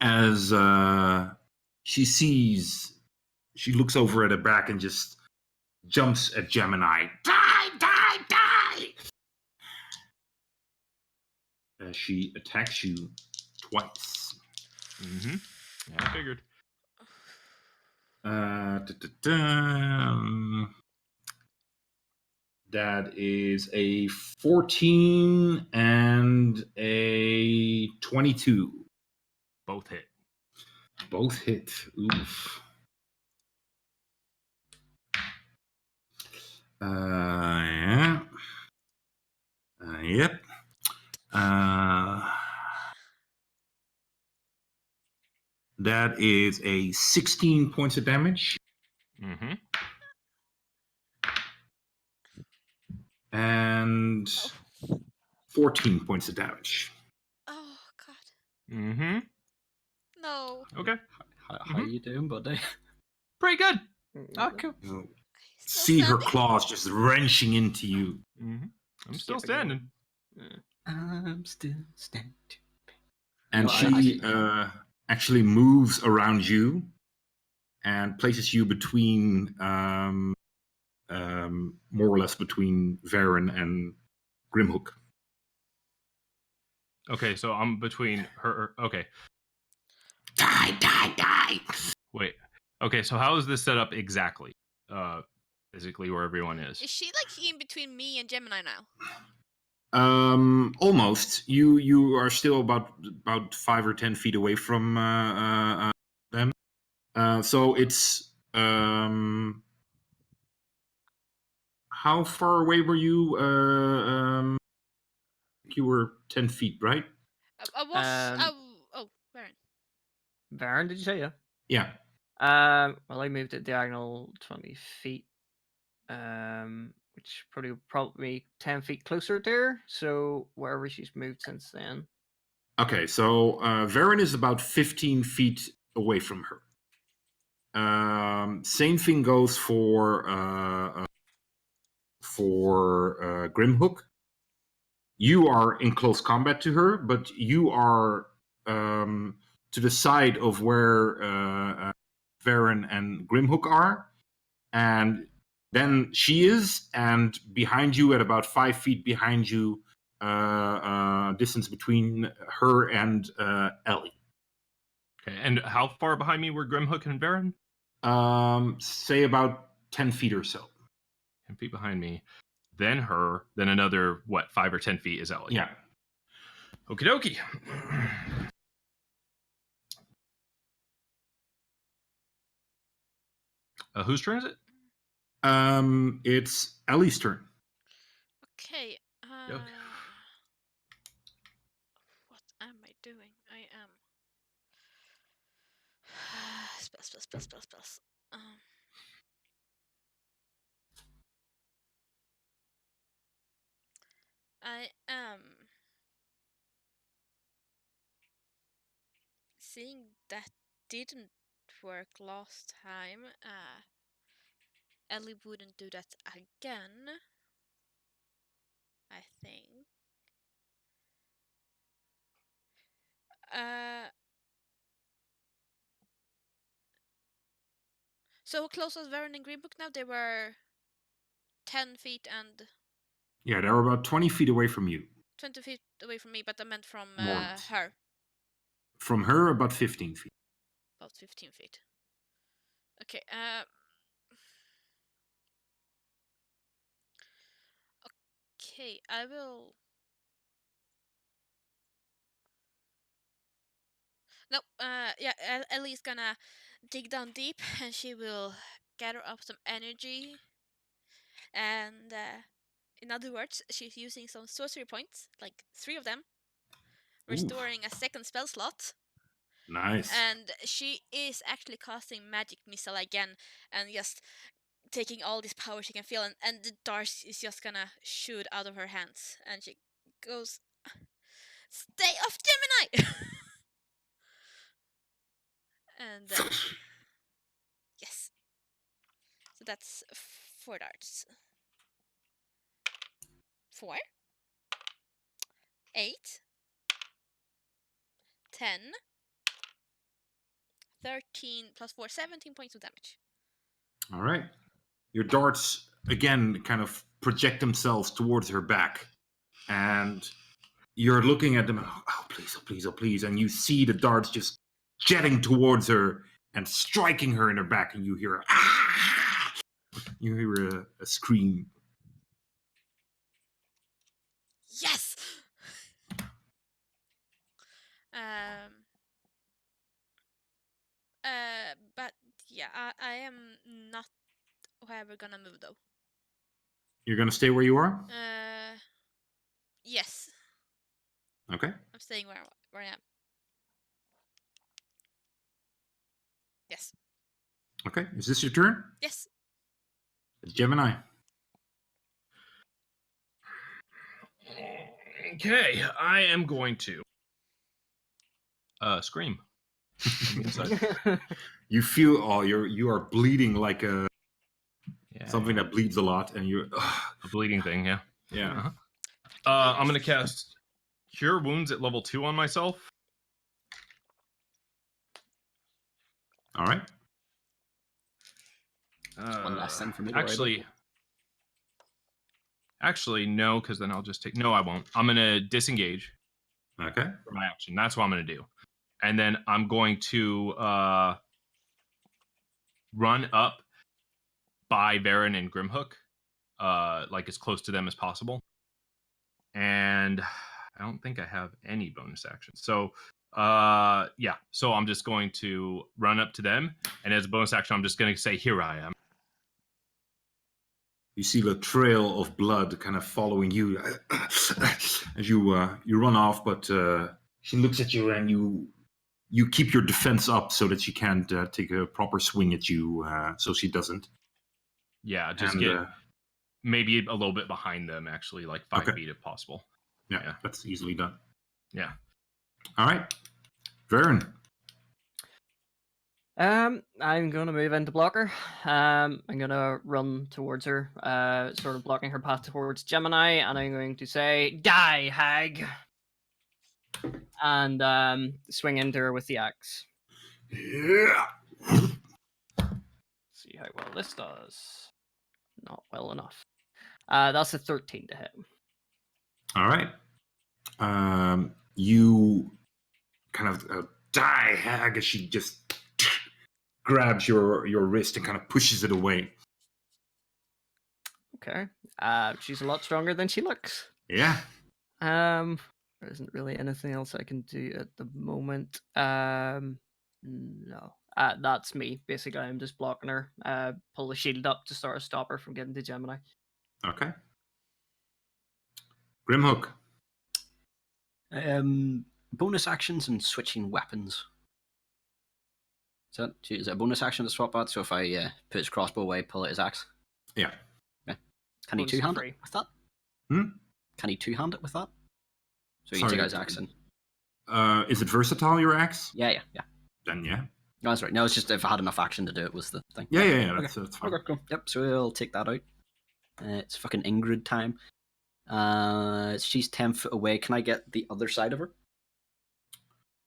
[SPEAKER 3] as she looks over at her back and just jumps at Gemini. Die, die, die! As she attacks you twice.
[SPEAKER 4] Mm-hmm. Yeah, I figured.
[SPEAKER 3] That is a 14 and a 22.
[SPEAKER 4] Both hit.
[SPEAKER 3] Both hit. Oof. Yeah. Yep. That is a 16 points of damage.
[SPEAKER 4] Mm-hmm.
[SPEAKER 3] And
[SPEAKER 1] Oh.
[SPEAKER 3] 14 points of damage.
[SPEAKER 1] Oh God.
[SPEAKER 4] Mm-hmm.
[SPEAKER 1] No.
[SPEAKER 4] Okay.
[SPEAKER 2] How are you doing, buddy?
[SPEAKER 4] Pretty good.
[SPEAKER 2] Oh, cool.
[SPEAKER 3] You
[SPEAKER 1] Still
[SPEAKER 3] see her
[SPEAKER 1] standing?
[SPEAKER 3] claws just wrenching into you.
[SPEAKER 4] Mm-hmm. I'm
[SPEAKER 5] Just
[SPEAKER 4] still
[SPEAKER 5] keep it going.
[SPEAKER 4] standing.
[SPEAKER 2] I'm still standing.
[SPEAKER 3] And
[SPEAKER 2] No,
[SPEAKER 3] she actually moves around you and places you between, more or less between Varen and Grimhook.
[SPEAKER 4] Okay, so I'm between her. Okay,
[SPEAKER 3] Die, die, die!
[SPEAKER 4] wait. Okay, so how is this set up exactly? Physically, where everyone is.
[SPEAKER 1] Is she like in between me and Gemini now?
[SPEAKER 3] Almost. You are still about 5 or 10 feet away from them. So it's how far away were you? You were 10 feet, right?
[SPEAKER 1] I was.
[SPEAKER 5] Um,
[SPEAKER 1] Oh, Baron.
[SPEAKER 5] Varen, did you say yeah?
[SPEAKER 3] Yeah.
[SPEAKER 5] Well, I moved it diagonal 20 feet, which probably 10 feet closer to her. So wherever she's moved since then.
[SPEAKER 3] Okay, so Varen is about 15 feet away from her. Same thing goes for Grimhook. You are in close combat to her, but you are to the side of where Varen and Grimhook are, and then she is, and behind you, at about 5 feet behind you, distance between her and Ellie.
[SPEAKER 4] Okay, and how far behind me were Grimhook and Baron?
[SPEAKER 3] Say about 10 feet or so.
[SPEAKER 4] 10 feet behind me. Then her. Then another 5 or 10 feet is Ellie.
[SPEAKER 3] Yeah.
[SPEAKER 4] Okie dokie. Whose turn is it?
[SPEAKER 3] It's Ellie's turn.
[SPEAKER 1] Okay.
[SPEAKER 4] Yep.
[SPEAKER 1] What am I doing? I am. Spells. I am seeing that didn't work last time. Ellie wouldn't do that again. I think. So how close was Varen and Greenbook now? They were 10 feet and
[SPEAKER 3] Yeah, they're about 20 feet away from you.
[SPEAKER 1] 20 feet away from me, but I meant from
[SPEAKER 3] More or less.
[SPEAKER 1] her.
[SPEAKER 3] From her, about 15 feet.
[SPEAKER 1] About 15 feet. Okay, okay, I will... No, yeah, Ellie's gonna dig down deep and she will gather up some energy. And in other words, she's using some sorcery points, like 3 of them, restoring a second spell slot.
[SPEAKER 3] Nice.
[SPEAKER 1] And she is actually casting magic missile again, and just taking all this power she can feel, and the dart is just gonna shoot out of her hands, and she goes, "Stay off, Gemini!" And yes, so that's 4 darts. 4, 8, 10, 13 plus 4, 17 points of damage.
[SPEAKER 3] All right. Your darts again kind of project themselves towards her back, and you're looking at them. Oh, please, oh, please, oh, please! And you see the darts just jetting towards her and striking her in her back, and you hear ah! You hear a scream.
[SPEAKER 1] Yes. Um. But yeah, I am not ever gonna move though.
[SPEAKER 3] You're gonna stay where you are.
[SPEAKER 1] Yes,
[SPEAKER 3] Okay.
[SPEAKER 1] I'm staying where I am. Yes.
[SPEAKER 3] Okay. Is this your turn?
[SPEAKER 1] Yes.
[SPEAKER 3] Gemini.
[SPEAKER 4] Okay, I am going to scream.
[SPEAKER 3] You feel you are bleeding like a
[SPEAKER 4] Yeah,
[SPEAKER 3] something that bleeds a lot, and you're
[SPEAKER 4] a bleeding thing. Yeah.
[SPEAKER 3] yeah.
[SPEAKER 4] Uh-huh. I'm gonna cast Cure Wounds at level 2 on myself.
[SPEAKER 3] All right.
[SPEAKER 2] One last thing for me to worry about.
[SPEAKER 4] Actually, no, because then I'll just take. No, I won't. I'm gonna disengage
[SPEAKER 3] Okay.
[SPEAKER 4] for my action. That's what I'm gonna do, and then I'm going to run up by Varen and Grimhook, like as close to them as possible. And I don't think I have any bonus actions. So yeah. So I'm just going to run up to them, and as a bonus action, I'm just going to say, "Here I am."
[SPEAKER 3] You see the trail of blood kind of following you as you run off, but she looks at you, and you keep your defense up so that she can't take a proper swing at you, so she doesn't.
[SPEAKER 4] Yeah, just
[SPEAKER 3] And,
[SPEAKER 4] get maybe a little bit behind them, actually, like 5
[SPEAKER 3] Okay.
[SPEAKER 4] feet if possible.
[SPEAKER 3] yeah, that's easily done.
[SPEAKER 4] Yeah.
[SPEAKER 3] All right, Varen.
[SPEAKER 5] I'm gonna move into blocker. I'm gonna run towards her, sort of blocking her path towards Gemini, and I'm going to say, "Die, hag!" and swing into her with the axe.
[SPEAKER 3] Yeah.
[SPEAKER 5] See how well this does. Not well enough. That's a 13 to hit.
[SPEAKER 3] All right. You kind of die, hag, as she just grabs your wrist and kind of pushes it away.
[SPEAKER 5] Okay. She's a lot stronger than she looks.
[SPEAKER 3] Yeah.
[SPEAKER 5] There isn't really anything else I can do at the moment. No. That's me. Basically, I'm just blocking her. Pull the shield up to sort of stop her from getting to Gemini.
[SPEAKER 3] Okay. Grimhook.
[SPEAKER 2] Bonus actions and switching weapons. Is it a bonus action to swap that? So if I put his crossbow away, pull out his axe?
[SPEAKER 3] Yeah.
[SPEAKER 2] Can he
[SPEAKER 5] Bonus
[SPEAKER 2] two-hand
[SPEAKER 5] free.
[SPEAKER 2] it with that?
[SPEAKER 3] Hmm?
[SPEAKER 2] Can he two-hand it with that? So he can
[SPEAKER 3] Sorry,
[SPEAKER 2] take out his axe and...
[SPEAKER 3] Is it versatile, your axe?
[SPEAKER 2] Yeah.
[SPEAKER 3] Then yeah.
[SPEAKER 2] No, that's right. No, it's just if I had enough action to do it was the thing.
[SPEAKER 3] Yeah. That's fine.
[SPEAKER 2] Okay, cool. Yep, so we'll take that out. It's fucking Ingrid time. She's 10 foot away. Can I get the other side of her?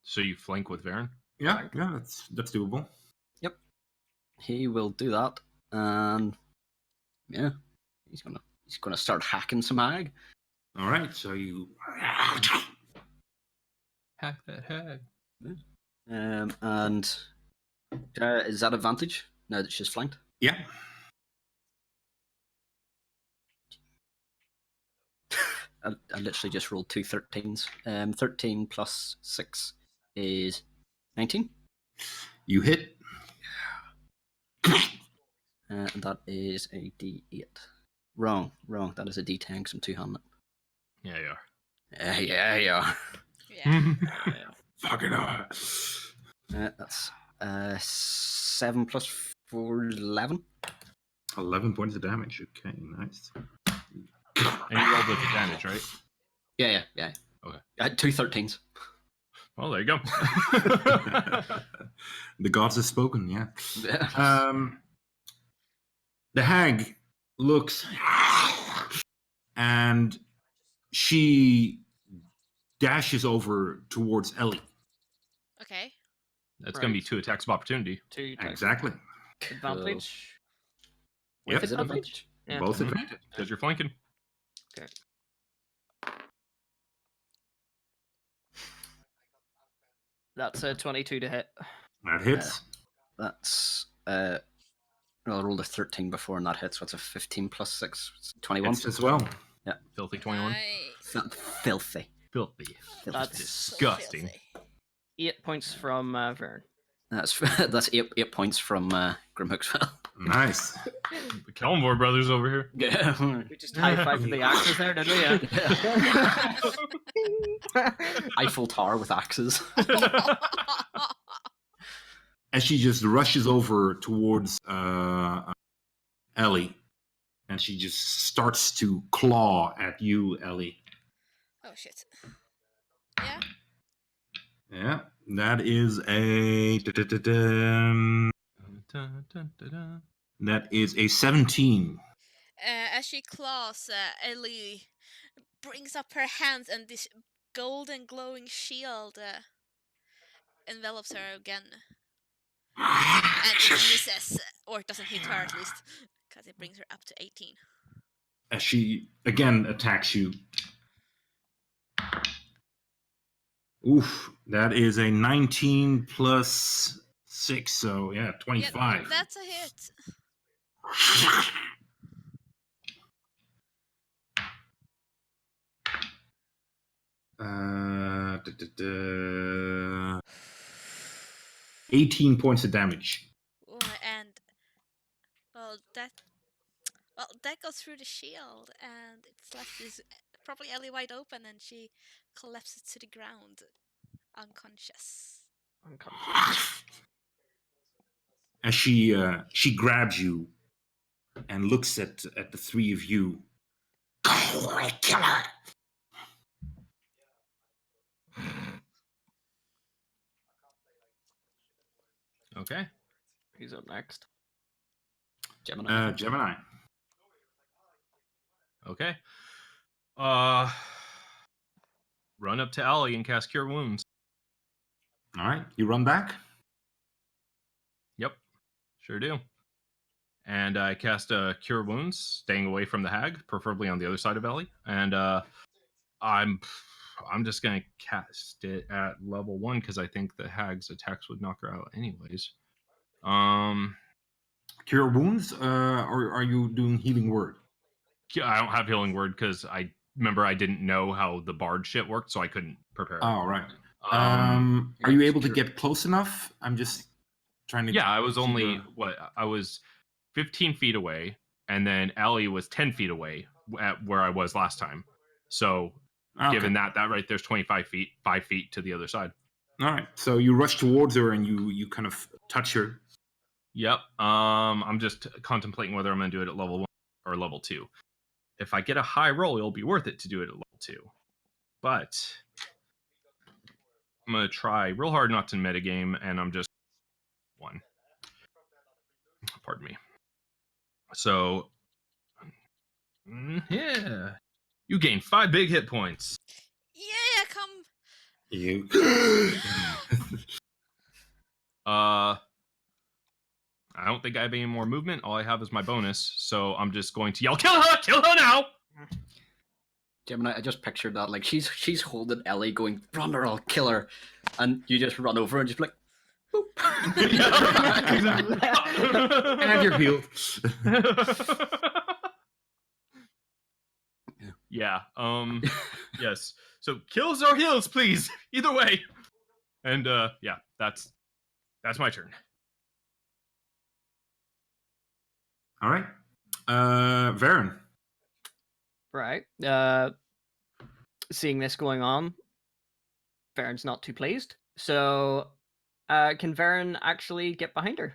[SPEAKER 4] So you flank with Varen?
[SPEAKER 3] Yeah, that's doable.
[SPEAKER 2] Yep. He will do that. And yeah, he's gonna start hacking some hag.
[SPEAKER 3] All right, so you
[SPEAKER 4] Hack that hag.
[SPEAKER 2] And is that advantage now that she's flanked?
[SPEAKER 3] yeah.
[SPEAKER 2] I literally just rolled 2 13s. 13 plus 6 is 19.
[SPEAKER 3] You hit.
[SPEAKER 2] And that is a D8. Wrong. That is a D10 because I'm two-handed.
[SPEAKER 4] Yeah, you are.
[SPEAKER 2] Yeah.
[SPEAKER 1] Yeah.
[SPEAKER 3] Fucking
[SPEAKER 2] That's 7 plus 4, 11.
[SPEAKER 3] 11 points of damage. Okay, nice.
[SPEAKER 4] And you rolled with advantage, right?
[SPEAKER 2] Yeah.
[SPEAKER 4] Okay.
[SPEAKER 2] I had 2 13s.
[SPEAKER 4] Well, there you go.
[SPEAKER 3] The gods have spoken, yeah.
[SPEAKER 2] Yeah.
[SPEAKER 3] The hag looks and she dashes over towards Ellie.
[SPEAKER 1] Okay.
[SPEAKER 4] That's going to be
[SPEAKER 5] Right.
[SPEAKER 4] 2 attacks of opportunity.
[SPEAKER 5] 2 attacks.
[SPEAKER 3] Exactly.
[SPEAKER 5] Advantage.
[SPEAKER 3] Yep.
[SPEAKER 5] With
[SPEAKER 2] Is it
[SPEAKER 5] advantage? Yeah.
[SPEAKER 3] Both
[SPEAKER 4] Mhm.
[SPEAKER 3] advantage.
[SPEAKER 4] Because you're flanking.
[SPEAKER 5] Okay. That's a 22 to hit.
[SPEAKER 3] That hits.
[SPEAKER 2] That's well, I rolled a 13 before, and that hits. So it's a 15 plus 6, it's 21.
[SPEAKER 3] Hits as well.
[SPEAKER 4] Filthy 21.
[SPEAKER 1] Nice.
[SPEAKER 2] Filthy.
[SPEAKER 4] Filthy.
[SPEAKER 5] That's
[SPEAKER 4] disgusting.
[SPEAKER 1] So filthy.
[SPEAKER 5] 8 points from Vern.
[SPEAKER 2] That's 8 points from Grimhooksville.
[SPEAKER 3] Nice.
[SPEAKER 4] The Kellenborg brothers over here.
[SPEAKER 2] Yeah.
[SPEAKER 5] We just high-fived the axes there, didn't we?
[SPEAKER 2] Eiffel Tower with axes.
[SPEAKER 3] As she just rushes over towards Ellie, and she just starts to claw at you, Ellie.
[SPEAKER 1] Oh shit. Yeah.
[SPEAKER 3] Yeah, that is a that is a 17.
[SPEAKER 1] As she claws, Ellie brings up her hands, and this golden glowing shield envelops her again. And it misses, or it doesn't hit her at least, because it brings her up to 18.
[SPEAKER 3] As she again attacks you. Oof, that is a 19 plus 6, so yeah, 25.
[SPEAKER 1] Yeah, that's a hit.
[SPEAKER 3] Uh, da, da, da. 18 points of damage.
[SPEAKER 1] Oh, and that goes through the shield, and it's left this probably Ellie wide open, and she collapses to the ground, unconscious.
[SPEAKER 3] As she grabs you and looks at the three of you. Go away, killer!
[SPEAKER 4] Okay.
[SPEAKER 5] Who's up next?
[SPEAKER 2] Gemini.
[SPEAKER 3] Gemini.
[SPEAKER 4] Okay. Run up to Allie and cast Cure Wounds.
[SPEAKER 3] All right, you run back.
[SPEAKER 4] Yep. Sure do. And I cast Cure Wounds, staying away from the hag, preferably on the other side of Ellie. And I'm just gonna cast it at level 1 because I think the hag's attacks would knock her out anyways.
[SPEAKER 3] Cure wounds, or are you doing healing word?
[SPEAKER 4] I don't have Healing Word because I remember I didn't know how the bard shit worked, so I couldn't prepare.
[SPEAKER 3] Oh, right.
[SPEAKER 4] Um,
[SPEAKER 3] Are you able to get close enough? I'm just trying to.
[SPEAKER 4] yeah, I was
[SPEAKER 3] see
[SPEAKER 4] only
[SPEAKER 3] where-
[SPEAKER 4] I was 15 feet away, and then Allie was 10 feet away at where I was last time. So
[SPEAKER 3] Okay.
[SPEAKER 4] given that right there's 25 feet, 5 feet to the other side.
[SPEAKER 3] All right, so you rush towards her and you kind of touch her.
[SPEAKER 4] Yep. I'm just contemplating whether I'm going to do it at level 1 or level 2. If I get a high roll, it'll be worth it to do it at level 2. But I'm going to try real hard not to metagame, and I'm just 1. Pardon me. So, yeah. You gain 5 big hit points.
[SPEAKER 1] Yeah, come.
[SPEAKER 3] You.
[SPEAKER 4] I don't think I have any more movement. All I have is my bonus, so I'm just going to yell, "Kill her! Kill her now!"
[SPEAKER 2] Gemini, I just pictured that. Like, she's holding Ellie going, run or I'll kill her. And you just run over and just be like, boop.
[SPEAKER 3] And you're healed.
[SPEAKER 4] Yeah. Yes. So kills or heals, please. Either way. And yeah, that's my turn.
[SPEAKER 3] All right. Varen.
[SPEAKER 5] Right. Seeing this going on, Baron's not too pleased. So Can Varen actually get behind her?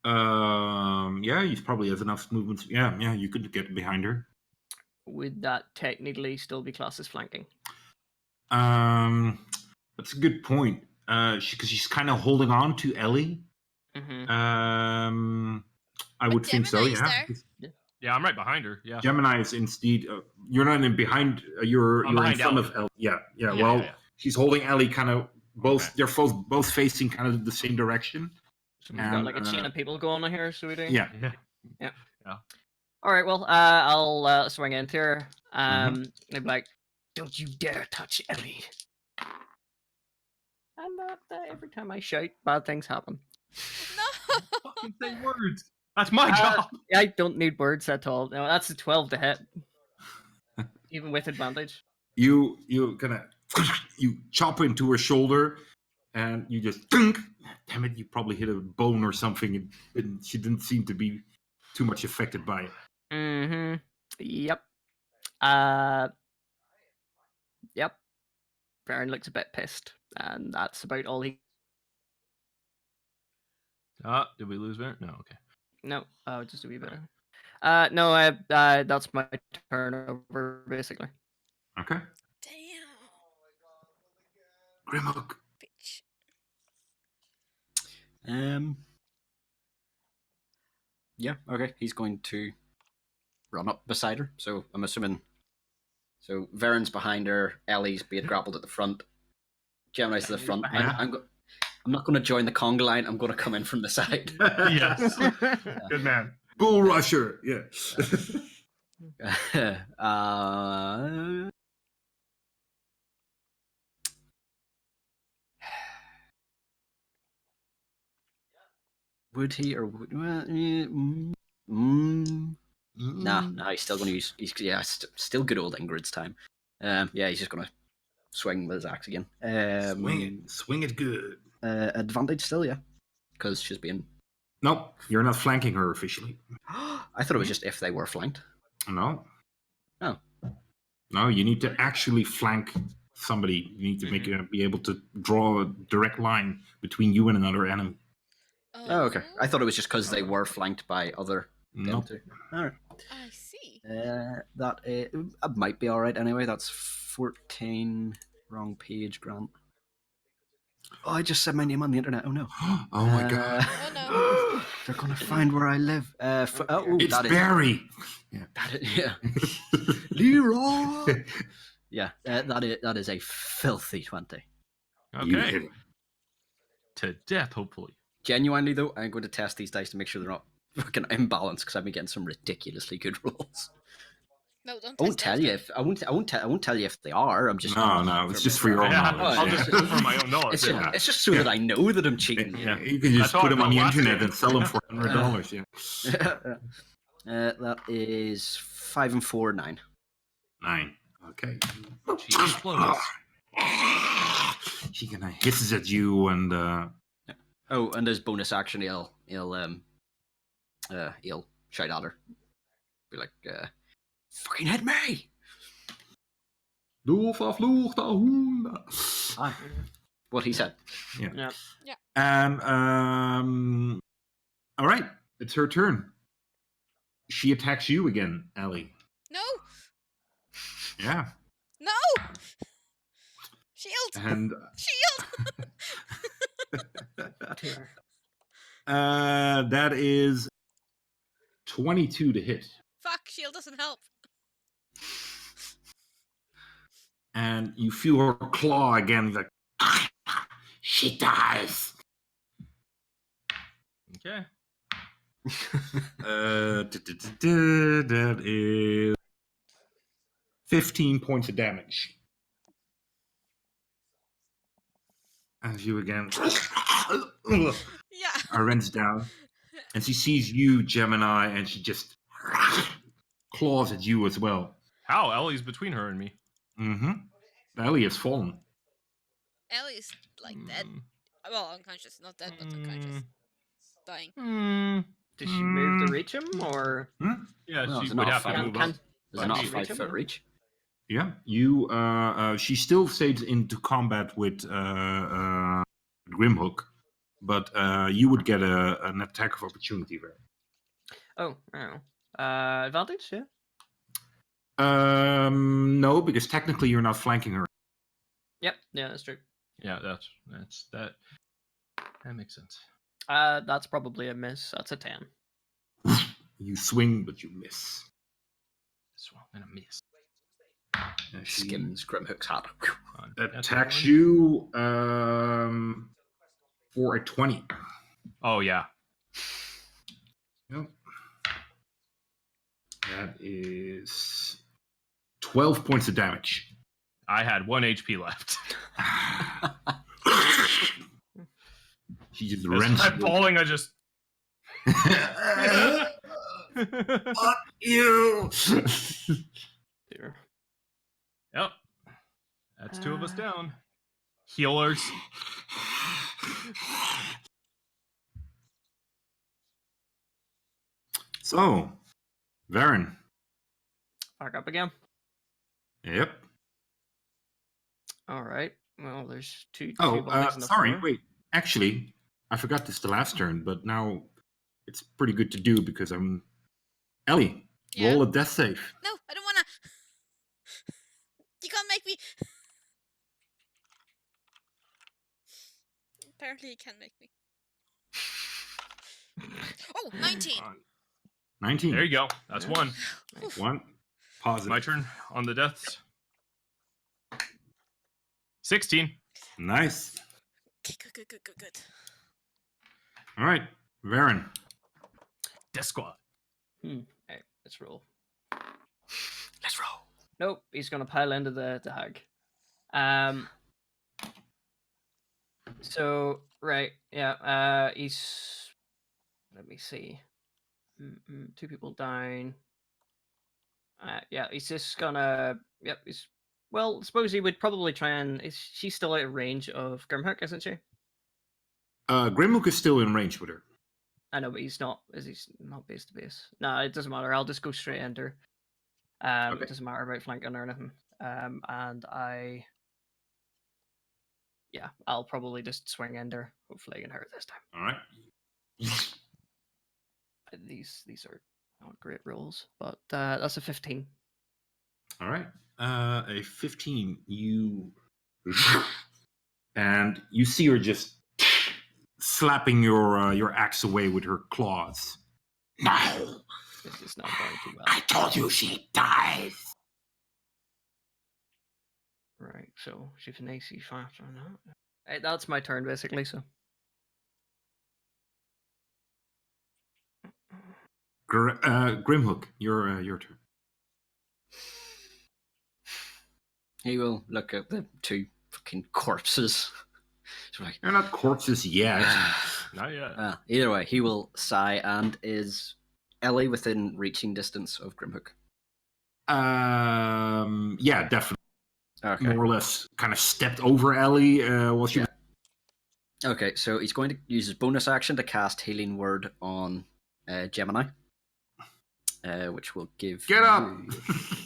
[SPEAKER 3] Yeah, he probably has enough movements. Yeah, you could get behind her.
[SPEAKER 5] Would that technically still be classed as flanking?
[SPEAKER 3] That's a good point. Because she's kind of holding on to Ellie.
[SPEAKER 5] Mm-hmm.
[SPEAKER 3] I
[SPEAKER 1] But
[SPEAKER 3] would think so.
[SPEAKER 1] Gemini is
[SPEAKER 3] Yeah.
[SPEAKER 1] there.
[SPEAKER 4] Yeah, I'm right behind her. Yeah.
[SPEAKER 3] Gemini is instead. You're not in behind. You're
[SPEAKER 4] I'm
[SPEAKER 3] in
[SPEAKER 4] behind
[SPEAKER 3] front
[SPEAKER 4] Ellie.
[SPEAKER 3] of Ellie. Yeah.
[SPEAKER 4] Yeah,
[SPEAKER 3] Well,
[SPEAKER 4] yeah.
[SPEAKER 3] she's holding Ellie kind of both.
[SPEAKER 4] Okay.
[SPEAKER 3] They're both facing kind of the same direction.
[SPEAKER 5] So we've got
[SPEAKER 3] And,
[SPEAKER 5] like a chain of people going on here, sweetie.
[SPEAKER 3] Yeah.
[SPEAKER 4] Yeah.
[SPEAKER 5] All right. Well, I'll swing into her.
[SPEAKER 3] Mhm.
[SPEAKER 5] They'd be like, "Don't you dare touch Ellie!" And every time I shout, bad things happen.
[SPEAKER 1] No.
[SPEAKER 4] Fucking say words. That's my job.
[SPEAKER 5] I don't need words at all. No, that's a 12 to hit, even with advantage.
[SPEAKER 3] You kind of you chop into her shoulder, and you just damn it! You probably hit a bone or something, and she didn't seem to be too much affected by it.
[SPEAKER 5] Mm-hmm. Yep. Yep. Baron looks a bit pissed, and that's about all he.
[SPEAKER 4] Did we lose Varen? No. Okay.
[SPEAKER 5] No, just a wee bit. No, that's my turnover basically.
[SPEAKER 3] Okay,
[SPEAKER 1] Damn.
[SPEAKER 3] Grimhook.
[SPEAKER 1] Bitch.
[SPEAKER 2] Yeah, okay. He's going to run up beside her. So I'm assuming. So Varen's behind her. Ellie's being grappled at the front. Gemini's to the front.
[SPEAKER 3] Yeah.
[SPEAKER 2] I'm not going to join the conga line. I'm going to come in from the side.
[SPEAKER 4] Yes. Good man.
[SPEAKER 3] Bull rusher. Yeah.
[SPEAKER 2] Would he or would? Nah. He's still going to use. Still good old Ingrid's time. Yeah, he's just going to swing with his axe again.
[SPEAKER 3] Swing it good.
[SPEAKER 2] Advantage still, yeah, because she's being.
[SPEAKER 3] Nope, you're not flanking her officially.
[SPEAKER 2] I thought it was just if they were flanked.
[SPEAKER 3] No.
[SPEAKER 2] Oh.
[SPEAKER 3] No, you need to actually flank somebody. You need to be able to draw a direct line between you and another enemy.
[SPEAKER 2] Oh, okay. I thought it was just because they were flanked by other.
[SPEAKER 3] Nope.
[SPEAKER 2] All right.
[SPEAKER 1] I see.
[SPEAKER 2] That might be all right anyway. That's 14. Wrong page, Grant. Oh, I just said my name on the internet. Oh no.
[SPEAKER 3] Oh my god.
[SPEAKER 1] Oh no.
[SPEAKER 2] They're gonna find where I live.
[SPEAKER 3] It's
[SPEAKER 2] that is-
[SPEAKER 3] Barry. Yeah.
[SPEAKER 2] Yeah. Leroy. Yeah, that is a filthy 20.
[SPEAKER 3] You
[SPEAKER 4] Okay.
[SPEAKER 3] hit it.
[SPEAKER 4] To death, hopefully.
[SPEAKER 2] Genuinely though, I'm going to test these dice to make sure they're not fucking imbalanced because I've been getting some ridiculously good rolls.
[SPEAKER 1] No, don't.
[SPEAKER 2] I won't tell you if I won't tell you if they are. I'm just
[SPEAKER 3] No, it's just for your own
[SPEAKER 4] Yeah,
[SPEAKER 3] knowledge.
[SPEAKER 4] I'll
[SPEAKER 3] yeah.
[SPEAKER 4] just for my own knowledge.
[SPEAKER 2] It's just so that I know that I'm cheating.
[SPEAKER 3] Yeah, you can just
[SPEAKER 4] That's how
[SPEAKER 3] put
[SPEAKER 4] I
[SPEAKER 3] them on
[SPEAKER 4] felt
[SPEAKER 3] the
[SPEAKER 4] last
[SPEAKER 3] internet
[SPEAKER 4] game.
[SPEAKER 3] and sell them for $100. Yeah.
[SPEAKER 2] That is 5 and 4, 9.
[SPEAKER 3] 9. Okay.
[SPEAKER 4] She explodes.
[SPEAKER 3] She kind of hisses at you and
[SPEAKER 2] Oh, and as bonus action, he'll shout at her, be like, "Fucking hit me!"
[SPEAKER 3] Du verfluchter Hund.
[SPEAKER 2] What he said.
[SPEAKER 5] Yeah.
[SPEAKER 3] And all right, it's her turn. She attacks you again, Ellie.
[SPEAKER 1] No.
[SPEAKER 3] Yeah,
[SPEAKER 1] No. Shield.
[SPEAKER 3] and
[SPEAKER 1] Shield.
[SPEAKER 3] that is 22 to hit,
[SPEAKER 1] Fuck. Shield doesn't help.
[SPEAKER 3] and you feel her claw again, like she dies.
[SPEAKER 4] Okay.
[SPEAKER 3] That is 15 points of damage. As you again
[SPEAKER 1] Yeah.
[SPEAKER 3] runs down, and she sees you, Gemini, and she just claws at you as well.
[SPEAKER 4] How? Ellie's between her and me.
[SPEAKER 3] Mm-hmm. Ellie has fallen.
[SPEAKER 1] Ellie's like dead.
[SPEAKER 4] Mm.
[SPEAKER 1] Well, unconscious, not dead, but unconscious, dying.
[SPEAKER 4] Mm.
[SPEAKER 5] Does she move to reach him, or
[SPEAKER 4] Yeah,
[SPEAKER 2] Well,
[SPEAKER 4] she
[SPEAKER 2] it's
[SPEAKER 4] would
[SPEAKER 2] not
[SPEAKER 4] have to
[SPEAKER 2] fun.
[SPEAKER 4] move
[SPEAKER 5] can
[SPEAKER 4] up.
[SPEAKER 2] There's not a
[SPEAKER 5] she reach
[SPEAKER 2] 5 foot
[SPEAKER 5] him?
[SPEAKER 2] reach.
[SPEAKER 3] Yeah, you. She still stays into combat with Grimhook, but you would get an attack of opportunity there.
[SPEAKER 5] Oh, advantage, yeah.
[SPEAKER 3] No, because technically you're not flanking her.
[SPEAKER 5] Yep, yeah, that's true.
[SPEAKER 4] Yeah, that makes sense.
[SPEAKER 5] That's probably a miss. That's a 10.
[SPEAKER 3] You swing, but you miss.
[SPEAKER 4] Swung and a miss.
[SPEAKER 3] She
[SPEAKER 2] Skims Grimhook's hat.
[SPEAKER 3] attacks you for a 20.
[SPEAKER 4] Oh yeah.
[SPEAKER 3] Yep. That is 12 points of damage.
[SPEAKER 4] I had 1 HP left.
[SPEAKER 3] She just
[SPEAKER 4] As
[SPEAKER 3] wrenched.
[SPEAKER 4] I'm falling, I just.
[SPEAKER 3] Fuck you!
[SPEAKER 5] Dear.
[SPEAKER 4] Yep. That's 2 of us down. Healers.
[SPEAKER 3] So, Varen.
[SPEAKER 5] Back up again.
[SPEAKER 3] Yep.
[SPEAKER 5] All right. Well, there's two
[SPEAKER 3] Oh,
[SPEAKER 5] bodies on the
[SPEAKER 3] sorry.
[SPEAKER 5] floor.
[SPEAKER 3] Wait. Actually, I forgot this the last turn, but now it's pretty good to do because I'm. Ellie,
[SPEAKER 1] Yeah.
[SPEAKER 3] roll a death save.
[SPEAKER 1] No, I don't wanna. You can't make me. Apparently, you can make me. Oh, 19.
[SPEAKER 3] 19.
[SPEAKER 4] There you go. That's
[SPEAKER 5] Yeah.
[SPEAKER 4] 1.
[SPEAKER 3] One. Positive.
[SPEAKER 4] My turn on the deaths. 16.
[SPEAKER 3] Nice.
[SPEAKER 1] Okay, good.
[SPEAKER 3] All right, Varen.
[SPEAKER 4] Death squad.
[SPEAKER 5] Okay, let's roll.
[SPEAKER 2] Let's roll.
[SPEAKER 5] Nope, he's gonna pile into the hag. So right, yeah. He's. Let me see. 2 people down. Yeah, he's just gonna. Yep, he's. Well, suppose he would probably try and. She's still out of range of Grimhook, isn't she?
[SPEAKER 3] Grimhook is still in range with her.
[SPEAKER 5] I know, but he's not. Is he not base to base? No, it doesn't matter. I'll just go straight into her.
[SPEAKER 3] Okay.
[SPEAKER 5] It doesn't matter about flanking or anything. And I. Yeah, I'll probably just swing into her. Hopefully, I can hurt this time.
[SPEAKER 3] All right.
[SPEAKER 5] These are not great rolls, but that's a 15.
[SPEAKER 3] All right. A 15. You. And you see her just slapping your axe away with her claws. No!
[SPEAKER 5] This is not going too well.
[SPEAKER 3] I told you she dies!
[SPEAKER 5] Right, so she's an AC 5 or not. Hey, that's my turn basically. So
[SPEAKER 3] Grimhook, your turn.
[SPEAKER 2] He will look at the 2 fucking corpses. He's like,
[SPEAKER 3] They're not corpses yet.
[SPEAKER 4] Not yet.
[SPEAKER 2] either way, he will sigh. And is Ellie within reaching distance of Grimhook?
[SPEAKER 3] Yeah, definitely.
[SPEAKER 2] Okay.
[SPEAKER 3] More or less kind of stepped over Ellie while she
[SPEAKER 2] Yeah. Okay, so he's going to use his bonus action to cast Healing Word on Gemini, which will give
[SPEAKER 3] Get up!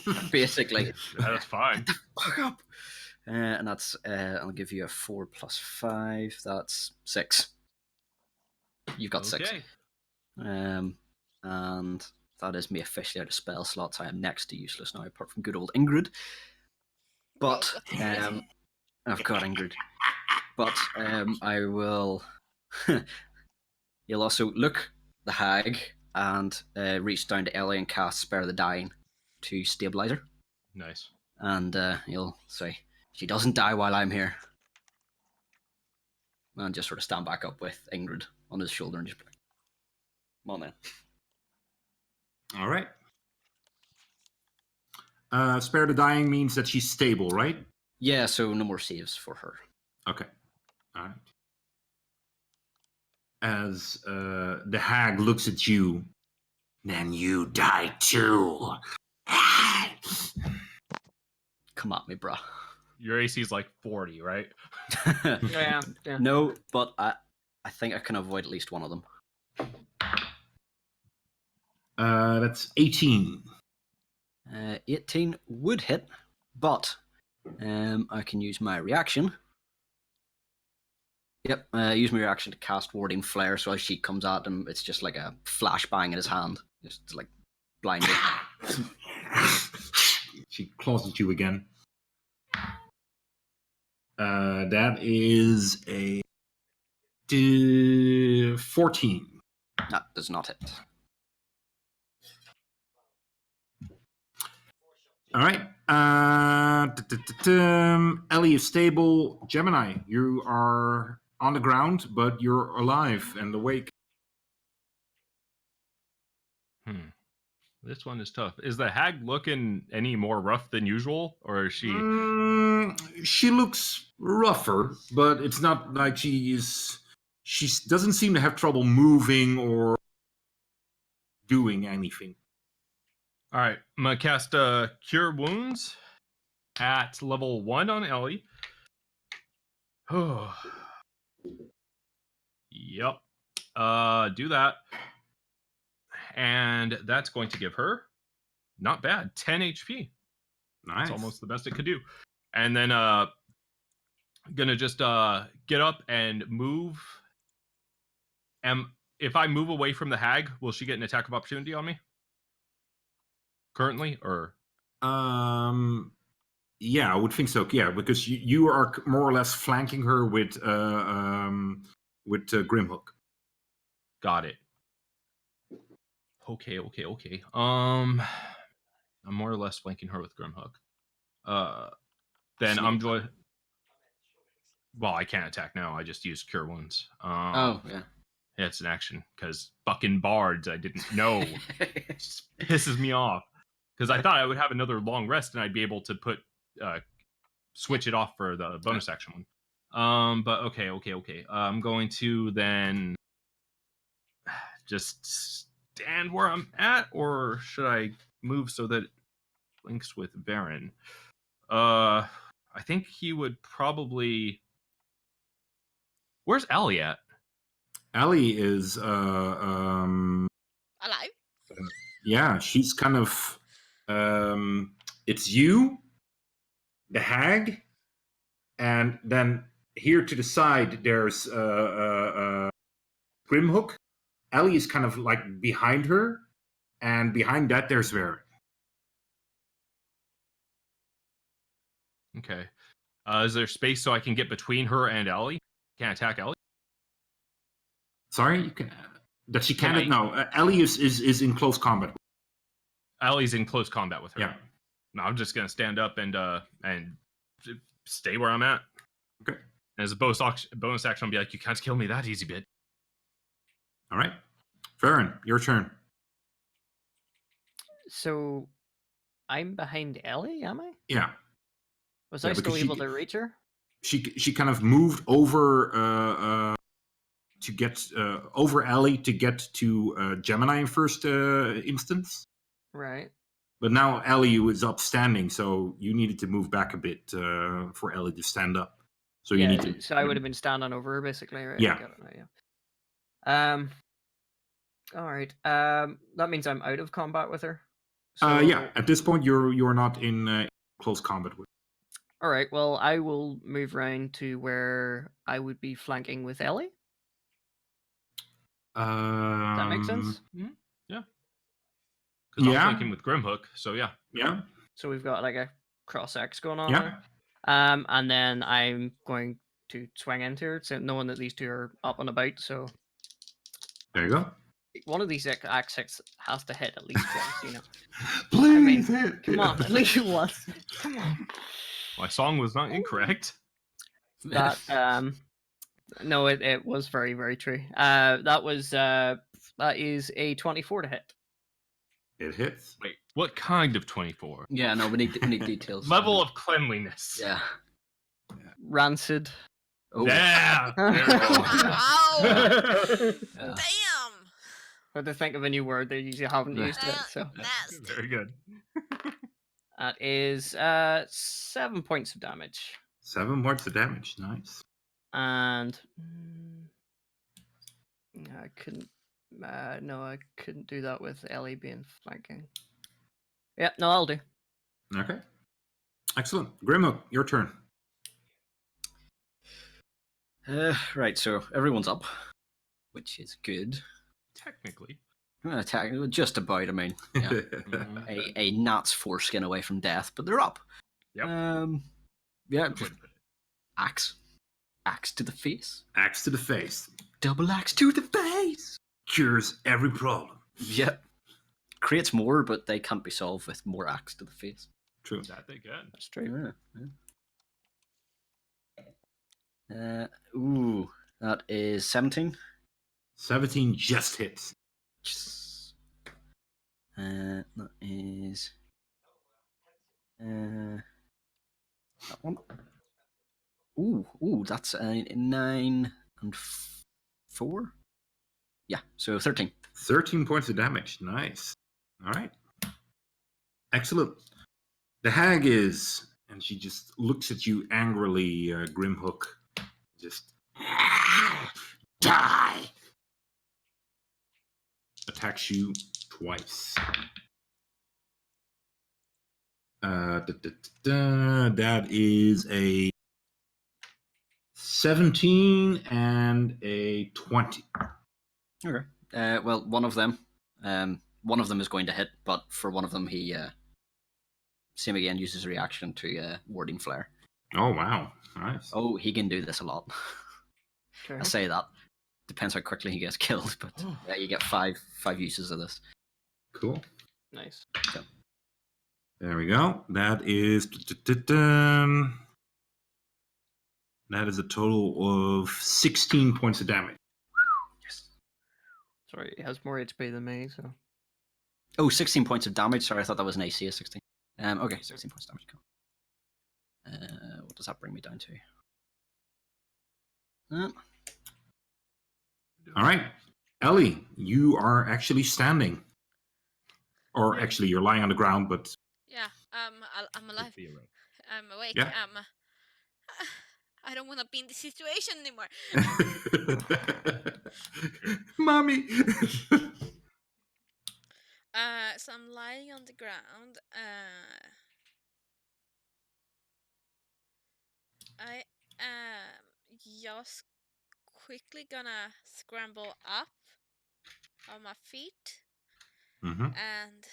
[SPEAKER 2] you, basically,
[SPEAKER 4] That's fine.
[SPEAKER 2] fuck up. And that's I'll give you a 4 plus 5. That's 6. You've got 6.
[SPEAKER 4] Okay.
[SPEAKER 2] And that is me officially out of spell slots. I am next to useless now, apart from good old Ingrid. But I've got Ingrid. But I will. You'll also look the hag and reach down to Ellie and cast Spare the Dying to stabilize her.
[SPEAKER 4] Nice.
[SPEAKER 2] And you'll say, "She doesn't die while I'm here." And just sort of stand back up with Ingrid on his shoulder and just be like, "Come on, then."
[SPEAKER 3] All right. Spare the dying means that she's stable, right?
[SPEAKER 2] Yeah, so no more saves for her.
[SPEAKER 3] Okay. All right. As the hag looks at you, then you die too.
[SPEAKER 2] Come at me, bruh.
[SPEAKER 4] Your AC is like 40, right?
[SPEAKER 5] yeah.
[SPEAKER 2] No, but I think I can avoid at least one of them.
[SPEAKER 3] That's 18.
[SPEAKER 2] 18 would hit, but I can use my reaction Yep. Use my reaction to cast Warding Flare, so as she comes at him, it's just like a flashbang in his hand. Just like blinded.
[SPEAKER 3] She claws at you again. That is a 14.
[SPEAKER 2] That does not hit.
[SPEAKER 3] All right. Ellie is stable. Gemini, you are on the ground, but you're alive and awake.
[SPEAKER 4] This one is tough. Is the hag looking any more rough than usual, or is she?
[SPEAKER 3] She looks rougher, but it's not like she is. She doesn't seem to have trouble moving or doing anything.
[SPEAKER 4] All right, I'm gonna cast Cure Wounds at level 1 on Ellie. Oh, yep. Do that, and that's going to give her not bad 10 HP.
[SPEAKER 3] Nice.
[SPEAKER 4] It's almost the best it could do. And then gonna just get up and move. If I move away from the hag, will she get an attack of opportunity on me? Currently, or
[SPEAKER 3] yeah, I would think so. Yeah, because you are more or less flanking her with Grimhook.
[SPEAKER 4] got it. Okay. I'm more or less flanking her with Grimhook. Then I'm going. Well, I can't attack now. I just used Cure Wounds.
[SPEAKER 2] Oh, yeah.
[SPEAKER 4] Yeah, it's an action because fucking bards. I didn't know. Just pisses me off because I thought I would have another long rest and I'd be able to put switch it off for the bonus action one. But okay. I'm going to then just stand where I'm at, or should I move so that it links with Baron? I think he would probably. Where's Ellie at?
[SPEAKER 3] Ellie is
[SPEAKER 1] Alive?
[SPEAKER 3] yeah, she's kind of it's you, the hag, and then here to the side there's Grimhook. Ellie is kind of like behind her, and behind that there's Baron.
[SPEAKER 4] Okay. Is there space so I can get between her and Ellie? Can't attack Ellie?
[SPEAKER 3] Sorry, you can. That she
[SPEAKER 4] Can
[SPEAKER 3] can't. No, Ellie is in close combat.
[SPEAKER 4] Ellie's in close combat with her.
[SPEAKER 3] Yeah.
[SPEAKER 4] No, I'm just gonna stand up and stay where I'm at.
[SPEAKER 3] Okay.
[SPEAKER 4] As a bonus action, I'll be like, you can't kill me that easy, bit.
[SPEAKER 3] All right, Baron, your turn.
[SPEAKER 5] So, I'm behind Ellie, am I?
[SPEAKER 3] Yeah.
[SPEAKER 5] Was
[SPEAKER 3] Yeah,
[SPEAKER 5] I still
[SPEAKER 3] because
[SPEAKER 5] able to reach her?
[SPEAKER 3] She kind of moved over to get over Ellie to get to Gemini in first instance.
[SPEAKER 5] Right.
[SPEAKER 3] But now Ellie was upstanding, so you needed to move back a bit for Ellie to stand up. So you need to.
[SPEAKER 5] So I would have been standing over her, basically, right?
[SPEAKER 3] Yeah.
[SPEAKER 5] I got it now, yeah. All right. That means I'm out of combat with her. So,
[SPEAKER 3] yeah. At this point, you're not in close combat with.
[SPEAKER 5] All right. Well, I will move around to where I would be flanking with Ellie. Does that make sense?
[SPEAKER 4] Yeah. Because
[SPEAKER 3] Yeah.
[SPEAKER 4] I'm flanking with Grimhook, so yeah.
[SPEAKER 3] Yeah.
[SPEAKER 5] So we've got like a cross X going on
[SPEAKER 3] Yeah.
[SPEAKER 5] there. And then I'm going to swing into her, so knowing that these two are up and about. So
[SPEAKER 3] There you go.
[SPEAKER 5] one of these axes has to hit at least once, you know.
[SPEAKER 3] Please hit.
[SPEAKER 5] Come on, at least once. Come on.
[SPEAKER 4] My song was not incorrect.
[SPEAKER 5] That no, it was very, very true. That is a 24 to hit.
[SPEAKER 3] It hits.
[SPEAKER 4] Wait, what kind of 24?
[SPEAKER 2] Yeah, no, we need details.
[SPEAKER 4] Level of cleanliness.
[SPEAKER 2] Yeah.
[SPEAKER 5] Rancid.
[SPEAKER 2] Oh.
[SPEAKER 4] Yeah. There we go.
[SPEAKER 1] Wow!
[SPEAKER 2] Yeah.
[SPEAKER 1] Damn!
[SPEAKER 5] Had to think of a new word they usually haven't used it. So
[SPEAKER 1] Nasty.
[SPEAKER 4] Very good.
[SPEAKER 5] that is 7 points of damage.
[SPEAKER 3] 7 points of damage. Nice.
[SPEAKER 5] And I couldn't. No, I couldn't do that with Ellie being flanking. Yeah, no, I'll do.
[SPEAKER 3] Okay. Excellent. Grimhook, your turn.
[SPEAKER 2] Right, so everyone's up, which is good.
[SPEAKER 4] Technically.
[SPEAKER 2] Just about, I mean. Yeah.
[SPEAKER 4] Mhm.
[SPEAKER 2] a gnat's foreskin away from death, but they're up.
[SPEAKER 4] Yep.
[SPEAKER 2] Yeah,
[SPEAKER 4] Good way to put it.
[SPEAKER 2] axe. Axe to the face.
[SPEAKER 3] Axe to the face.
[SPEAKER 2] Double axe to the face.
[SPEAKER 3] Cures every problem.
[SPEAKER 2] Yep. Creates more, but they can't be solved with more axe to the face.
[SPEAKER 3] True.
[SPEAKER 4] That they can.
[SPEAKER 5] That's true.
[SPEAKER 2] Yeah. Ooh, that is 17.
[SPEAKER 3] 17 just hits.
[SPEAKER 2] That is that one. Ooh, that's a 9 and 4. Yeah, so 13.
[SPEAKER 3] 13 points of damage. Nice. All right. Excellent. The hag is, and she just looks at you angrily, Grimhook. Just die. Attacks you twice. That is a 17 and a 20.
[SPEAKER 2] Okay. Well, one of them is going to hit, but for one of them, he same again uses a reaction to warding flare.
[SPEAKER 3] Oh wow, nice.
[SPEAKER 2] Oh, he can do this a lot.
[SPEAKER 5] Okay.
[SPEAKER 2] I say that depends how quickly he gets killed, but yeah, you get five uses of this.
[SPEAKER 3] Cool.
[SPEAKER 5] Nice.
[SPEAKER 3] There we go. That is a total of 16 points of damage.
[SPEAKER 2] Yes.
[SPEAKER 5] Sorry, he has more HP than me, so.
[SPEAKER 2] Oh, 16 points of damage. Sorry, I thought that was an AC of 16. Okay, 16 points of damage. Cool. What does that bring me down to?
[SPEAKER 3] All right, Ellie, you are actually standing, or actually you're lying on the ground, but
[SPEAKER 1] Yeah, I'm alive.
[SPEAKER 4] Be awake.
[SPEAKER 1] I'm awake.
[SPEAKER 3] Yeah.
[SPEAKER 1] I don't want to be in this situation anymore.
[SPEAKER 3] mommy.
[SPEAKER 1] So I'm lying on the ground. I am just quickly gonna scramble up on my feet,
[SPEAKER 3] Mm-hmm.
[SPEAKER 1] and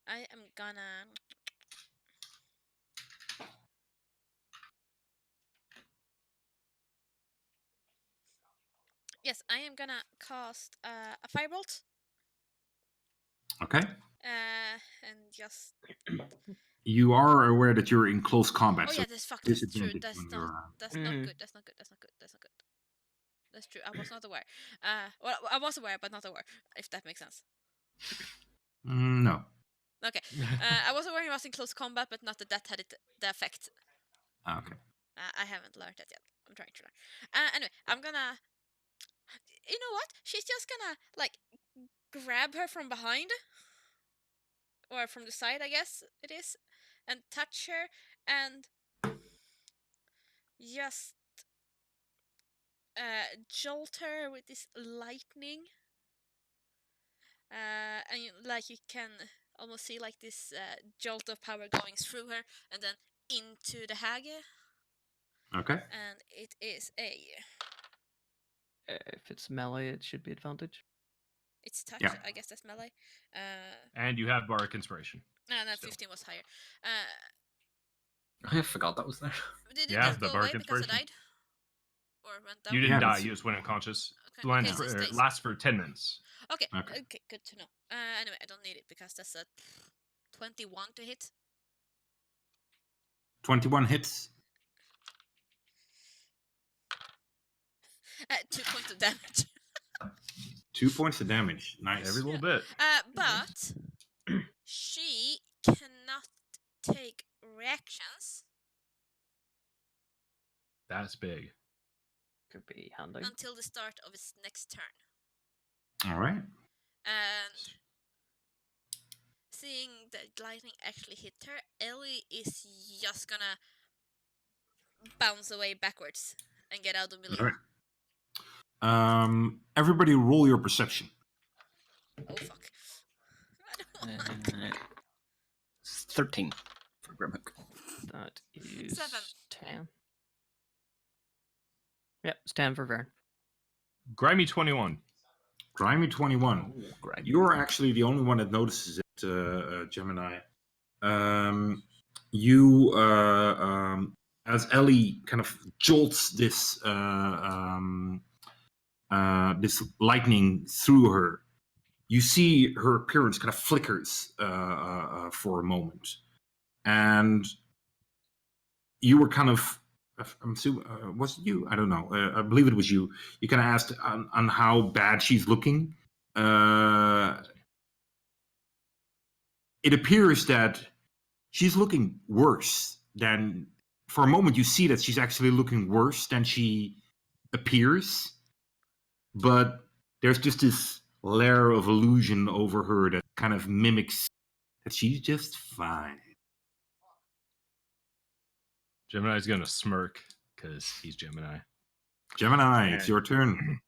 [SPEAKER 1] I am gonna. Yes, I am gonna cast a firebolt.
[SPEAKER 3] Okay.
[SPEAKER 1] And just.
[SPEAKER 3] You are aware that you're in close combat.
[SPEAKER 1] Oh
[SPEAKER 3] so
[SPEAKER 1] yeah, that's fuck. That's true.
[SPEAKER 3] disadvantage
[SPEAKER 1] That's
[SPEAKER 3] when
[SPEAKER 1] not.
[SPEAKER 3] you're,
[SPEAKER 1] That's not good. That's not good. That's not good. That's not good. That's true. I was not aware. Well, I was aware, but not aware. If that makes sense.
[SPEAKER 3] no.
[SPEAKER 1] Okay. I was aware he was in close combat, but not that that had the effect.
[SPEAKER 3] Okay.
[SPEAKER 1] I haven't learned that yet. I'm trying to learn. Anyway, I'm gonna. You know what? She's just gonna like grab her from behind, or from the side, I guess it is, and touch her, and just jolt her with this lightning. And like you can almost see like this jolt of power going through her, and then into the hag.
[SPEAKER 3] Okay.
[SPEAKER 1] And it is a.
[SPEAKER 5] If it's melee, it should be advantage.
[SPEAKER 1] It's touch.
[SPEAKER 3] Yeah.
[SPEAKER 1] I guess that's melee.
[SPEAKER 4] And you have Bardic Inspiration.
[SPEAKER 1] No, no,
[SPEAKER 4] Still.
[SPEAKER 1] 15 was higher.
[SPEAKER 2] I forgot that was there.
[SPEAKER 1] Did it
[SPEAKER 4] Yeah,
[SPEAKER 1] just
[SPEAKER 4] the
[SPEAKER 1] go away
[SPEAKER 4] Bardic
[SPEAKER 1] because I
[SPEAKER 4] Inspiration.
[SPEAKER 1] died? Or went down?
[SPEAKER 4] You didn't
[SPEAKER 3] Yeah,
[SPEAKER 4] die.
[SPEAKER 3] that's-
[SPEAKER 4] You just went unconscious.
[SPEAKER 1] Okay,
[SPEAKER 4] Lasts
[SPEAKER 1] okay, so it
[SPEAKER 4] for,
[SPEAKER 1] stays.
[SPEAKER 4] lasts for 10 minutes.
[SPEAKER 1] Okay,
[SPEAKER 3] Okay.
[SPEAKER 1] okay, good to know. Anyway, I don't need it because that's a 21 to hit.
[SPEAKER 3] 21 hits.
[SPEAKER 1] 2 points of damage.
[SPEAKER 3] 2 points of damage. Nice.
[SPEAKER 4] Every little bit.
[SPEAKER 1] But she cannot take reactions
[SPEAKER 4] That's big.
[SPEAKER 5] Could be handy.
[SPEAKER 1] until the start of its next turn.
[SPEAKER 3] All right.
[SPEAKER 1] And seeing that lightning actually hit her, Ellie is just gonna bounce away backwards and get out of melee.
[SPEAKER 3] All right. Everybody roll your perception.
[SPEAKER 1] Oh fuck. I don't want
[SPEAKER 2] 13 for Grimhook.
[SPEAKER 5] That is
[SPEAKER 1] 7.
[SPEAKER 5] 10. Yep, it's 10 for Vern.
[SPEAKER 4] Grimy 21.
[SPEAKER 3] Grimy 21.
[SPEAKER 2] Oh, great.
[SPEAKER 3] You're actually the only one that notices it, Gemini. You, as Ellie kind of jolts this this lightning through her, you see her appearance kind of flickers for a moment, and you were kind of. I'm assuming, was it you? I don't know. I believe it was you. You kind of asked on how bad she's looking. It appears that she's looking worse than. For a moment, you see that she's actually looking worse than she appears, but there's just this layer of illusion over her that kind of mimics that she's just fine.
[SPEAKER 4] Gemini's gonna smirk because he's Gemini,
[SPEAKER 3] Gemini, it's your turn.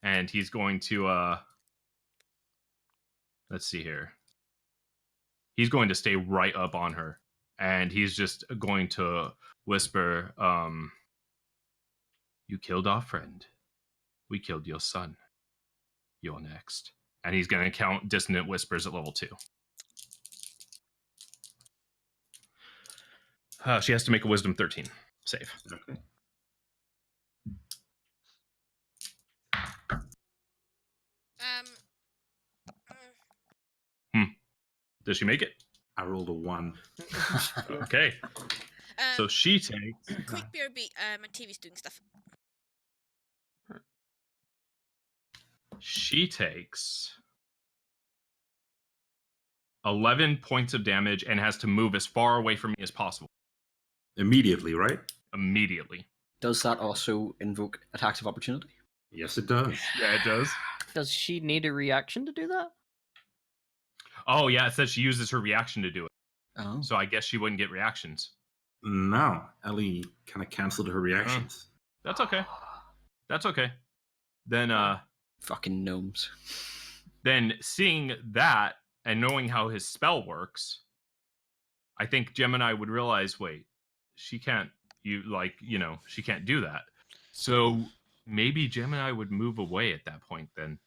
[SPEAKER 4] and he's going to let's see here. He's going to stay right up on her, and he's just going to whisper, "You killed our friend. We killed your son. You're next." And he's going to count dissonant whispers at level 2. She has to make a wisdom 13 save.
[SPEAKER 3] Okay.
[SPEAKER 4] Does she make it?
[SPEAKER 3] I rolled a 1.
[SPEAKER 4] Okay. So she takes.
[SPEAKER 1] Quick BRB. My TV's doing stuff.
[SPEAKER 4] She takes 11 points of damage and has to move as far away from me as possible
[SPEAKER 3] Immediately, right?
[SPEAKER 4] immediately.
[SPEAKER 2] Does that also invoke attacks of opportunity?
[SPEAKER 3] Yes, it does.
[SPEAKER 4] Yeah, it does.
[SPEAKER 5] Does she need a reaction to do that?
[SPEAKER 4] Oh, yeah, it says she uses her reaction to do it.
[SPEAKER 2] Oh.
[SPEAKER 4] So I guess she wouldn't get reactions.
[SPEAKER 3] No, Ellie kind of canceled her reactions.
[SPEAKER 4] That's okay. That's okay. Then
[SPEAKER 2] Fucking gnomes.
[SPEAKER 4] then seeing that and knowing how his spell works, I think Gemini would realize, wait, she can't she can't do that. So maybe Gemini would move away at that point then.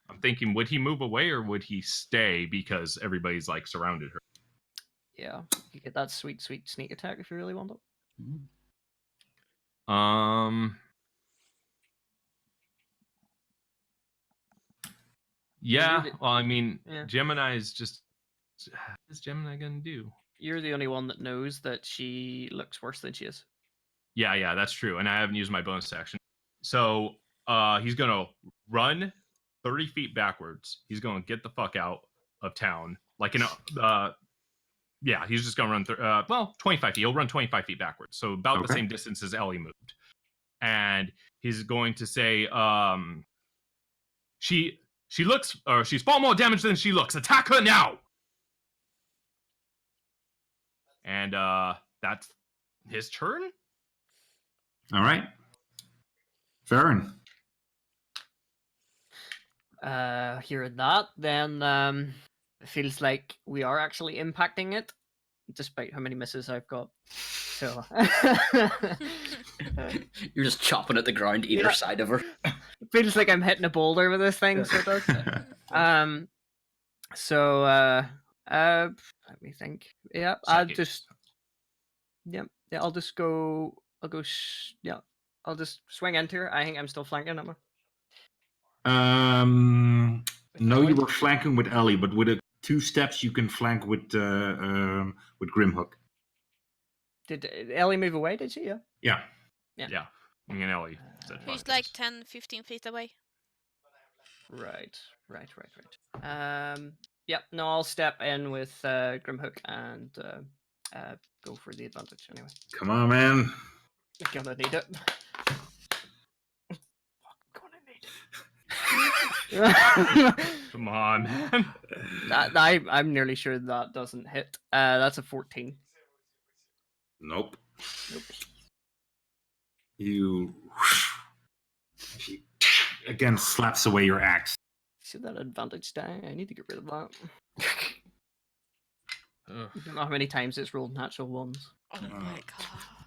[SPEAKER 4] I'm thinking, would he move away or would he stay because everybody's like surrounded her?
[SPEAKER 5] Yeah, you get that sweet sneak attack if you really want it.
[SPEAKER 4] Yeah,
[SPEAKER 5] the-
[SPEAKER 4] well, I mean,
[SPEAKER 5] Yeah.
[SPEAKER 4] Gemini is just. What is Gemini gonna do?
[SPEAKER 5] You're the only one that knows that she looks worse than she is.
[SPEAKER 4] Yeah, that's true, and I haven't used my bonus action. So, he's gonna run 30 feet backwards. He's gonna get the fuck out of town, like yeah, he's just gonna run 25 feet. He'll run 25 feet backwards, so about the
[SPEAKER 3] Okay.
[SPEAKER 4] same distance as Ellie moved, and he's going to say, she looks, or she's far more damage than she looks. Attack her now. And that's his turn.
[SPEAKER 3] All right. Farron.
[SPEAKER 5] Hearing that, then it feels like we are actually impacting it, despite how many misses I've got. So
[SPEAKER 2] You're just chopping at the ground either
[SPEAKER 5] Yeah.
[SPEAKER 2] side of her.
[SPEAKER 5] it feels like I'm hitting a boulder with this thing. So it does. Let me think. Yeah, I'll
[SPEAKER 4] Psychic.
[SPEAKER 5] just. Yeah, I'll just go. I'll just swing into her. I think I'm still flanking at her.
[SPEAKER 3] No, you
[SPEAKER 5] Ellie?
[SPEAKER 3] were flanking with Ellie, but with 2 steps you can flank with Grimhook.
[SPEAKER 5] Did Ellie move away? Did she? Yeah.
[SPEAKER 3] Yeah.
[SPEAKER 4] Yeah, me and Ellie said
[SPEAKER 1] He's
[SPEAKER 4] fuck
[SPEAKER 1] like
[SPEAKER 4] this.
[SPEAKER 1] 10, 15 feet away.
[SPEAKER 5] Right. Yep. No, I'll step in with Grimhook and go for the advantage anyway.
[SPEAKER 3] Come on, man.
[SPEAKER 5] I'm gonna need it.
[SPEAKER 4] Come on, man.
[SPEAKER 5] I'm nearly sure that doesn't hit. That's a 14.
[SPEAKER 3] Nope.
[SPEAKER 5] Nope.
[SPEAKER 3] She again slaps away your axe.
[SPEAKER 5] See that advantage die? I need to get rid of that. You don't know how many times it's rolled natural ones.
[SPEAKER 1] Oh my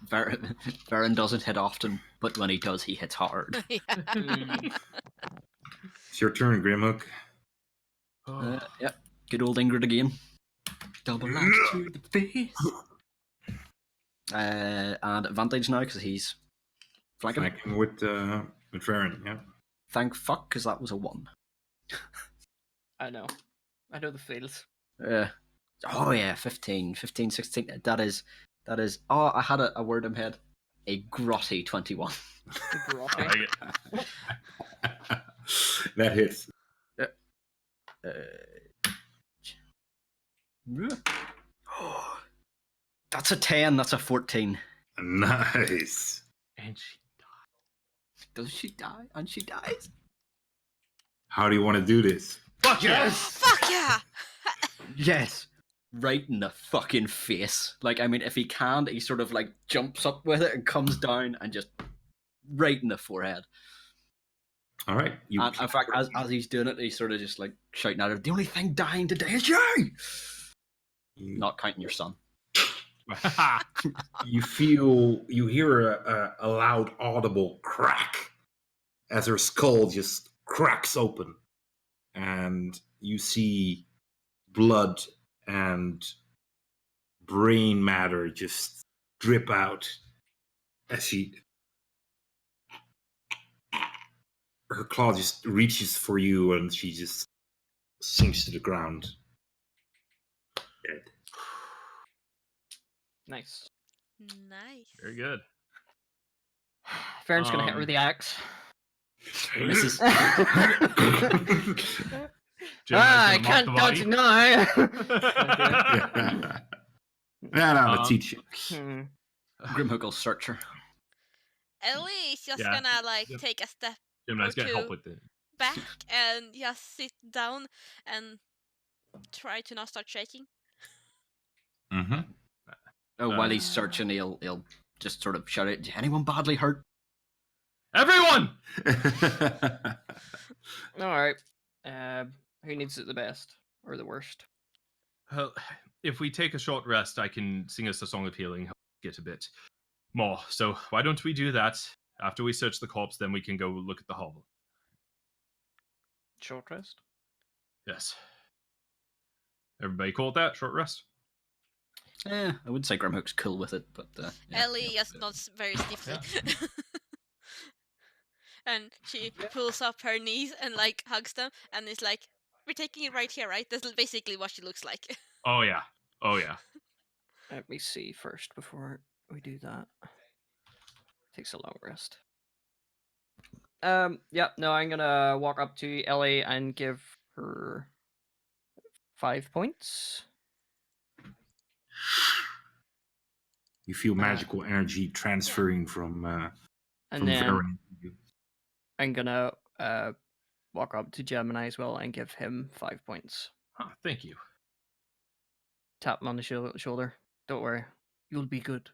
[SPEAKER 1] god.
[SPEAKER 2] Varen doesn't hit often, but when he does, he hits hard.
[SPEAKER 1] Yeah.
[SPEAKER 3] It's your turn, Grimhook.
[SPEAKER 2] Yep. Good old Ingrid again. Double axe to the face. And advantage now because he's flanking.
[SPEAKER 3] Flanking with Varen, yeah.
[SPEAKER 2] Thank fuck, because that was a 1.
[SPEAKER 5] I know the feels.
[SPEAKER 2] Oh yeah, 15, 16. That is. Oh, I had a word in my head. A grotty 21.
[SPEAKER 5] Grotty.
[SPEAKER 3] That hits.
[SPEAKER 2] That's a 10. That's a 14.
[SPEAKER 3] Nice.
[SPEAKER 4] And she
[SPEAKER 2] Does she die? And she dies.
[SPEAKER 3] How do you want to do this?
[SPEAKER 4] fuck
[SPEAKER 1] Fuck yeah!
[SPEAKER 2] Yes. Right in the fucking face. Like, I mean, if he can, he sort of like jumps up with it and comes down and just right in the forehead.
[SPEAKER 3] All right. You
[SPEAKER 2] And in fact, as he's doing it, he's sort of just like shouting at her, "The only thing dying today is you!" Not counting your son.
[SPEAKER 3] you hear a loud audible crack as her skull just cracks open, and you see blood and brain matter just drip out as her claw just reaches for you, and she just sinks to the ground dead.
[SPEAKER 5] Nice.
[SPEAKER 1] Nice.
[SPEAKER 4] Very good.
[SPEAKER 5] Farron's gonna hit her with the axe.
[SPEAKER 2] Misses.
[SPEAKER 5] I can't dodge now.
[SPEAKER 3] Yeah, teach you.
[SPEAKER 2] Grimhook will search her.
[SPEAKER 1] Ellie is just
[SPEAKER 4] Yeah.
[SPEAKER 1] gonna like
[SPEAKER 4] Yeah.
[SPEAKER 1] take a step
[SPEAKER 4] Gemini's
[SPEAKER 1] or
[SPEAKER 4] gonna help
[SPEAKER 1] two
[SPEAKER 4] with it.
[SPEAKER 1] back and just sit down and try to not start shaking.
[SPEAKER 3] Mm-hmm.
[SPEAKER 2] Oh, while he's searching, he'll just sort of shout out, "Is anyone badly hurt?"
[SPEAKER 4] Everyone!
[SPEAKER 5] All right. Who needs it the best or the worst?
[SPEAKER 4] Well, if we take a short rest, I can sing us a song of healing, help get a bit more. So why don't we do that? After we search the corpse, then we can go look at the hovel.
[SPEAKER 5] Short rest.
[SPEAKER 4] Yes. Everybody cool with that? Short rest?
[SPEAKER 2] I wouldn't say Grimhook's cool with it, but yeah,
[SPEAKER 1] Ellie
[SPEAKER 2] yeah.
[SPEAKER 1] just nods very stiffly. And she pulls up her knees and like hugs them and is like, "We're taking it right here, right?" That's basically what she looks like.
[SPEAKER 4] Oh yeah. Oh yeah.
[SPEAKER 5] Let me see first before we do that. Takes a long rest. Yeah, no, I'm gonna walk up to Ellie and give her 5 points.
[SPEAKER 3] You feel magical energy transferring from
[SPEAKER 5] And
[SPEAKER 3] from
[SPEAKER 5] then
[SPEAKER 3] Varen.
[SPEAKER 5] I'm gonna walk up to Gemini as well and give him 5 points.
[SPEAKER 4] Huh, thank you.
[SPEAKER 5] Tap him on the shoulder. Don't worry, you'll be good.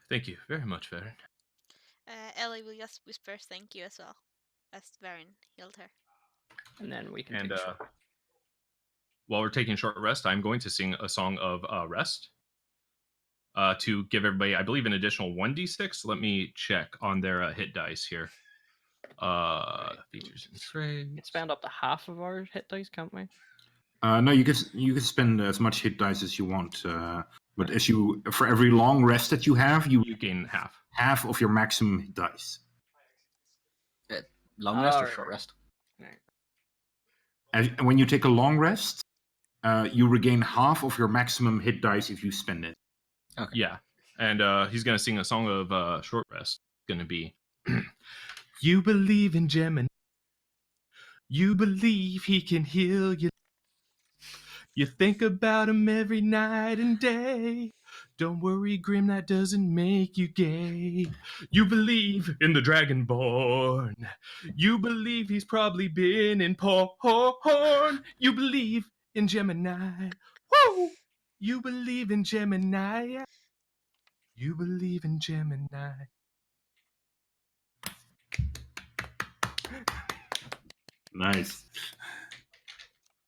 [SPEAKER 4] Thank you very much, Varen.
[SPEAKER 1] Ellie will just whisper thank you as well, as Varen healed her.
[SPEAKER 5] And then we can
[SPEAKER 4] And
[SPEAKER 5] take a short.
[SPEAKER 4] while we're taking a short rest, I'm going to sing a song of rest to give everybody, I believe, an additional 1d6. Let me check on their hit dice here. Features and traits.
[SPEAKER 5] We can spend up to half of our hit dice, can't we?
[SPEAKER 3] No, you can spend as much hit dice as you want, but as you for every long rest that you have, you
[SPEAKER 4] You gain
[SPEAKER 3] half of your maximum hit dice.
[SPEAKER 2] Long rest or
[SPEAKER 5] Alright.
[SPEAKER 2] short rest?
[SPEAKER 3] And when you take a long rest, you regain half of your maximum hit dice if you spend it.
[SPEAKER 2] Okay.
[SPEAKER 4] Yeah. And he's going to sing a song of short rest. It's going to be You believe in Gemini. You believe he can heal you. You think about him every night and day. Don't worry, Grim, that doesn't make you gay. You believe in the Dragonborn. You believe he's probably been in porn. You believe in Gemini. Woo! You believe in Gemini. You believe in Gemini.
[SPEAKER 3] Nice.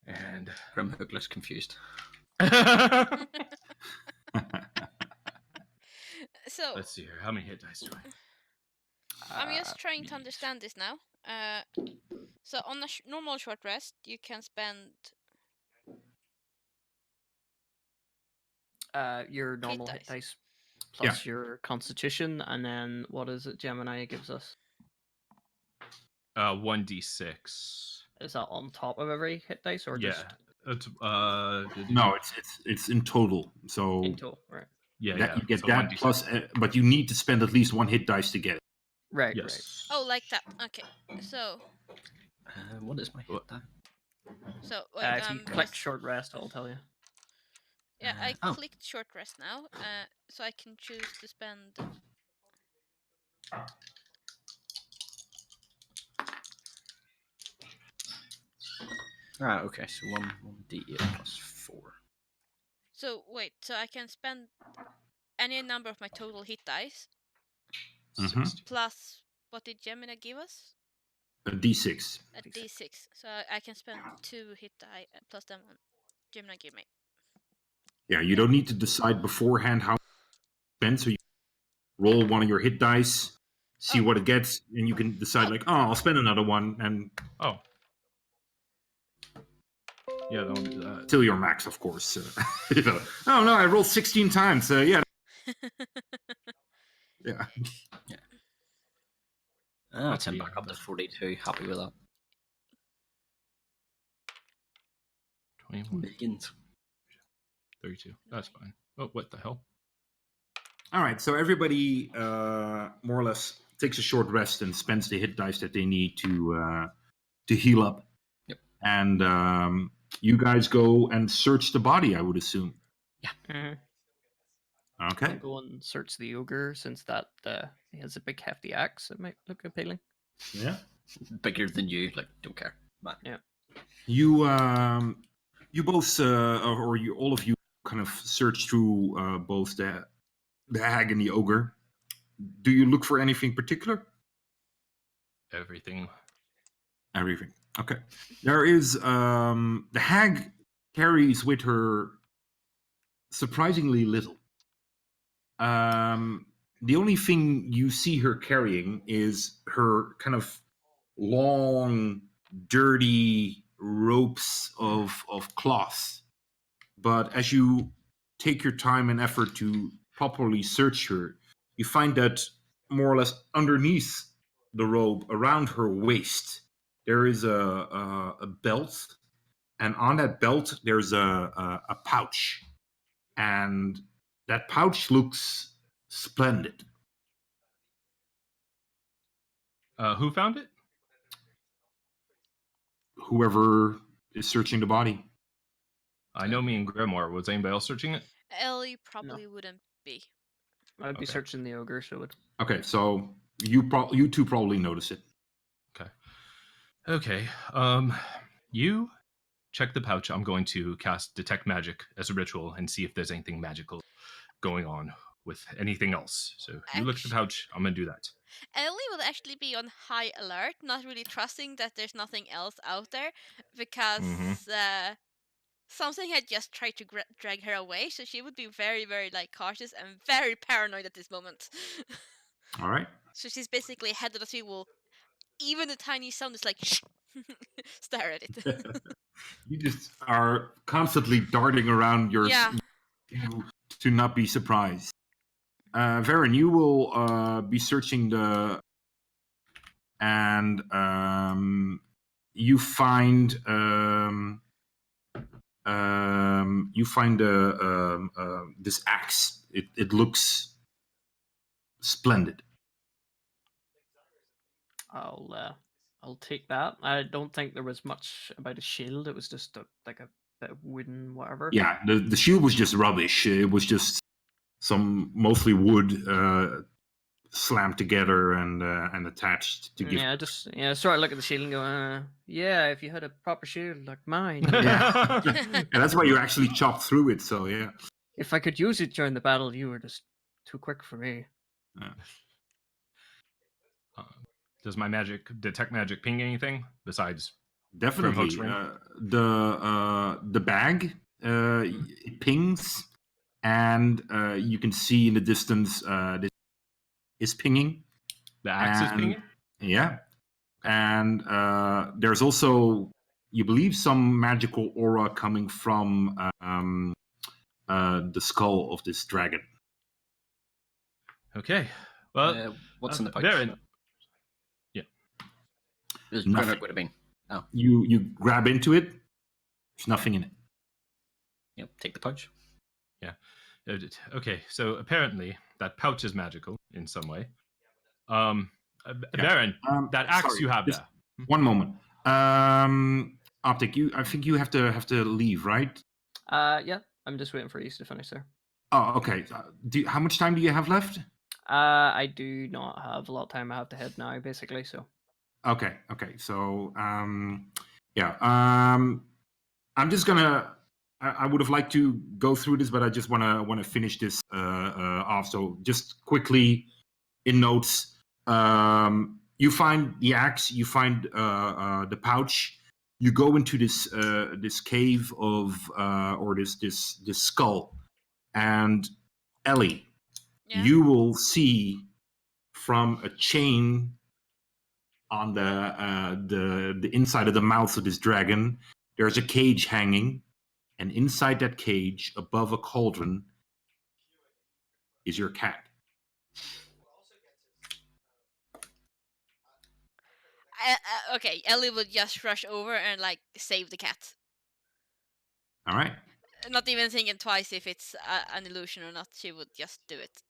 [SPEAKER 4] And
[SPEAKER 2] Grimhook looks confused.
[SPEAKER 1] So
[SPEAKER 4] Let's see here. How many hit dice do I?
[SPEAKER 1] I'm just trying to
[SPEAKER 5] Please.
[SPEAKER 1] understand this now. So on a normal short rest, you can spend
[SPEAKER 5] Your normal hit
[SPEAKER 1] dice.
[SPEAKER 5] dice plus your constitution, and then what is it Gemini gives us?
[SPEAKER 4] 1d6.
[SPEAKER 5] Is that on top of every hit dice, or
[SPEAKER 4] Yeah.
[SPEAKER 5] just
[SPEAKER 4] It's
[SPEAKER 3] No, it's in total. So
[SPEAKER 5] in total? Right.
[SPEAKER 3] that you get
[SPEAKER 4] so
[SPEAKER 3] that
[SPEAKER 4] 1d6.
[SPEAKER 3] plus, but you need to spend at least one hit dice to get it.
[SPEAKER 5] Right.
[SPEAKER 4] Yes.
[SPEAKER 1] Oh, like that. Okay. So
[SPEAKER 2] What is my hit die?
[SPEAKER 1] wait.
[SPEAKER 5] Right. If you click short rest, I'll tell you.
[SPEAKER 1] Yeah, I
[SPEAKER 2] Oh.
[SPEAKER 1] clicked short rest now. So I can choose to spend.
[SPEAKER 2] Okay, so 1d8 plus 4.
[SPEAKER 1] So wait. So I can spend any number of my total hit dice
[SPEAKER 3] Mhm.
[SPEAKER 4] 60.
[SPEAKER 1] plus what did Gemini give us?
[SPEAKER 3] A d6.
[SPEAKER 1] A d6. So I can spend 2 hit die plus them on Gemini give me.
[SPEAKER 3] Yeah, you don't need to decide beforehand how to spend. So you roll one of your hit dice, see
[SPEAKER 1] Oh.
[SPEAKER 3] what it gets, and you can decide
[SPEAKER 1] Oh.
[SPEAKER 3] like, oh, I'll spend another one, and
[SPEAKER 4] Oh. Yeah, don't do that.
[SPEAKER 3] till your max, of course. You know, oh no, I rolled 16 times. Yeah, yeah.
[SPEAKER 2] That's him back up to 42. Happy with that.
[SPEAKER 4] 21,
[SPEAKER 2] Millions.
[SPEAKER 4] 32. That's fine. Oh, what the hell?
[SPEAKER 3] All right, so everybody more or less takes a short rest and spends the hit dice that they need to heal up.
[SPEAKER 2] Yep.
[SPEAKER 3] And you guys go and search the body, I would assume.
[SPEAKER 5] Mm-hmm.
[SPEAKER 3] Okay.
[SPEAKER 5] I'll go and search the ogre since that he has a big hefty axe. It might look appealing.
[SPEAKER 3] Yeah.
[SPEAKER 2] Bigger than you, like, don't care. Man.
[SPEAKER 5] Yeah.
[SPEAKER 3] You both or you all of you kind of search through both the hag and the ogre. Do you look for anything particular?
[SPEAKER 4] Everything.
[SPEAKER 3] Everything. Okay. There is the hag carries with her surprisingly little. The only thing you see her carrying is her kind of long, dirty ropes of cloth. But as you take your time and effort to properly search her, you find that more or less underneath the robe, around her waist, there is a belt, and on that belt there's a pouch, and that pouch looks splendid.
[SPEAKER 4] Who found it?
[SPEAKER 3] Whoever is searching the body.
[SPEAKER 4] I know me and Grimoire. Was anybody else searching it?
[SPEAKER 1] Ellie probably wouldn't be.
[SPEAKER 5] I'd be
[SPEAKER 4] Okay.
[SPEAKER 5] searching the ogre, so it.
[SPEAKER 3] Okay, so you two probably notice it.
[SPEAKER 4] Okay. You check the pouch. I'm going to cast Detect Magic as a ritual and see if there's anything magical going on with anything else. So you look at the pouch. I'm going to do that.
[SPEAKER 1] Ellie will actually be on high alert, not really trusting that there's nothing else out there, because something had just tried to drag her away. So she would be very, very like cautious and very paranoid at this moment.
[SPEAKER 3] All right.
[SPEAKER 1] So she's basically head of the table. Even the tiny sound is like, shh, stare at it.
[SPEAKER 3] You just are constantly darting around your
[SPEAKER 1] Yeah.
[SPEAKER 3] to not be surprised. Varen, you will be searching and you find this axe. It looks splendid.
[SPEAKER 5] I'll take that. I don't think there was much about a shield. It was just like a bit of wooden whatever.
[SPEAKER 3] Yeah, the shield was just rubbish. It was just some mostly wood slammed together and attached to give.
[SPEAKER 5] Yeah, sort of look at the shield and go, yeah, if you had a proper shield like mine.
[SPEAKER 3] Yeah. And that's why you actually chopped through it. So yeah.
[SPEAKER 5] If I could use it during the battle, you were just too quick for me.
[SPEAKER 4] Does my Detect Magic ping anything besides?
[SPEAKER 3] Definitely.
[SPEAKER 4] From Hook's ring?
[SPEAKER 3] The bag it pings, and you can see in the distance this is pinging.
[SPEAKER 4] The axe is
[SPEAKER 3] And-
[SPEAKER 4] pinging?
[SPEAKER 3] Yeah. And there's also, you believe, some magical aura coming from the skull of this dragon.
[SPEAKER 4] Okay. Well,
[SPEAKER 2] What's in the pouch?
[SPEAKER 4] Baron,
[SPEAKER 2] There's
[SPEAKER 3] Nothing.
[SPEAKER 2] Grimhook would have been. Oh,
[SPEAKER 3] You grab into it. There's nothing in it.
[SPEAKER 2] take the pouch.
[SPEAKER 4] okay, so apparently that pouch is magical in some way.
[SPEAKER 3] Yeah.
[SPEAKER 4] Baron, that axe
[SPEAKER 3] Sorry,
[SPEAKER 4] you have
[SPEAKER 3] just
[SPEAKER 4] there.
[SPEAKER 3] one moment. Optic, I think you have to leave, right?
[SPEAKER 5] Yeah, I'm just waiting for you to finish there.
[SPEAKER 3] Oh, okay. How much time do you have left?
[SPEAKER 5] I do not have a lot of time. I have to head now, basically. So.
[SPEAKER 3] Okay. So, yeah. I'm just gonna. I would have liked to go through this, but I just wanna finish this off. So, just quickly in notes, you find the axe, you find the pouch. You go into this cave of or this skull, and Ellie,
[SPEAKER 1] Yeah.
[SPEAKER 3] you will see from a chain on the inside of the mouth of this dragon, there's a cage hanging, and inside that cage, above a cauldron, is your cat.
[SPEAKER 1] Okay, Ellie would just rush over and like save the cat.
[SPEAKER 3] All right.
[SPEAKER 1] Not even thinking twice if it's an illusion or not. She would just do it.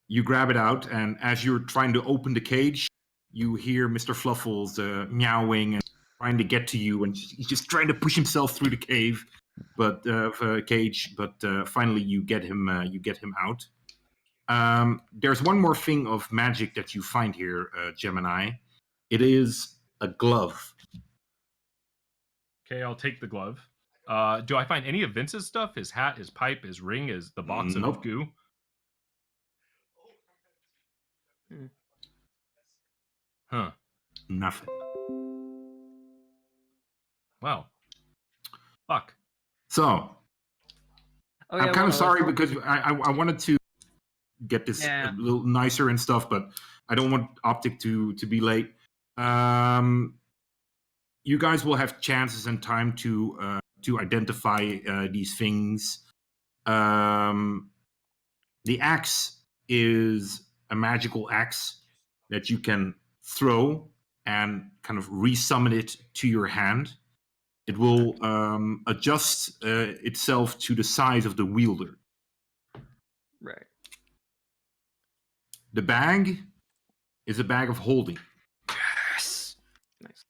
[SPEAKER 3] You grab it out, and as you're trying to open the cage, you hear Mr. Fluffles meowing and trying to get to you, and he's just trying to push himself through the cage. But finally you get him out. There's one more thing of magic that you find here, Gemini. It is a glove.
[SPEAKER 4] Okay, I'll take the glove. Do I find any of Vince's stuff? His hat, his pipe, his ring, the box
[SPEAKER 3] Nope.
[SPEAKER 4] of goo? Huh.
[SPEAKER 3] Nothing.
[SPEAKER 4] Wow. Fuck.
[SPEAKER 3] So
[SPEAKER 5] Oh,
[SPEAKER 3] I'm
[SPEAKER 5] yeah,
[SPEAKER 3] kind of
[SPEAKER 5] well,
[SPEAKER 3] sorry because I wanted to get this
[SPEAKER 5] Yeah.
[SPEAKER 3] a little nicer and stuff, but I don't want Optic to be late. You guys will have chances and time to identify these things. The axe is a magical axe that you can throw and kind of resummon it to your hand. It will adjust itself to the size of the wielder.
[SPEAKER 5] Right.
[SPEAKER 3] The bag is a bag of holding.
[SPEAKER 2] Yes.
[SPEAKER 5] Nice.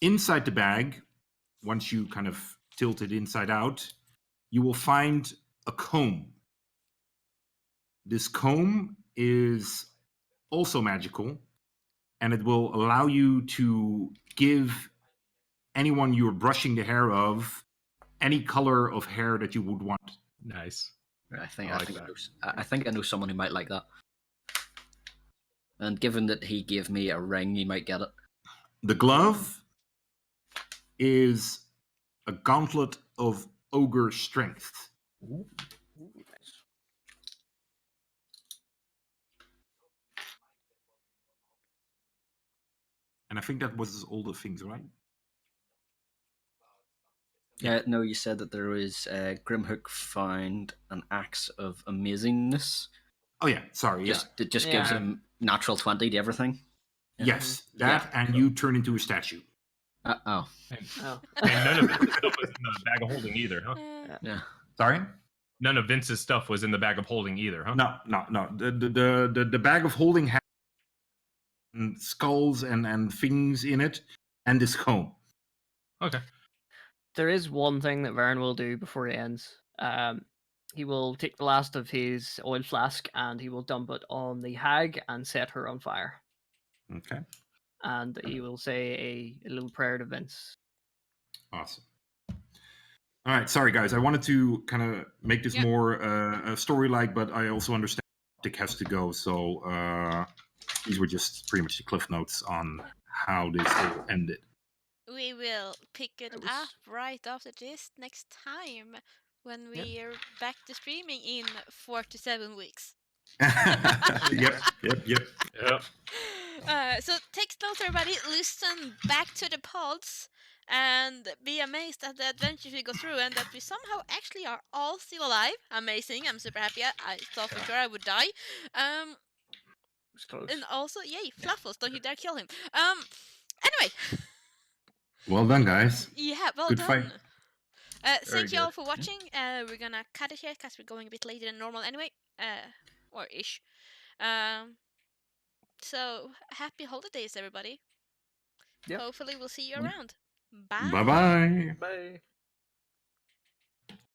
[SPEAKER 3] Inside the bag, once you kind of tilt it inside out, you will find a comb. This comb is also magical, and it will allow you to give anyone you're brushing the hair of any color of hair that you would want.
[SPEAKER 4] Nice.
[SPEAKER 2] I think
[SPEAKER 4] I
[SPEAKER 2] I
[SPEAKER 4] like
[SPEAKER 2] think I
[SPEAKER 4] that.
[SPEAKER 2] know, I think I know someone who might like that. And given that he gave me a ring, he might get it.
[SPEAKER 3] The glove is a gauntlet of ogre strength.
[SPEAKER 5] Ooh, nice.
[SPEAKER 3] And I think that was all the things, right?
[SPEAKER 2] Yeah, no, you said that there was Grimhook found an axe of amazingness.
[SPEAKER 3] Oh yeah, sorry.
[SPEAKER 2] It just gives
[SPEAKER 5] Yeah.
[SPEAKER 2] him natural 20 to everything.
[SPEAKER 3] Yeah. Yes, that,
[SPEAKER 2] Yeah.
[SPEAKER 3] and you turn into a statue.
[SPEAKER 2] Oh,
[SPEAKER 5] Oh.
[SPEAKER 4] And none of Vince's stuff was in the bag of holding either, huh?
[SPEAKER 2] yeah.
[SPEAKER 3] Sorry?
[SPEAKER 4] None of Vince's stuff was in the bag of holding either, huh?
[SPEAKER 3] No. The bag of holding has skulls and things in it, and this comb.
[SPEAKER 4] Okay.
[SPEAKER 5] There is one thing that Varen will do before he ends. He will take the last of his oil flask and he will dump it on the hag and set her on fire.
[SPEAKER 3] Okay.
[SPEAKER 5] And he will say a little prayer to Vince.
[SPEAKER 3] Awesome. All right, sorry guys. I wanted to kind of make this more story-like, but I also understand Optic has to go. So these were just pretty much the cliff notes on how this all ended.
[SPEAKER 1] we will pick it
[SPEAKER 5] It
[SPEAKER 1] up
[SPEAKER 5] was-
[SPEAKER 1] right after this next time when
[SPEAKER 5] Yep.
[SPEAKER 1] we are back to streaming in 4 to 7 weeks.
[SPEAKER 3] Yep.
[SPEAKER 4] Yep.
[SPEAKER 1] So take notes, everybody. Listen back to the pods and be amazed at the adventures we go through and that we somehow actually are all still alive. Amazing. I'm super happy. I thought for sure I would die.
[SPEAKER 5] It was close.
[SPEAKER 1] And also, yay, Fluffles, don't you dare kill him. Anyway,
[SPEAKER 3] Well done, guys.
[SPEAKER 1] yeah, well
[SPEAKER 3] Good
[SPEAKER 1] done.
[SPEAKER 3] fight.
[SPEAKER 1] Thank you all
[SPEAKER 5] good.
[SPEAKER 1] for watching. We're gonna cut it here because we're going a bit later than normal anyway. Or ish. So happy holidays, everybody.
[SPEAKER 5] Yep.
[SPEAKER 1] Hopefully, we'll see you
[SPEAKER 5] Yep.
[SPEAKER 1] around. Bye.
[SPEAKER 3] Bye bye.
[SPEAKER 5] Bye.